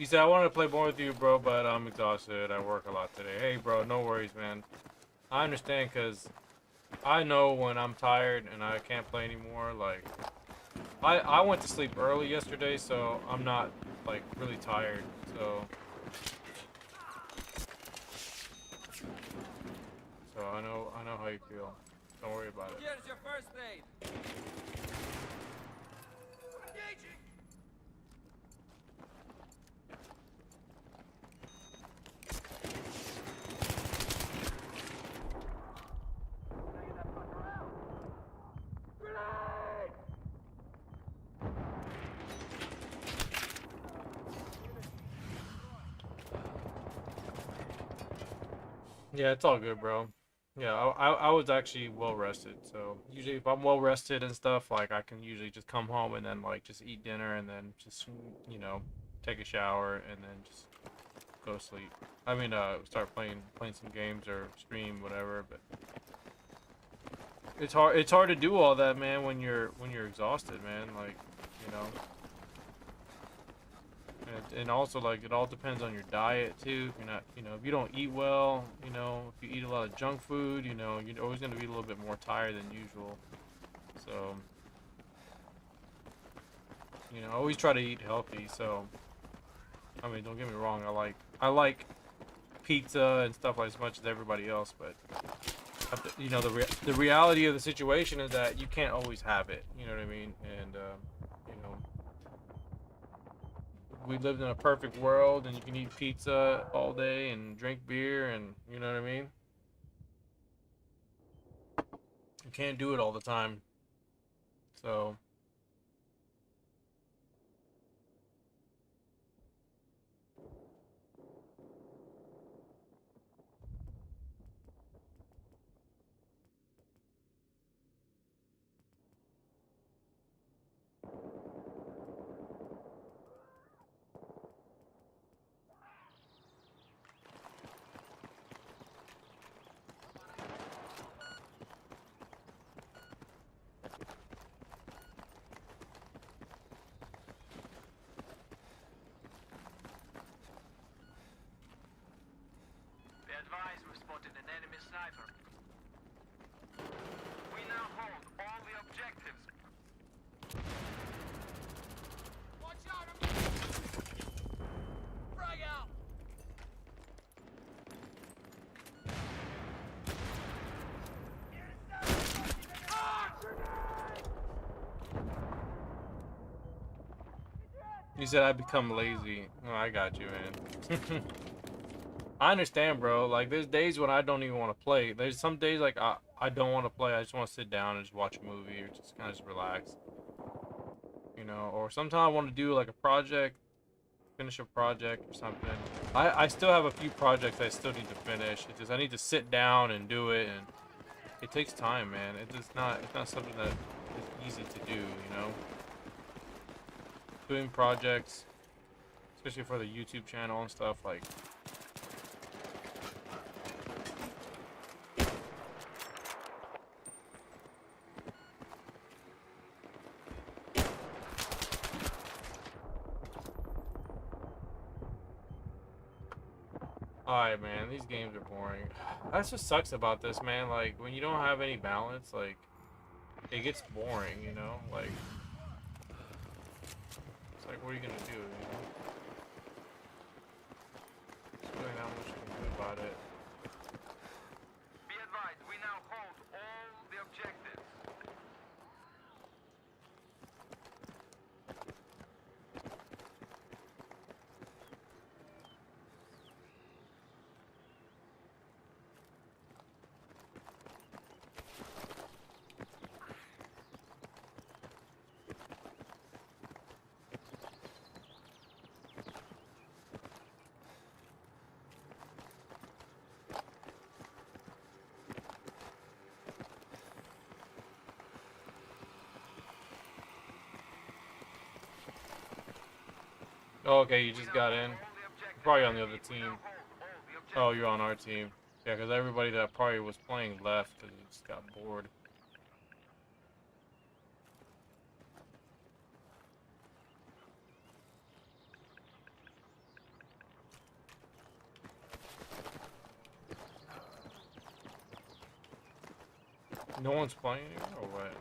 He said, I wanted to play more with you, bro, but I'm exhausted. I work a lot today. Hey, bro, no worries, man. I understand, because I know when I'm tired and I can't play anymore. Like, I went to sleep early yesterday, so I'm not, like, really tired. So I know how you feel. Don't worry about it. Here's your first aid. Engaging! Taking that fucker out! Grenade! Yeah, it's all good, bro. Yeah, I was actually well rested. So usually if I'm well rested and stuff, like I can usually just come home and then like just eat dinner and then just, you know, take a shower and then just go to sleep. I mean, start playing some games or stream whatever. But it's hard to do all that, man, when you're exhausted, man. Like, you know. And also, like, it all depends on your diet too. If you're not, you know, if you don't eat well, you know, if you eat a lot of junk food, you know, you're always gonna be a little bit more tired than usual. So, you know, I always try to eat healthy. So, I mean, don't get me wrong, I like pizza and stuff like as much as everybody else, but you know, the reality of the situation is that you can't always have it. You know what I mean? And you know, we lived in a perfect world, and you can eat pizza all day and drink beer, and you know what I mean? You can't do it all the time. So, Be advised, we spotted an enemy sniper. We now hold all the objectives. Watch out! Frag out! Ah! Grenade! you said I become lazy. Oh, I got you, man. I understand, bro. Like, there's days when I don't even want to play. There's some days, like, I don't want to play. I just want to sit down and just watch a movie or just kind of just relax. You know, or sometimes I want to do, like, a project, finish a project or something. I still have a few projects I still need to finish. It's just I need to sit down and do it, and it takes time, man. It's not something that is easy to do, you know? Doing projects, especially for the YouTube channel and stuff, like... Alright, man, these games are boring. That's what sucks about this, man. Like, when you don't have any balance, like, it gets boring, you know? Like, it's like, what are you gonna do, you know? There's really not much you can do about it. Be advised, we now hold all the objectives. Oh, okay, you just got in. Probably on the other team. Oh, you're on our team. Yeah, because everybody that probably was playing left because they just got bored. No one's playing anymore, or what?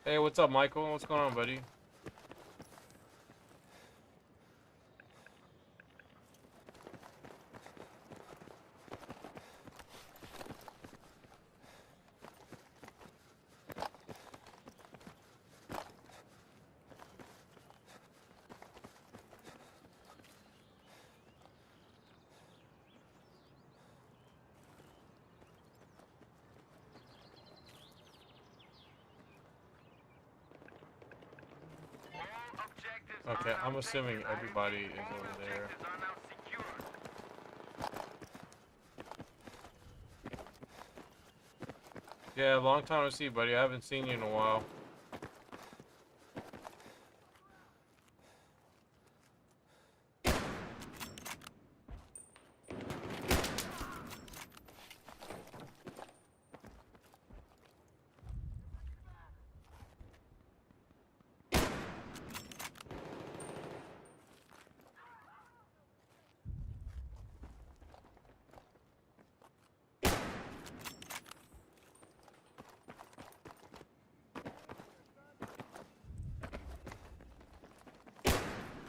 Hey, what's up, Michael? What's going on, buddy? All objectives Okay, are now I'm assuming taken. I everybody repeat, is all over there. objectives are now secured. Yeah, long time to see, buddy. I haven't seen you in a while.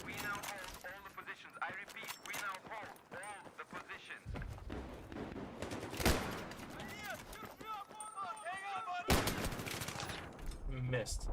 We now hold all the positions. I repeat, we now hold all the positions. Missed.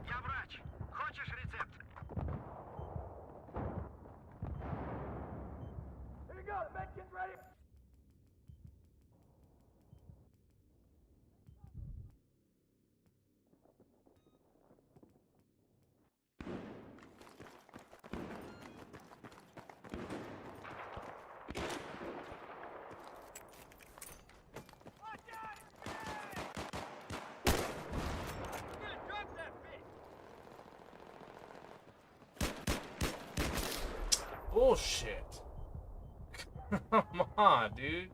Я врач. Хочешь рецепт? Here you go, the med kit's ready. Watch out! You're gonna drop that bitch! Bullshit. Come on, dude.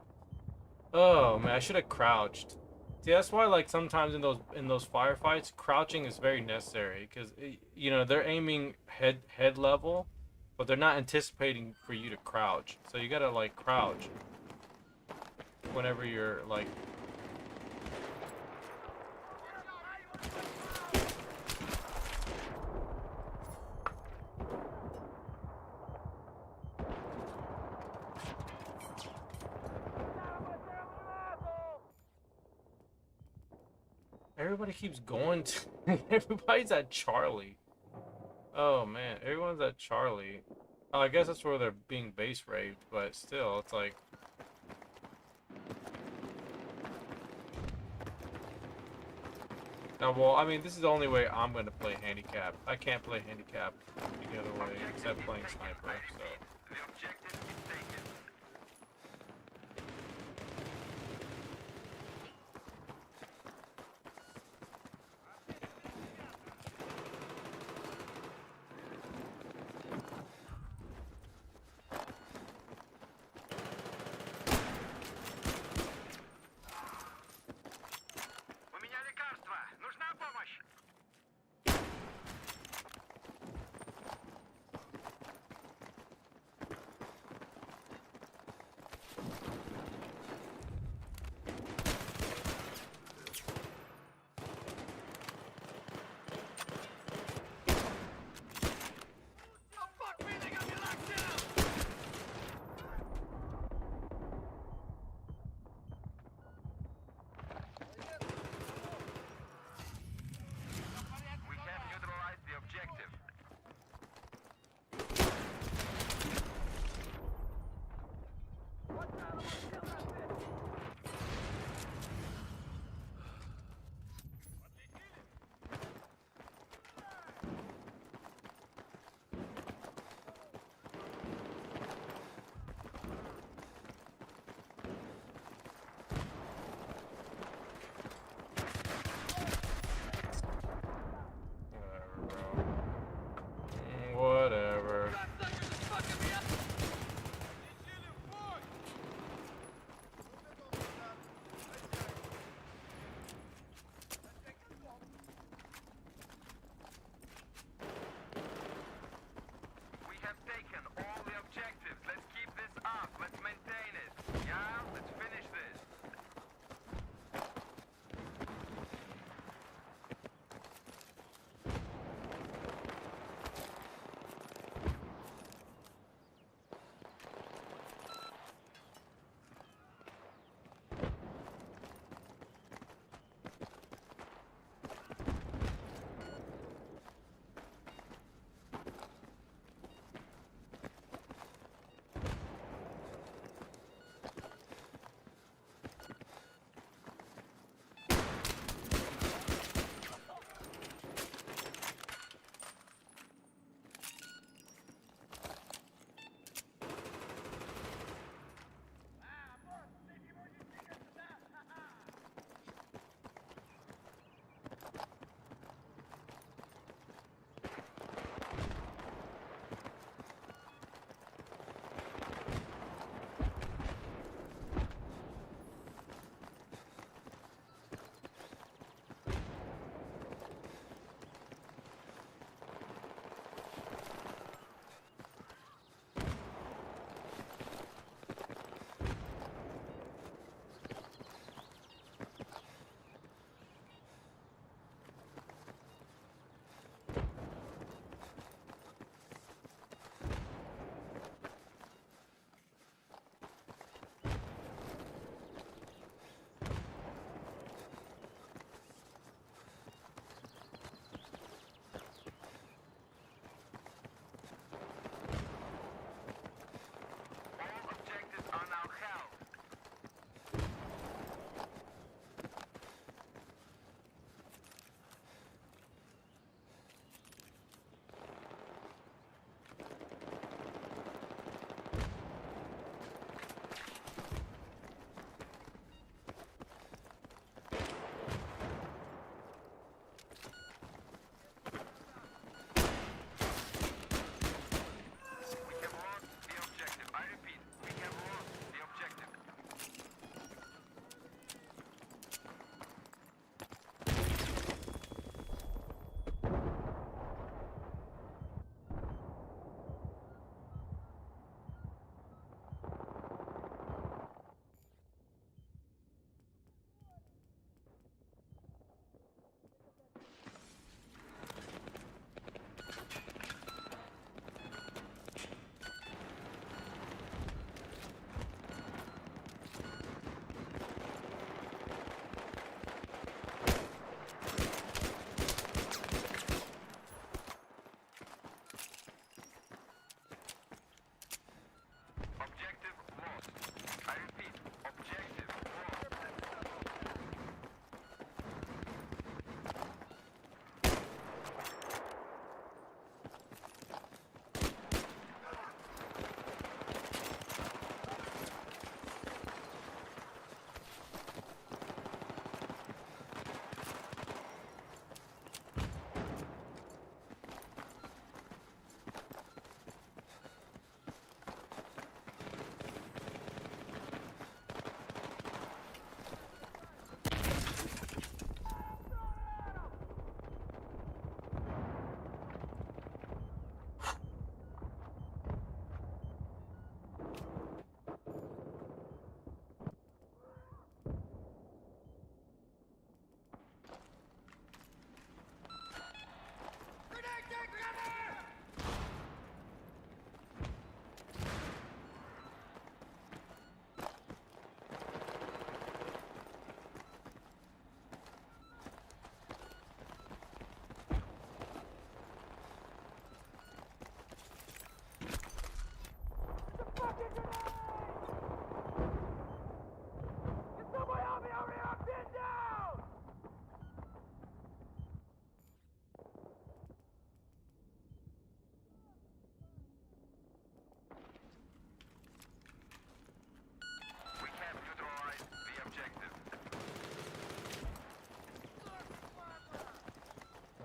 Oh man, I should have crouched. See, that's why like sometimes in those firefights, crouching is very necessary because you know they're aiming head level, but they're not anticipating for you to crouch. So you gotta like crouch whenever you're like. Everybody keeps going to. Everybody's at Charlie. Oh man, everyone's at Charlie. Oh, I guess that's where they're being base raped, but still, it's like. Now, well, I mean, this is the only way I'm going to play handicap. I can't play handicap any other way except playing sniper, so. The objective is taken. У меня лекарство. Нужна помощь?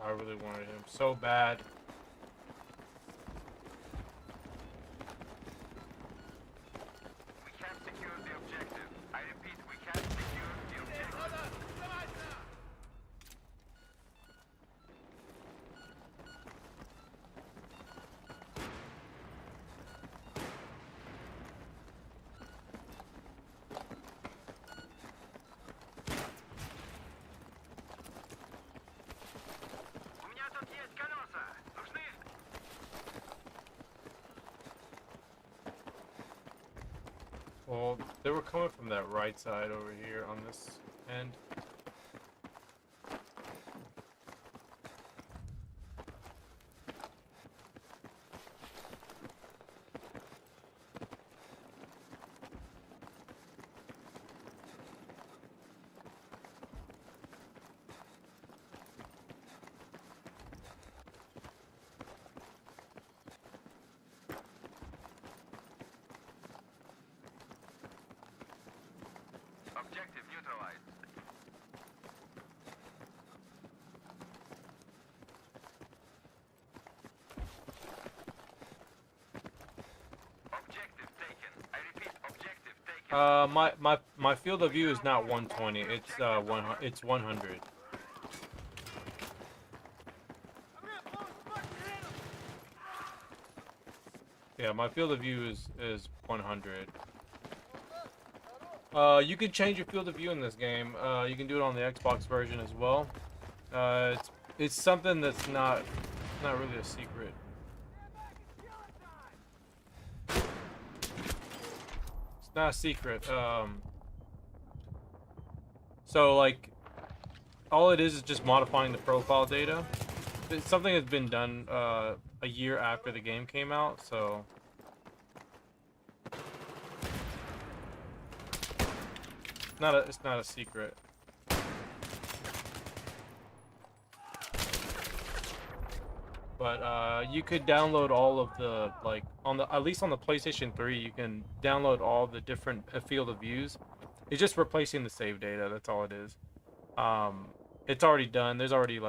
I really wanted him so bad. We can't secure the objective. I repeat, we can't secure the objective. У меня тут есть колеса. Нужны? Well, they were coming from that right side over here on this end. Objective neutralized. Objective taken. I repeat, objective taken. My field of view is not 120. It's 100. Yeah, my field of view is 100. You can change your field of view in this game. You can do it on the Xbox version as well. It's something that's not really a secret. It's not a secret. So like, all it is just modifying the profile data. It's something that's been done a year after the game came out, so. It's not a secret. But you could download all of the, like, at least on the PlayStation 3, you can download all the different field of views. It's just replacing the save data. That's all it is. It's already done. There's already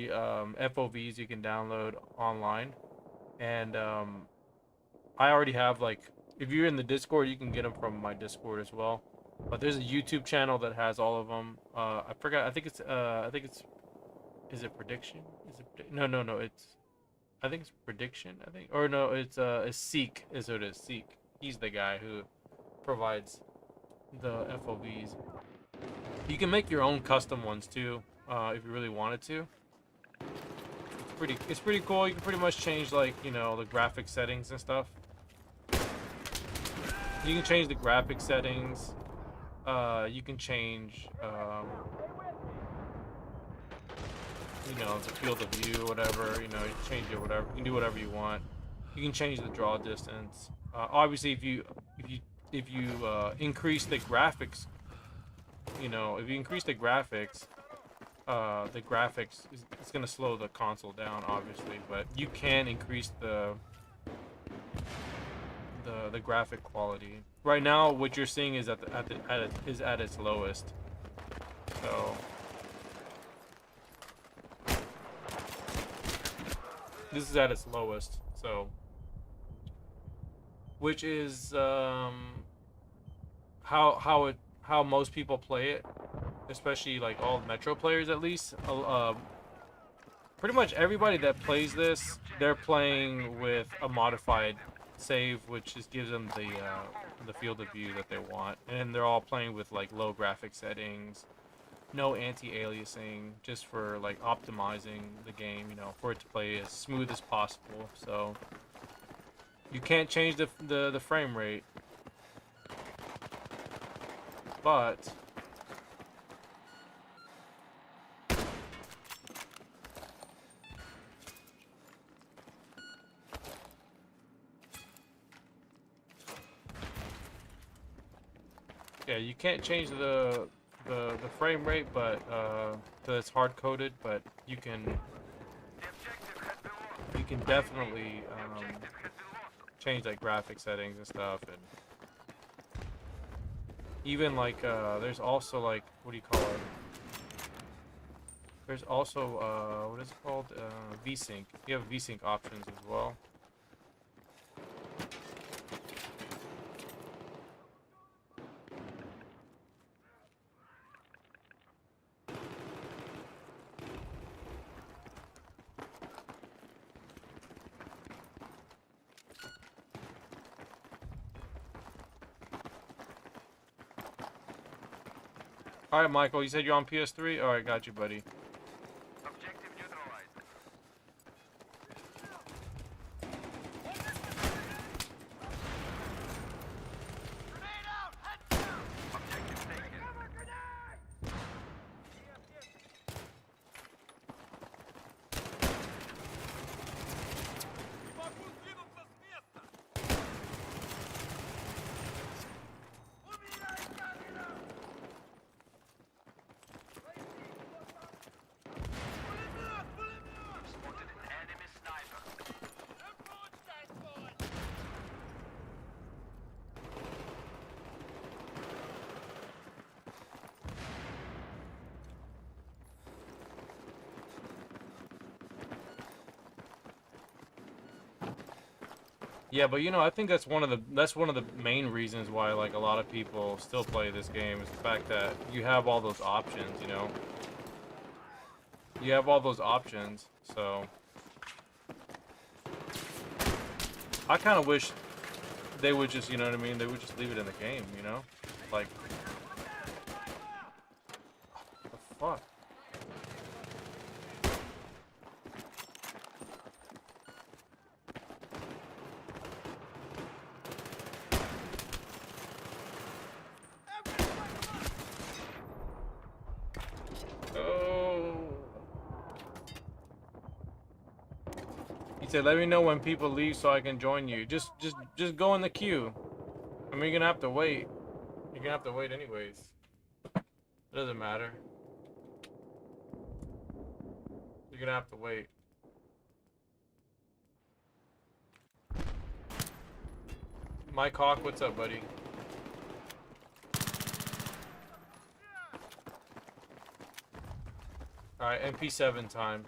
FOVs you can download online, and I already have, like, if you're in the Discord, you can get them from my Discord as well. But there's a YouTube channel that has all of them. I forgot. I think it's. Is it prediction? Is it? No. It's. I think it's prediction. I think, or no, it's Seek. Is what it is. Seek. He's the guy who provides the FOVs. You can make your own custom ones too, if you really wanted to. It's pretty cool. You can pretty much change, like, you know, the graphic settings and stuff. You can change the graphic settings. You can change, you know, the field of view, whatever. You know, you change it, whatever. You can do whatever you want. You can change the draw distance. Obviously, if you increase the graphics, you know, if you increase the graphics it's gonna slow the console down, obviously. But you can increase the graphic quality. Right now, what you're seeing is at its lowest. So this is at its lowest. So, which is how most people play it, especially like all Metro players at least. Pretty much everybody that plays this, they're playing with a modified save, which just gives them the field of view that they want, and they're all playing with like low graphic settings, no anti-aliasing, just for like optimizing the game, you know, for it to play as smooth as possible. So you can't change the frame rate, but yeah, you can't change the frame rate, but it's hard coded. But you can definitely change like graphic settings and stuff, and even like there's also like, what do you call it? There's also, what is it called? VSync. You have VSync options as well. Alright, Michael, you said you're on PS3? Alright, got you, buddy. Objective neutralized. Grenade out! Head down! Objective taken. Cover grenade! Не могу сдвинуться с места! Убирай камеру! Пулемет! Пулемет! Spotted an enemy sniper. Approach that point! Yeah, but you know, I think that's one of the main reasons why like a lot of people still play this game is the fact that you have all those options, you know. You have all those options, so I kind of wish they would just, you know what I mean, they would just leave it in the game, you know? Like the fuck? He said, "Let me know when people leave so I can join you. Just go in the queue. I mean, you're gonna have to wait. You're gonna have to wait anyways. It doesn't matter. You're gonna have to wait." Mike Hawk, what's up, buddy? All right, MP7 time.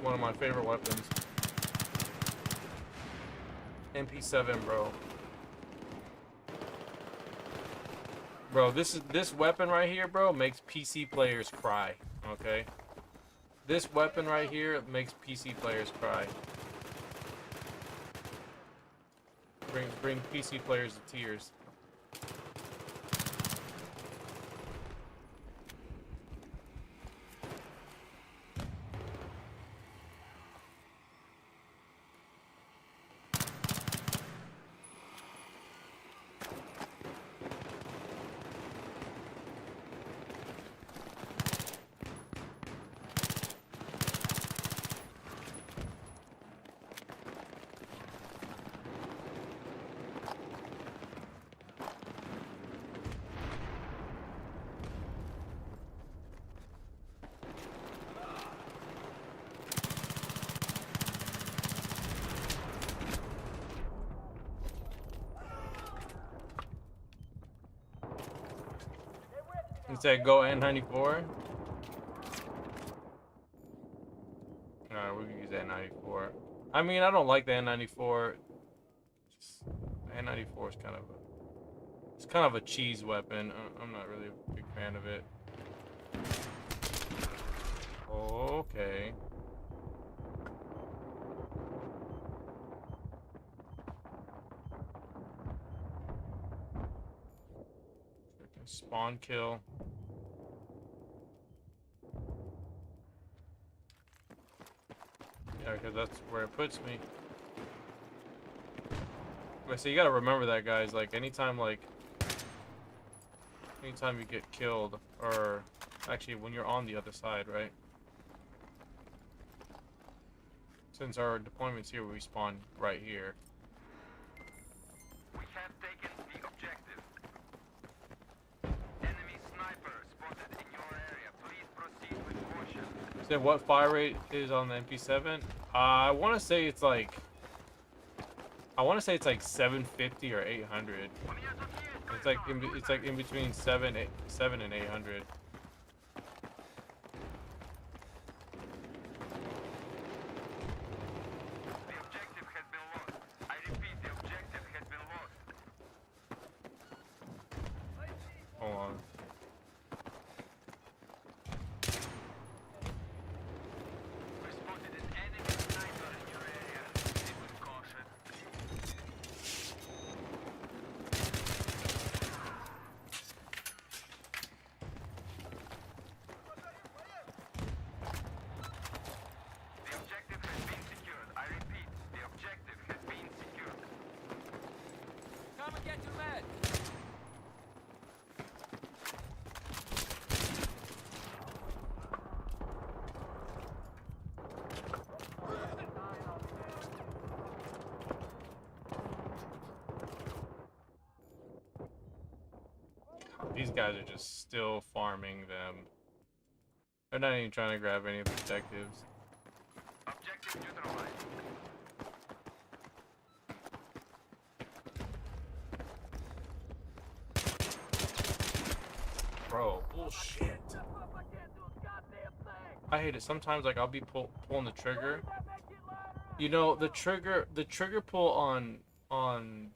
One of my favorite weapons. MP7, bro. Bro, this weapon right here, bro, makes PC players cry. Okay? This weapon right here makes PC players cry. Bring PC players to tears. It said go N94. Alright, we can use N94. I mean, I don't like the N94. N94 is kind of a cheese weapon. I'm not really a big fan of it. Okay. Freaking spawn kill. Yeah, because that's where it puts me. But so you gotta remember that, guys. Like anytime you get killed, or actually when you're on the other side, right? Since our deployment's here, we spawn right here. We have taken the objective. Enemy sniper spotted in your area. Please proceed with caution. So what fire rate is on the MP7? I want to say it's like 750 or 800. it's like in between 7 and 800. The objective has been lost. I repeat, the objective has been lost. Hold on. We spotted an enemy sniper in your area. Proceed with caution. The objective has been secured. I repeat, the objective has been secured. Come and get your med. These guys are just still farming them. They're not even trying to grab any of the objectives. Objective neutralized. Bro, bullshit. I hate it. Sometimes like I'll be pulling the trigger. You know, the trigger pull on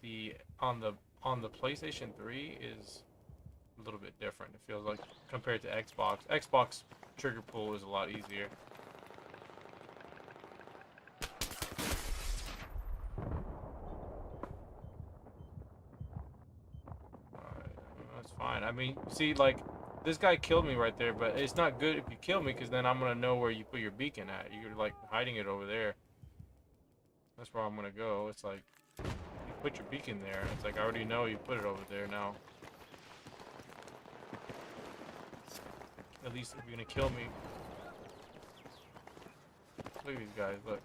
the PlayStation 3 is a little bit different. It feels like compared to Xbox. Xbox trigger pull is a lot easier. That's fine. I mean, see, like, this guy killed me right there, but it's not good if you kill me, because then I'm gonna know where you put your beacon at. You're like hiding it over there. That's where I'm gonna go. It's like you put your beacon there. It's like I already know you put it over there now. At least if you're gonna kill me. Look at these guys. Look.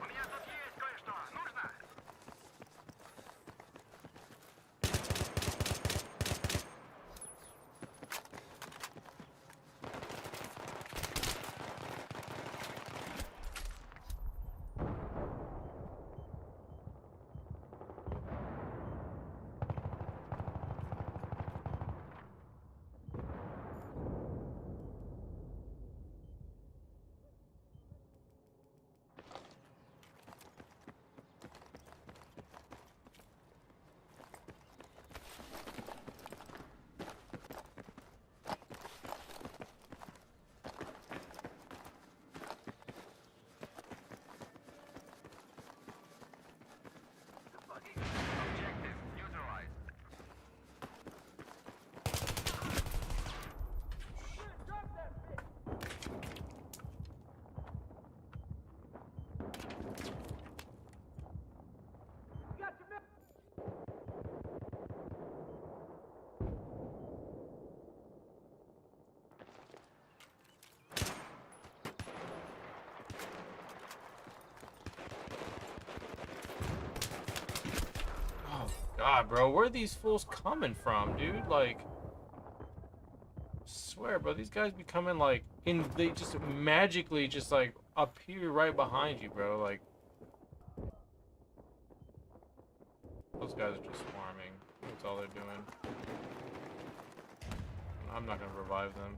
У меня тут есть кое-что. Нужно? Objective neutralized. Oh God, bro, where are these fools coming from, dude? Like, swear, bro, these guys be coming like they just magically just like appear right behind you, bro. Like, those guys are just swarming. That's all they're doing. I'm not gonna revive them.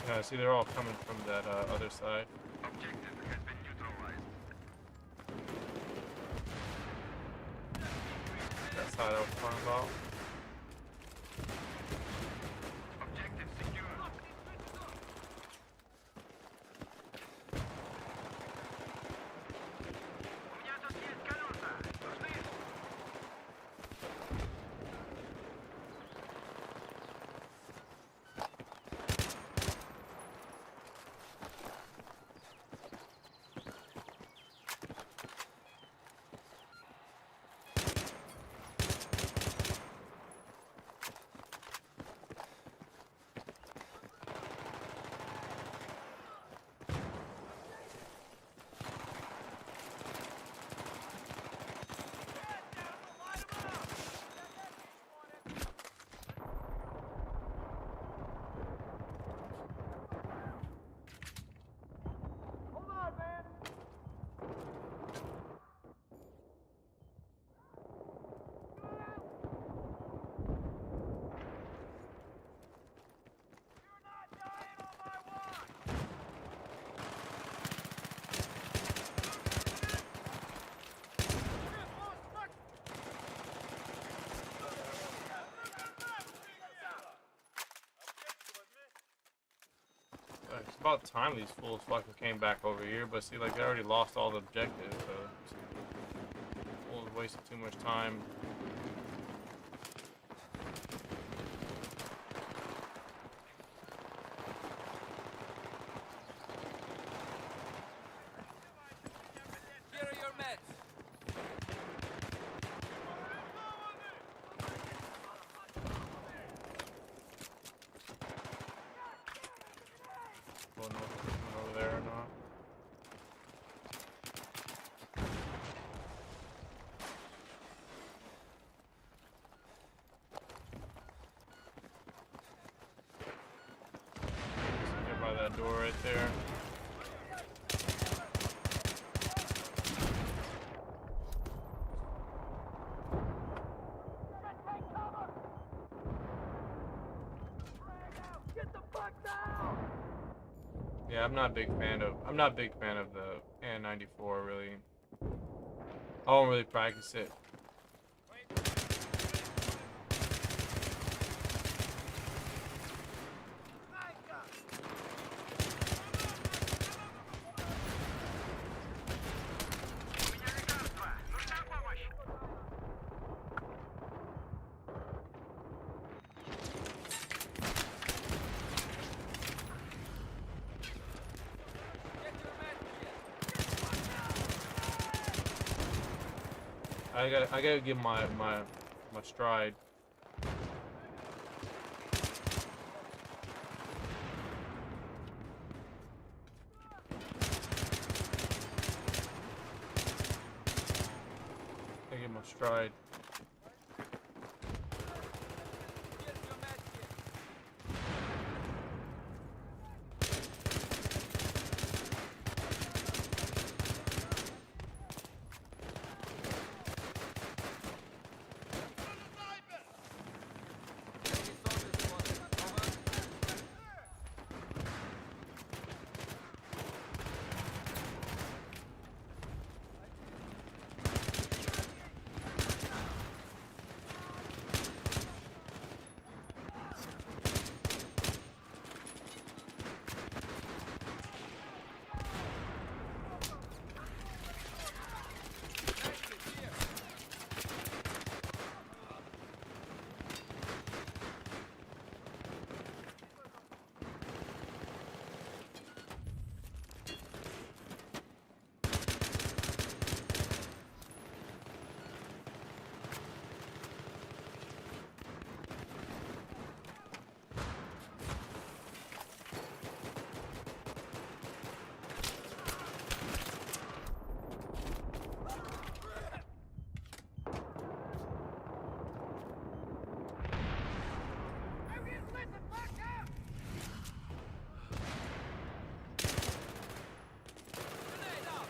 Yeah, see, they're all coming from that other side. Objective has been neutralized. That side I was talking about. Objective secure. У меня тут есть колеса. Нужны? about time these fools fucking came back over here, but see, like, they already lost all the objectives, so... Fools wasted too much time. Here are your meds. Don't know if there's one over there or not. Get by that door right there. Yeah, I'm not a big fan of the N94 really. I don't really practice it. I gotta give my stride. I give my stride. Here's your med kit. Enemy soldiers spotted. Over. Exit here. Grenade out.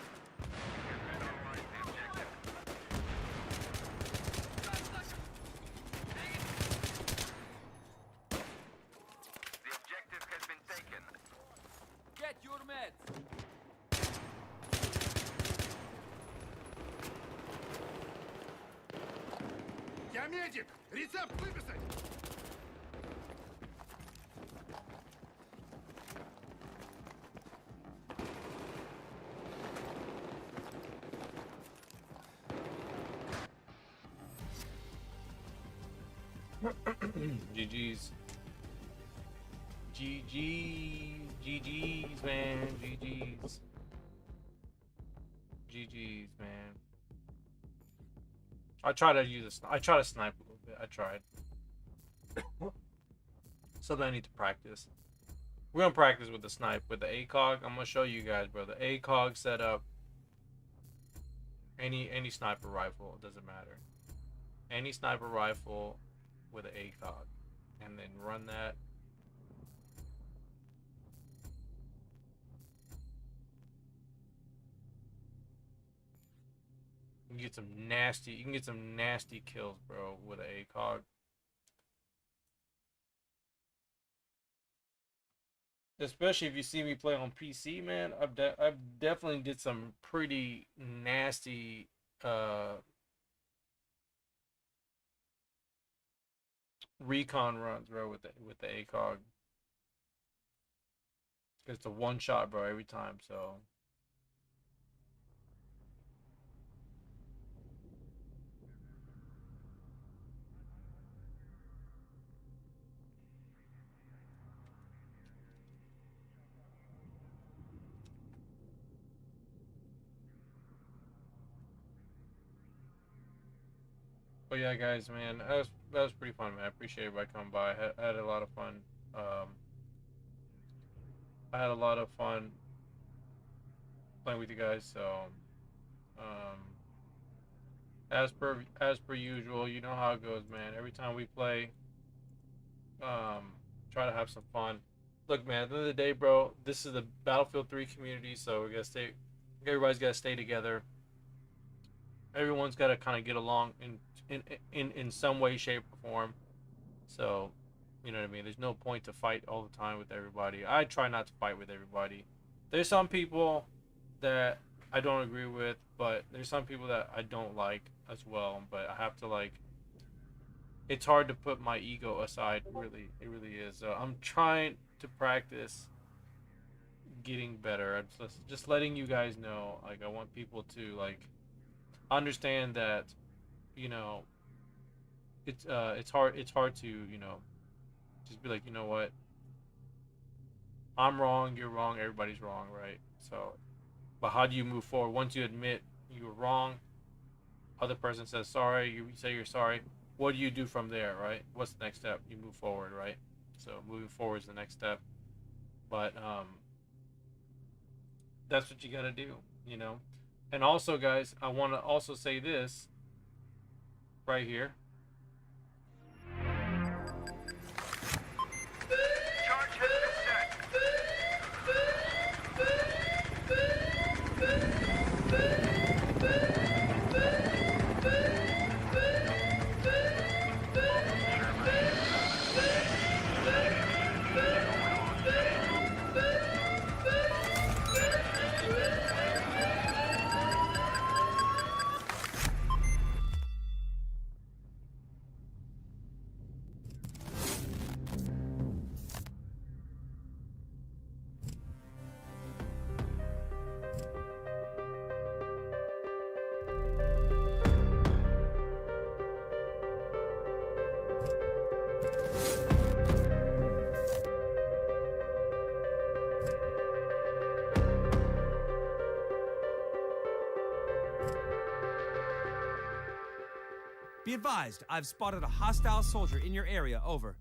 The objective has been taken. Get your meds. Я медик! Рецепт выписать! GG's. GG's, man. GG's. GG's, man. I try to snipe a little bit. I tried. Something I need to practice. We're gonna practice with the snipe, with the ACOG. I'm gonna show you guys, bro. The ACOG setup. Any sniper rifle, it doesn't matter. Any sniper rifle with an ACOG, and then run that. You can get some nasty kills, bro, with an ACOG. Especially if you see me play on PC, man. I've definitely did some pretty nasty recon runs, bro, with the ACOG. It's a one shot, bro, every time. So. But yeah, guys, man, that was pretty fun, man. I appreciate everybody coming by. I had a lot of fun. Um, I had a lot of fun playing with you guys. So, um, as per usual, you know how it goes, man. Every time we play, try to have some fun. Look, man, at the end of the day, bro, this is the Battlefield 3 community, so we gotta stay. Everybody's gotta stay together. Everyone's gotta kind of get along in some way, shape, or form. So, you know what I mean? There's no point to fight all the time with everybody. I try not to fight with everybody. There's some people that I don't agree with, but there's some people that I don't like as well. But I have to, like, it's hard to put my ego aside. Really, it really is. So I'm trying to practice getting better. I'm just letting you guys know. Like, I want people to, like, understand that, you know, it's hard to, you know, just be like, you know what, I'm wrong, you're wrong, everybody's wrong, right? So, but how do you move forward once you admit you were wrong? Other person says sorry, you say you're sorry. What do you do from there, right? What's the next step? You move forward, right? So moving forward is the next step. But that's what you got to do, you know. And also, guys, I want to also say this right here. Charge has been set. Be advised, I've spotted a hostile soldier in your area. Over.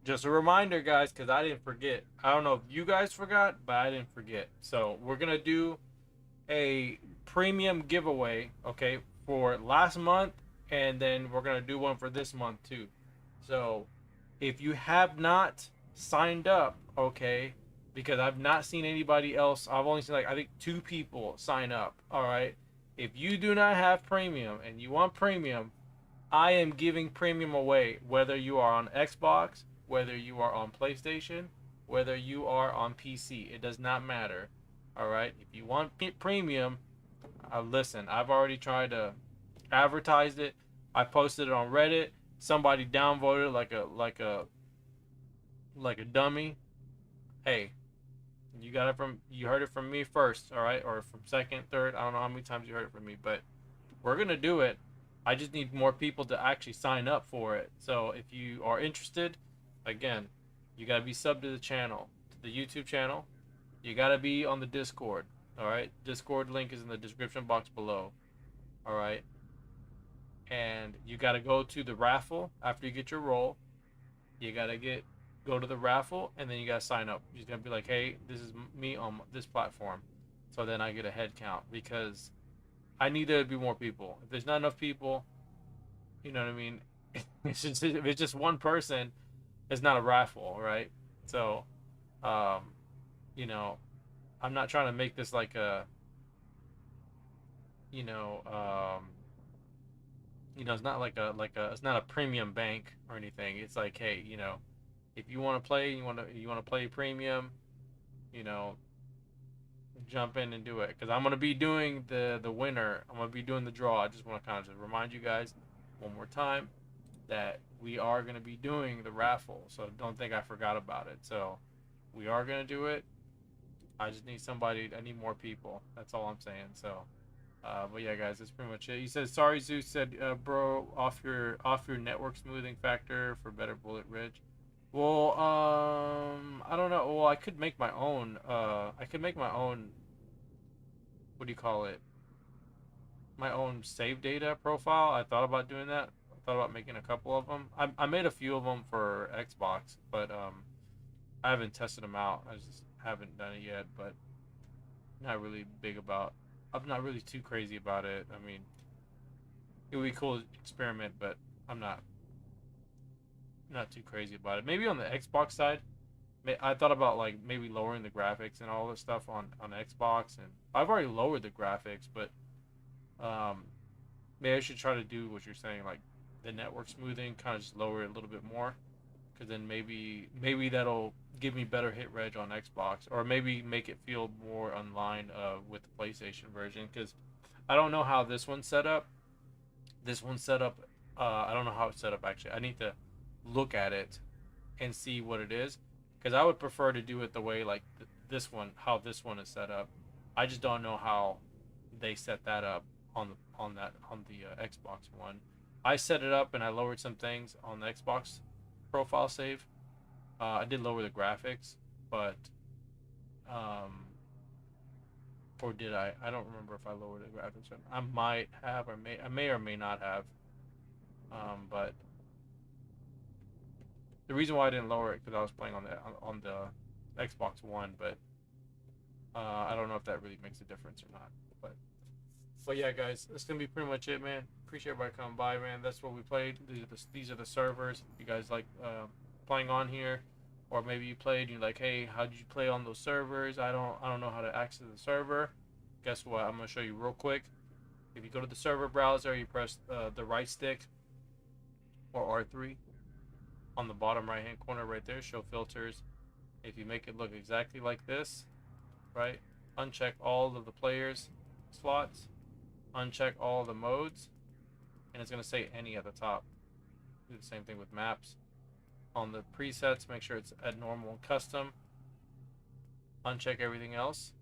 Just a reminder, guys, because I didn't forget. I don't know if you guys forgot, but I didn't forget. So we're going to do a premium giveaway, okay, for last month, and then we're going to do one for this month, too. So if you have not signed up, okay, because I've not seen anybody else. I've only seen, like, I think 2 people sign up, all right? If you do not have premium and you want premium, I am giving premium away, whether you are on Xbox, whether you are on PlayStation, whether you are on PC. It does not matter, all right? If you want premium, listen, I've already tried to advertise it. I posted it on Reddit. Somebody downvoted like a dummy. Hey, you heard it from me first, all right? Or from second, third. I don't know how many times you heard it from me, but we're going to do it. I just need more people to actually sign up for it. So if you are interested, again, you got to be subbed to the channel, to the YouTube channel. You got to be on the Discord, all right? Discord link is in the description box below, all right? And you got to go to the raffle after you get your roll. You got to go to the raffle, and then you got to sign up. You're going to be like, hey, this is me on this platform. So then I get a head count, because I need there to be more people. If there's not enough people, you know what I mean? If it's just one person, it's not a raffle, right? So, you know, I'm not trying to make this like a, it's not like it's not a premium bank or anything. It's like, hey, if you want to play, you want to play premium, you know, jump in and do it, because I'm gonna be doing the winner. I'm gonna be doing the draw. I just want to kind of just remind you guys, one more time that we are going to be doing the raffle. So don't think I forgot about it. So we are going to do it. I just need somebody. I need more people. That's all I'm saying. So, but yeah, guys, that's pretty much it. He says, "Sorry, Zeus said, bro, off your network smoothing factor for better bullet ridge." Well, I don't know. Well, I could make my own. I could make my own. What do you call it? My own save data profile. I thought about doing that. I thought about making a couple of them. I made a few of them for Xbox, but I haven't tested them out. I just haven't done it yet. But not really big about. I'm not really too crazy about it. I mean, it would be cool to experiment, but I'm not too crazy about it. Maybe on the Xbox side, I thought about like maybe lowering the graphics and all this stuff on Xbox, and I've already lowered the graphics, but maybe I should try to do what you're saying, like the network smoothing, kind of just lower it a little bit more, because then maybe that'll give me better hit reg on Xbox, or maybe make it feel more in line with the PlayStation version, because I don't know how this one's set up. This one's set up. I don't know how it's set up actually. I need to look at it and see what it is, because I would prefer to do it the way like this one, how this one is set up. I just don't know how they set that up on the Xbox One. I set it up and I lowered some things on the Xbox profile save. I did lower the graphics, but or did I? I don't remember if I lowered the graphics. I might have, or I may or may not have. But the reason why I didn't lower it because I was playing on the Xbox One, but I don't know if that really makes a difference or not. But yeah, guys, that's gonna be pretty much it, man. Appreciate everybody coming by, man. That's what we played. These are the servers. If you guys like playing on here, or maybe you played and you're like, hey, how did you play on those servers? I don't know how to access the server. Guess what? I'm gonna show you real quick. If you go to the server browser, you press the right stick or R3 on the bottom right hand corner right there. Show filters. If you make it look exactly like this, right? Uncheck all of the players slots. Uncheck all the modes, and it's going to say any at the top. Do the same thing with maps. On the presets, make sure it's at normal and custom. Uncheck everything else.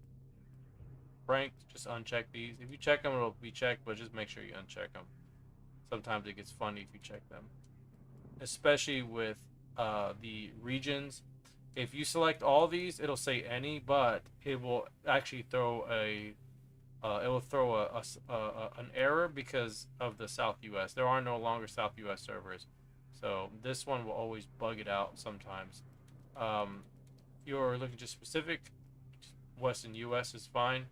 Ranked, just uncheck these. If you check them, it'll be checked, but just make sure you uncheck them. Sometimes it gets funny if you check them, especially with the regions. If you select all these, it'll say any, but it will actually throw an error because of the South US. There are no longer South US servers, so this one will always bug it out sometimes. If you're looking just specific, Western US is fine.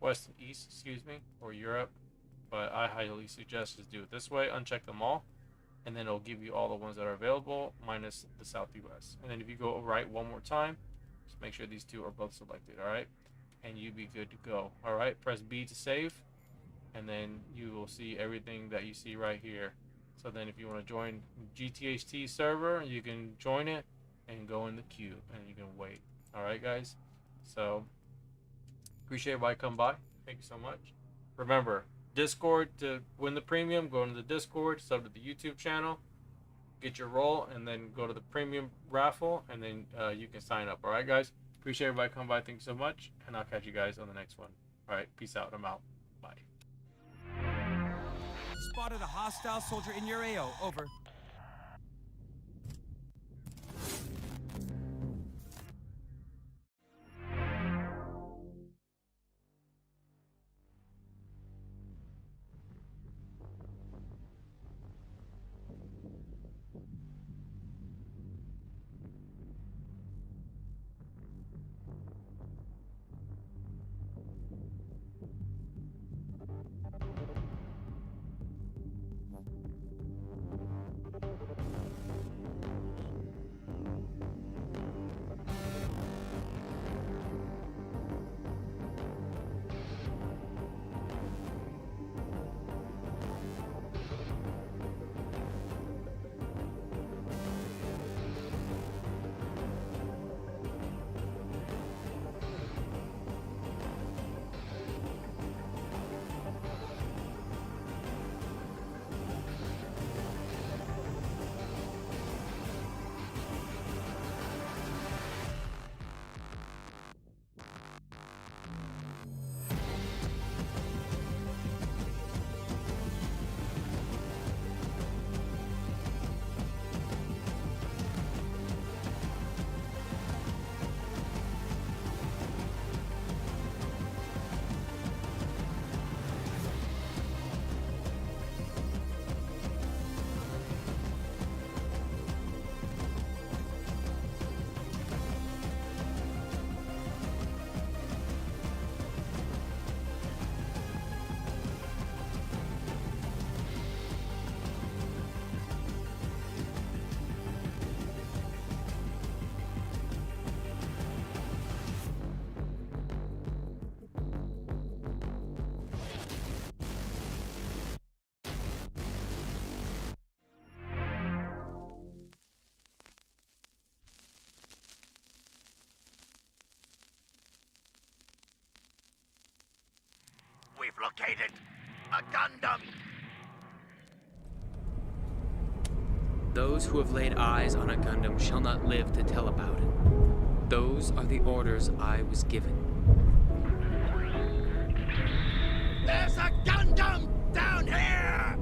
Western East, excuse me, or Europe, but I highly suggest just do it this way. Uncheck them all, and then it'll give you all the ones that are available minus the South US. And then if you go right one more time, just make sure these two are both selected. All right. And you'd be good to go. All right, press B to save, and then you will see everything that you see right here. So then if you want to join GTHT server, you can join it and go in the queue, and you can wait. All right, guys. So appreciate everybody come by. Thank you so much. Remember, Discord to win the premium. Go into the Discord, sub to the YouTube channel, get your role, and then go to the premium raffle, and then you can sign up. All right, guys. Appreciate everybody coming by. Thank you so much, and I'll catch you guys on the next one. All right, peace out. I'm out. Bye. Spotted a hostile soldier in your AO. Over. We've located a Gundam. Those who have laid eyes on a Gundam shall not live to tell about it. Those are the orders I was given. There's a Gundam down here!